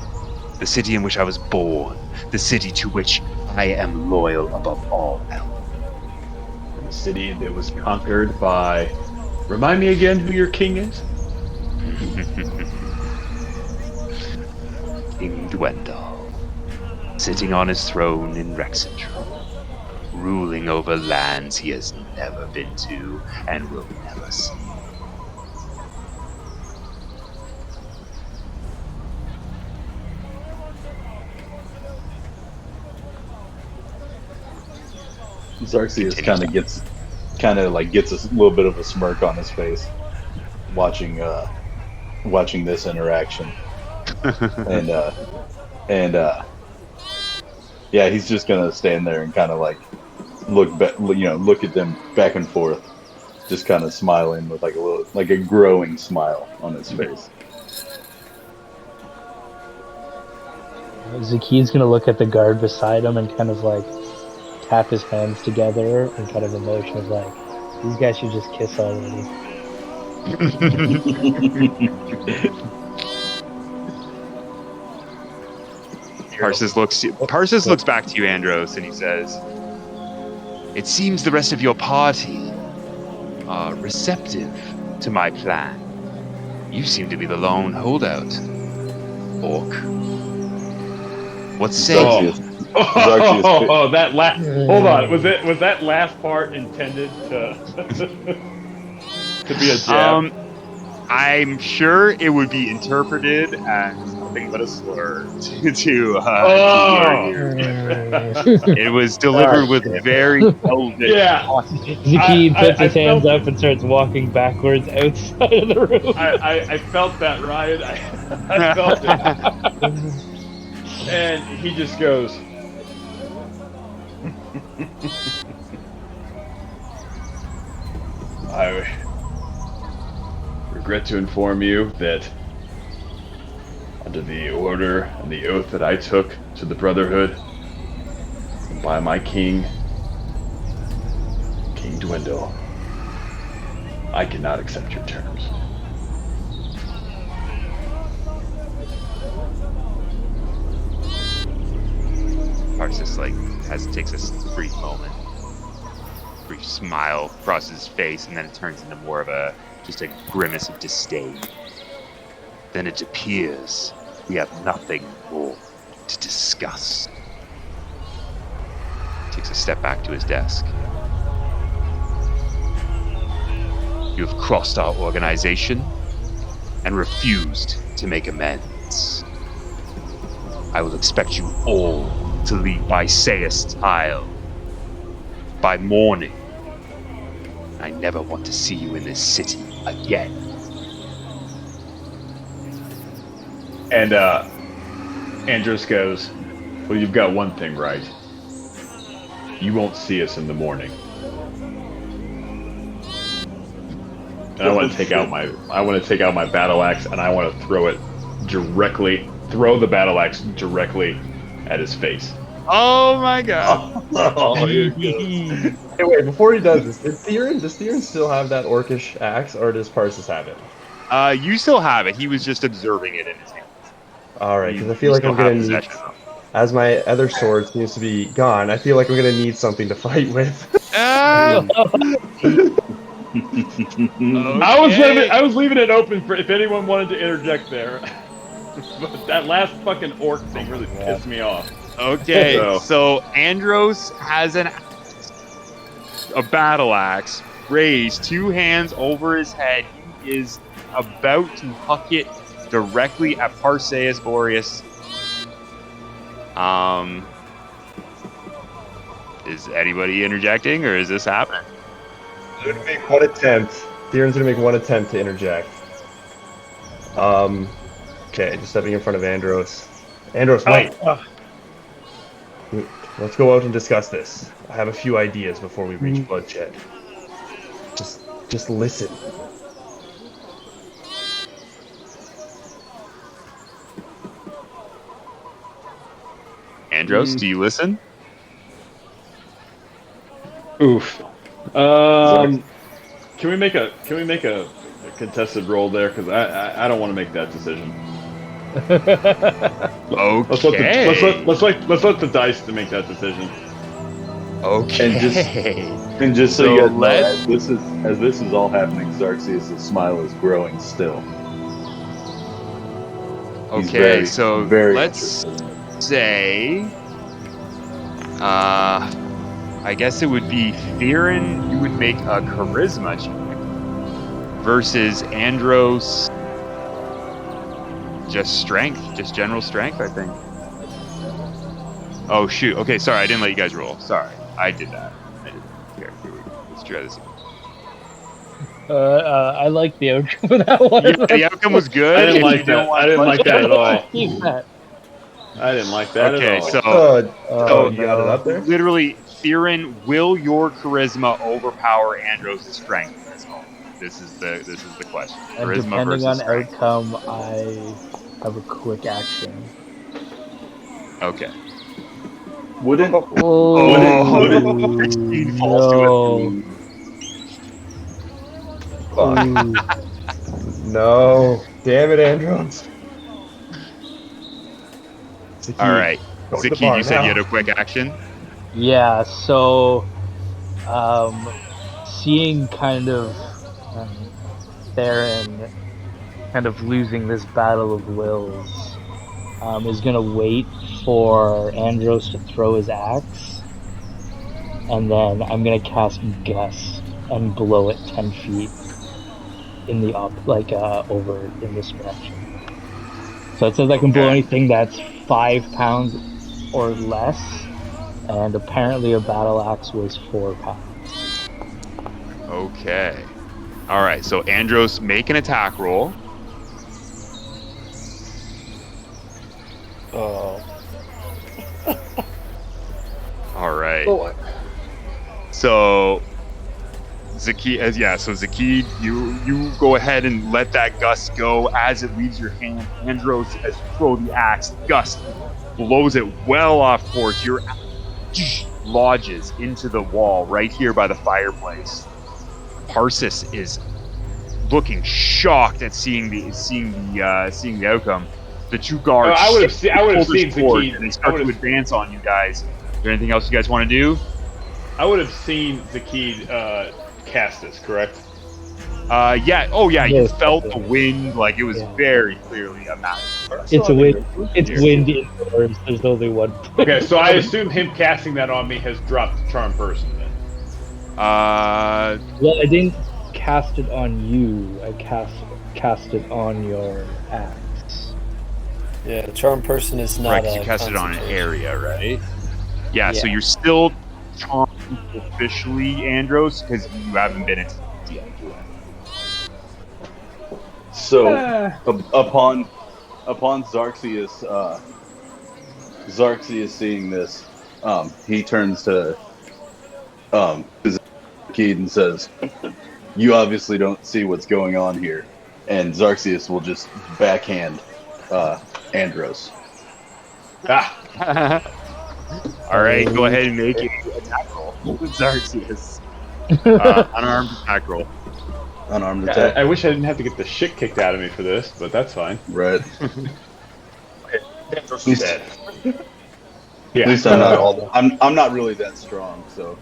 Speaker 1: The city in which I was born. The city to which I am loyal above all else.
Speaker 3: The city that was conquered by... Remind me again who your king is?
Speaker 1: King Dwendal, sitting on his throne in Rexentrum, ruling over lands he has never been to and will never see.
Speaker 5: Xerxes kind of gets a little bit of a smirk on his face, watching this interaction, and yeah, he's just gonna stand there and kind of like look at them back and forth, just kind of smiling with like a growing smile on his face.
Speaker 2: Zakkid's gonna look at the guard beside him and kind of like tap his hands together in kind of a motion of like, these guys should just kiss already.
Speaker 1: Parsus looks back to you, Andros, and he says, "It seems the rest of your party are receptive to my plan. You seem to be the lone holdout, Orc. What say you?"
Speaker 3: That last. Hold on. Was that last part intended to to be a jab?
Speaker 1: I'm sure it would be interpreted as nothing but a slur to It was delivered with very elvish.
Speaker 3: Yeah.
Speaker 2: Zakkid puts his hands up and starts walking backwards outside of the room.
Speaker 3: I felt that, Ryan. I felt it. And he just goes. I regret to inform you that under the order and the oath that I took to the Brotherhood and by my king, King Dwendal, I cannot accept your terms.
Speaker 1: Parsus takes a brief moment, brief smile crosses his face, and then it turns into more of just a grimace of disdain. Then it appears we have nothing more to discuss. Takes a step back to his desk. You have crossed our organization and refused to make amends. I will expect you all to leave Bysaes Tyl by morning. I never want to see you in this city again.
Speaker 3: And Andros goes, well, you've got one thing right. You won't see us in the morning. And I want to take out my battle axe, and I want to throw the battle axe directly at his face.
Speaker 1: Oh my god.
Speaker 4: Here it goes. Hey, wait, before he does this, does Theron still have that orcish axe, or does Parsus have it?
Speaker 1: You still have it. He was just observing it in his hand.
Speaker 4: Alright, because I feel like I'm going to need, as my other sword seems to be gone, I feel like I'm going to need something to fight with.
Speaker 1: Okay.
Speaker 3: I was leaving it open for if anyone wanted to interject there. But that last fucking orc thing really pissed me off.
Speaker 1: Okay, so Andros has a battle axe raised, two hands over his head. He is about to huck it directly at Parsus Boreas. Is anybody interjecting, or is this happening?
Speaker 4: It would make one attempt. Theron's gonna make one attempt to interject. Okay, just stepping in front of Andros. Andros, wait! Let's go out and discuss this. I have a few ideas before we reach bloodshed. Just listen.
Speaker 1: Andros, do you listen?
Speaker 3: Oof. Can we make a contested roll there? Because I don't want to make that decision.
Speaker 1: Okay.
Speaker 3: Let's let the dice to make that decision.
Speaker 1: Okay.
Speaker 5: And just so
Speaker 1: So
Speaker 5: you guys know,
Speaker 1: let's-
Speaker 5: as this is all happening, Xerxes' smile is growing still. He's
Speaker 1: Okay,
Speaker 5: very,
Speaker 1: so
Speaker 5: very
Speaker 1: let's
Speaker 5: interested.
Speaker 1: say, I guess it would be Theron. You would make a charisma check versus Andros. Just strength, just general strength, I think. Oh shoot! Okay, sorry, I didn't let you guys roll. Sorry, I did that. Here we go. Let's try this again.
Speaker 2: I like the outcome of that one.
Speaker 1: Yeah, the outcome was good.
Speaker 3: I didn't
Speaker 1: If
Speaker 3: like
Speaker 1: you don't
Speaker 3: that.
Speaker 1: want
Speaker 3: I didn't like that at all.
Speaker 2: Keep that.
Speaker 3: I didn't like that
Speaker 1: Okay,
Speaker 3: at all.
Speaker 1: so
Speaker 4: You got it up there?
Speaker 1: literally, Theron, will your charisma overpower Andros' strength in this moment? This is the question.
Speaker 2: And
Speaker 1: Charisma
Speaker 2: depending
Speaker 1: versus
Speaker 2: on
Speaker 1: strength.
Speaker 2: outcome, I have a quick action.
Speaker 1: Okay.
Speaker 5: Wouldn't
Speaker 1: Oh, 16 falls to it.
Speaker 4: No. Damn it, Andros. Zakkid,
Speaker 1: All right.
Speaker 4: go to the
Speaker 1: Zakkid,
Speaker 4: bar
Speaker 1: you said
Speaker 4: now.
Speaker 1: you had a quick action?
Speaker 2: Yeah, so seeing kind of Theron kind of losing this battle of wills is going to wait for Andros to throw his axe, and then I'm going to cast Gust and blow it 10 feet in the over in this direction. So it says I can blow
Speaker 1: Okay.
Speaker 2: anything that's 5 pounds or less, and apparently a battle axe was 4 pounds.
Speaker 1: Okay. All right, so Andros, make an attack roll.
Speaker 6: Oh.
Speaker 1: All right. So Zakkid, you go ahead and let that gust go. As it leaves your hand, Andros, as you throw the axe, gust blows it well off course. Your axe lodges into the wall right here by the fireplace. Parsus is looking shocked at seeing the outcome. The two guards.
Speaker 3: I would have seen
Speaker 1: Zakkid. And they
Speaker 3: Zakkid.
Speaker 1: start to advance on you guys. Is there anything else you guys want to do?
Speaker 3: I would have seen Zakkid cast this, correct?
Speaker 1: Yeah. Oh, yeah. You
Speaker 2: Yes,
Speaker 1: felt the
Speaker 2: definitely.
Speaker 1: wind. Like, it was
Speaker 2: Yeah.
Speaker 1: very clearly a magic.
Speaker 2: It's a wind. It's wind indoors. There's only one.
Speaker 3: Okay, so I assume him casting that on me has dropped the charm person then.
Speaker 2: Well, I didn't cast it on you. I cast it on your axe.
Speaker 6: Yeah, the charm person is not.
Speaker 1: Right, 'cause you cast it on an area, right? Yeah, so
Speaker 2: Yeah.
Speaker 1: you're still charmed officially, Andros, because you haven't been into yet.
Speaker 5: So upon Xerxes seeing this, he turns to Zakkid and says, "You obviously don't see what's going on here," and Xerxes will just backhand Andros.
Speaker 1: All right, go ahead and make an attack roll. Xerxes. Unarmed attack roll.
Speaker 5: Unarmed attack.
Speaker 3: I wish I didn't have to get the shit kicked out of me for this, but that's fine.
Speaker 5: Right.
Speaker 3: Andros
Speaker 5: is
Speaker 3: dead.
Speaker 5: At
Speaker 3: Yeah.
Speaker 5: least I'm not all. I'm not really that strong, so.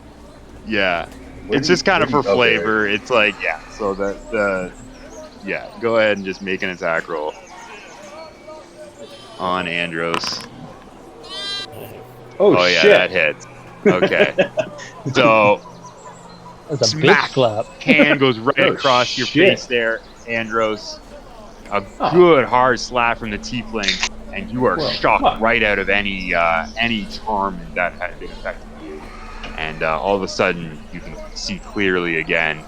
Speaker 1: Yeah.
Speaker 5: Where
Speaker 1: It's
Speaker 5: do you-
Speaker 1: just kind of
Speaker 5: where
Speaker 1: for
Speaker 5: do you- okay.
Speaker 1: flavor. It's like, yeah. So yeah. Go ahead and just make an attack roll on Andros.
Speaker 3: Oh,
Speaker 1: yeah,
Speaker 3: shit.
Speaker 1: that hits. Okay. So
Speaker 2: That's a big
Speaker 1: smack.
Speaker 2: slap.
Speaker 1: Hand goes right
Speaker 3: Oh,
Speaker 1: across your
Speaker 3: shit.
Speaker 1: face there, Andros. A good hard slap from the tiefling, and you are shocked
Speaker 3: fuck.
Speaker 1: right out of any charm that had been affecting you. And all of a sudden, you can see clearly again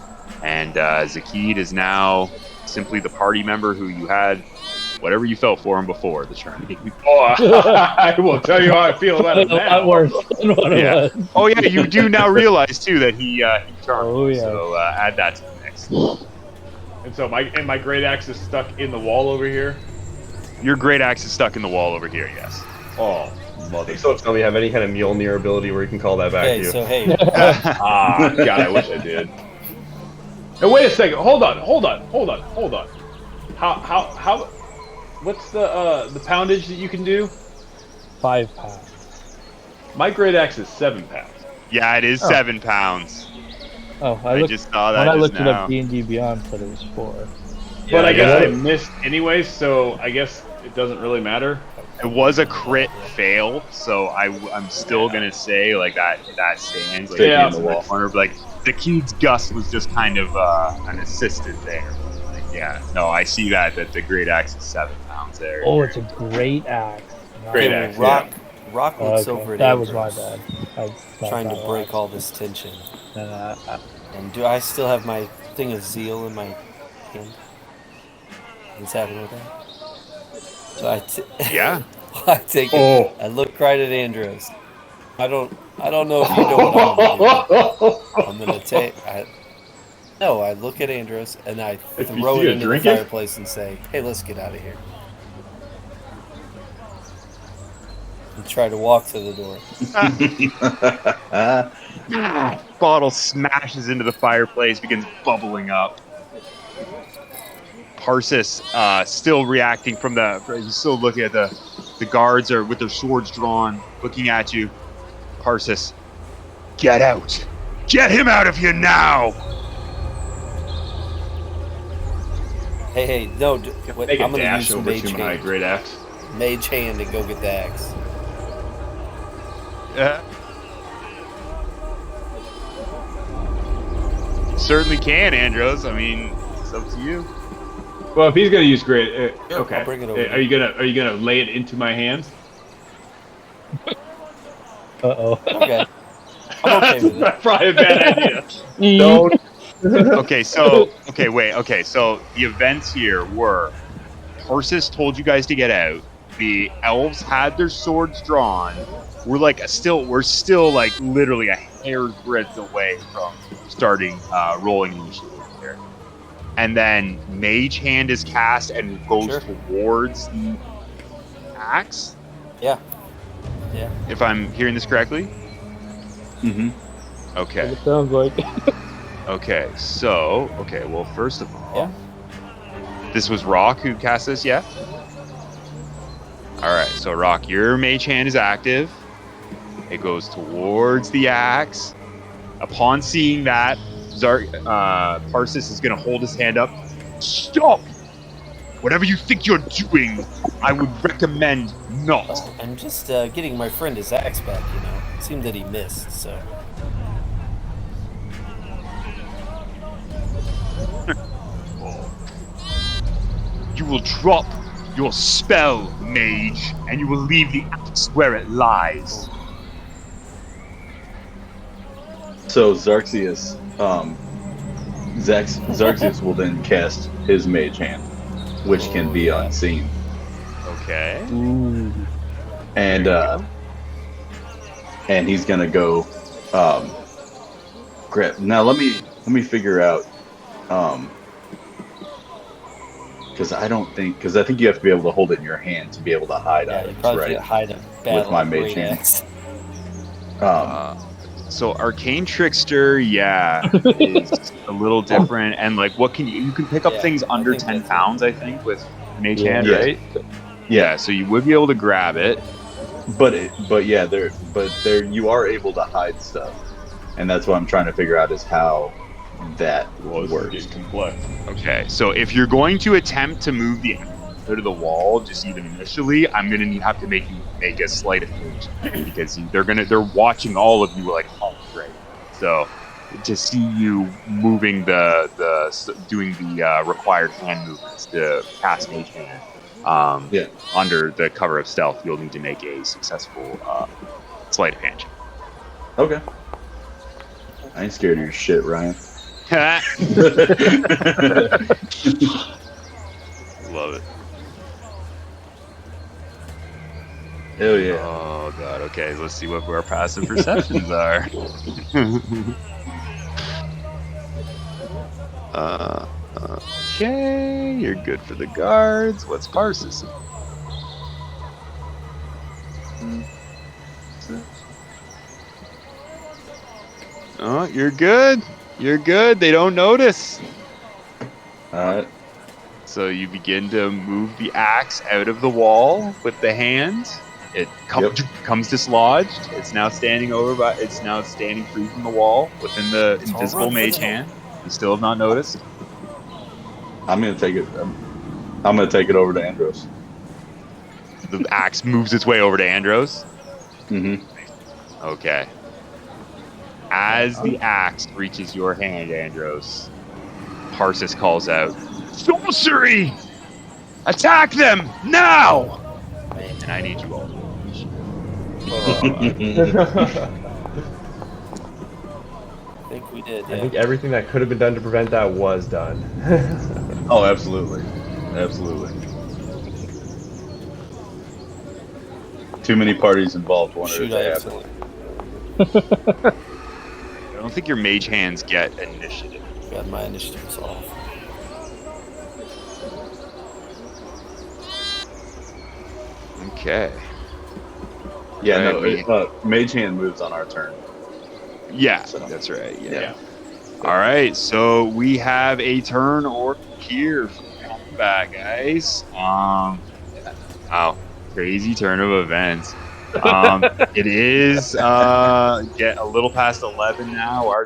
Speaker 1: And Zakkid is now simply the party member who you had whatever you felt for him before the journey.
Speaker 3: Oh, I will tell you how I feel about it
Speaker 2: A lot
Speaker 3: now.
Speaker 2: worse than what it
Speaker 1: Yeah.
Speaker 2: was.
Speaker 1: Oh yeah, you do now realize too that he charmed
Speaker 2: Oh,
Speaker 1: you,
Speaker 2: yeah.
Speaker 1: so add that to the mix.
Speaker 3: And so my great axe is stuck in the wall over here.
Speaker 1: Your great axe is stuck in the wall over here, yes.
Speaker 3: Oh, mother.
Speaker 4: Please don't tell me you have any kind of Mjolnir ability where you can call that back to
Speaker 6: Hey,
Speaker 4: you.
Speaker 6: so hey,
Speaker 3: Ah, God, I wish I did. Now wait a second. Hold on. How? What's the poundage that you can do?
Speaker 2: 5 pounds.
Speaker 3: My great axe is 7 pounds.
Speaker 1: Yeah, it is 7 pounds.
Speaker 2: Oh,
Speaker 1: I
Speaker 2: looked,
Speaker 1: just saw that
Speaker 2: when I
Speaker 1: just
Speaker 2: looked it
Speaker 1: now.
Speaker 2: up, D&D Beyond said it was 4.
Speaker 3: But I guess
Speaker 4: yeah.
Speaker 3: I missed anyways, so I guess it doesn't really matter.
Speaker 1: It was a crit fail, so I'm still gonna say like that stands like
Speaker 3: Yeah.
Speaker 1: against the corner. But, like the Zakkid's gust was just kind of an assistant there. Like, yeah, no, I see that the great axe is 7 pounds there.
Speaker 2: Oh, it's a great axe.
Speaker 3: Great
Speaker 6: okay,
Speaker 3: axe,
Speaker 6: Rock looks
Speaker 2: Okay,
Speaker 6: over at
Speaker 2: that was my
Speaker 6: Andros,
Speaker 2: bad.
Speaker 6: trying to break all this tension.
Speaker 2: all.
Speaker 6: And do I still have my thing of zeal in my hand? What's happening with that? So
Speaker 1: Yeah.
Speaker 6: I take it.
Speaker 3: Oh.
Speaker 6: I look right at Andros. I don't know if you know what I'm gonna do. I look at Andros and I
Speaker 3: If you
Speaker 6: throw
Speaker 3: see
Speaker 6: it
Speaker 3: a
Speaker 6: into the
Speaker 3: drink it?
Speaker 6: fireplace and say, "Hey, let's get out of here." And try to walk to the door.
Speaker 1: Bottle smashes into the fireplace, begins bubbling up. Parsus still reacting from he's still looking at the guards are with their swords drawn, looking at you. Parsus, get out! Get him out of here now!
Speaker 6: Hey, no, wait,
Speaker 3: Make a
Speaker 6: I'm gonna
Speaker 3: dash
Speaker 6: use some
Speaker 3: over
Speaker 6: mage
Speaker 3: to my
Speaker 6: hand.
Speaker 3: great axe.
Speaker 6: Mage hand and go get the axe.
Speaker 1: Certainly can, Andros. I mean, it's up to you.
Speaker 3: Well, if he's gonna use great,
Speaker 6: Yeah,
Speaker 3: okay.
Speaker 6: I'll bring it over.
Speaker 3: Are you gonna lay it into my hands?
Speaker 2: Uh-oh.
Speaker 6: Okay. I'm okay with it.
Speaker 3: That's probably a bad idea.
Speaker 4: Don't.
Speaker 1: Okay, so the events here were Parsus told you guys to get out. The elves had their swords drawn. We're still like literally a hair's breadth away from starting rolling initiative here. And then Mage Hand is cast and goes towards the axe.
Speaker 6: Yeah.
Speaker 1: If I'm hearing this correctly.
Speaker 5: Mm-hmm.
Speaker 1: Okay.
Speaker 2: It sounds like.
Speaker 1: Well, first of all, this was Rock who cast this, yeah? Alright, so Rock, your Mage Hand is active. It goes towards the axe. Upon seeing that, Parsus is going to hold his hand up. Stop! Whatever you think you're doing, I would recommend not.
Speaker 6: I'm just getting my friend his axe back, you know. It seemed that he missed, so.
Speaker 1: You will drop your spell, mage, and you will leave the axe where it lies.
Speaker 5: So Xerxes will then cast his mage hand, which can be unseen.
Speaker 1: Okay.
Speaker 2: Ooh.
Speaker 5: And he's gonna go grab. Now let me figure out because I think you have to be able to hold it in your hand to be able to hide
Speaker 6: Yeah, you
Speaker 5: items,
Speaker 6: probably
Speaker 5: right?
Speaker 6: can't hide a battle
Speaker 5: With my
Speaker 6: of
Speaker 5: mage
Speaker 6: great
Speaker 5: hand.
Speaker 6: axe.
Speaker 1: So Arcane Trickster, is a little different, and like, what can you can pick up
Speaker 6: Yeah,
Speaker 1: things
Speaker 6: I
Speaker 1: under
Speaker 6: think
Speaker 1: 10
Speaker 6: that's
Speaker 1: pounds, I think, with Mage Hand,
Speaker 5: Yeah.
Speaker 1: right? Yeah, so you would be able to grab it.
Speaker 5: But you are able to hide stuff, and that's what I'm trying to figure out is how that works.
Speaker 3: Complex.
Speaker 1: Okay, so if you're going to attempt to move the out of the wall, just even initially, I'm gonna have to make you make a sleight of hand because they're watching all of you like right. So to see you moving doing the required hand movements to cast Mage Hand under the cover of stealth, you'll need to make a successful sleight of hand check.
Speaker 5: Okay. I ain't scared of your shit, Ryan.
Speaker 1: Love it.
Speaker 5: Hell yeah.
Speaker 1: Oh god. Okay, let's see what our passive perceptions are. Okay, you're good for the guards. What's Parsus? Oh, you're good. You're good. They don't notice.
Speaker 5: Alright.
Speaker 1: So you begin to move the axe out of the wall with the hand. It comes dislodged. It's now standing free from the wall within the
Speaker 6: It's all
Speaker 1: invisible
Speaker 6: run for
Speaker 1: mage
Speaker 6: the
Speaker 1: hand. You still have not noticed.
Speaker 5: I'm gonna take it. I'm gonna take it over to Andros.
Speaker 1: The axe moves its way over to Andros.
Speaker 5: Mm-hmm.
Speaker 1: Okay. As the axe reaches your hand, Andros, Parsus calls out, "Sorcery! Attack them now!" And I need you all to roll initiative.
Speaker 6: I think we did.
Speaker 4: I
Speaker 6: Yeah.
Speaker 4: think everything that could have been done to prevent that was done.
Speaker 5: Oh, absolutely. Absolutely. Too many parties involved wanted
Speaker 6: Shoot,
Speaker 5: it
Speaker 6: I
Speaker 5: to
Speaker 6: accidentally.
Speaker 1: I don't think your mage hands get initiative.
Speaker 6: God, my initiative is off.
Speaker 1: Okay.
Speaker 5: Yeah,
Speaker 1: Alright,
Speaker 5: no, Mage Hand moves on our turn.
Speaker 1: Yeah,
Speaker 5: So,
Speaker 1: that's right. Yeah.
Speaker 5: yeah.
Speaker 1: All right, so we have a turn order here for combat, guys. Wow, crazy turn of events. It is get a little past 11 now. Our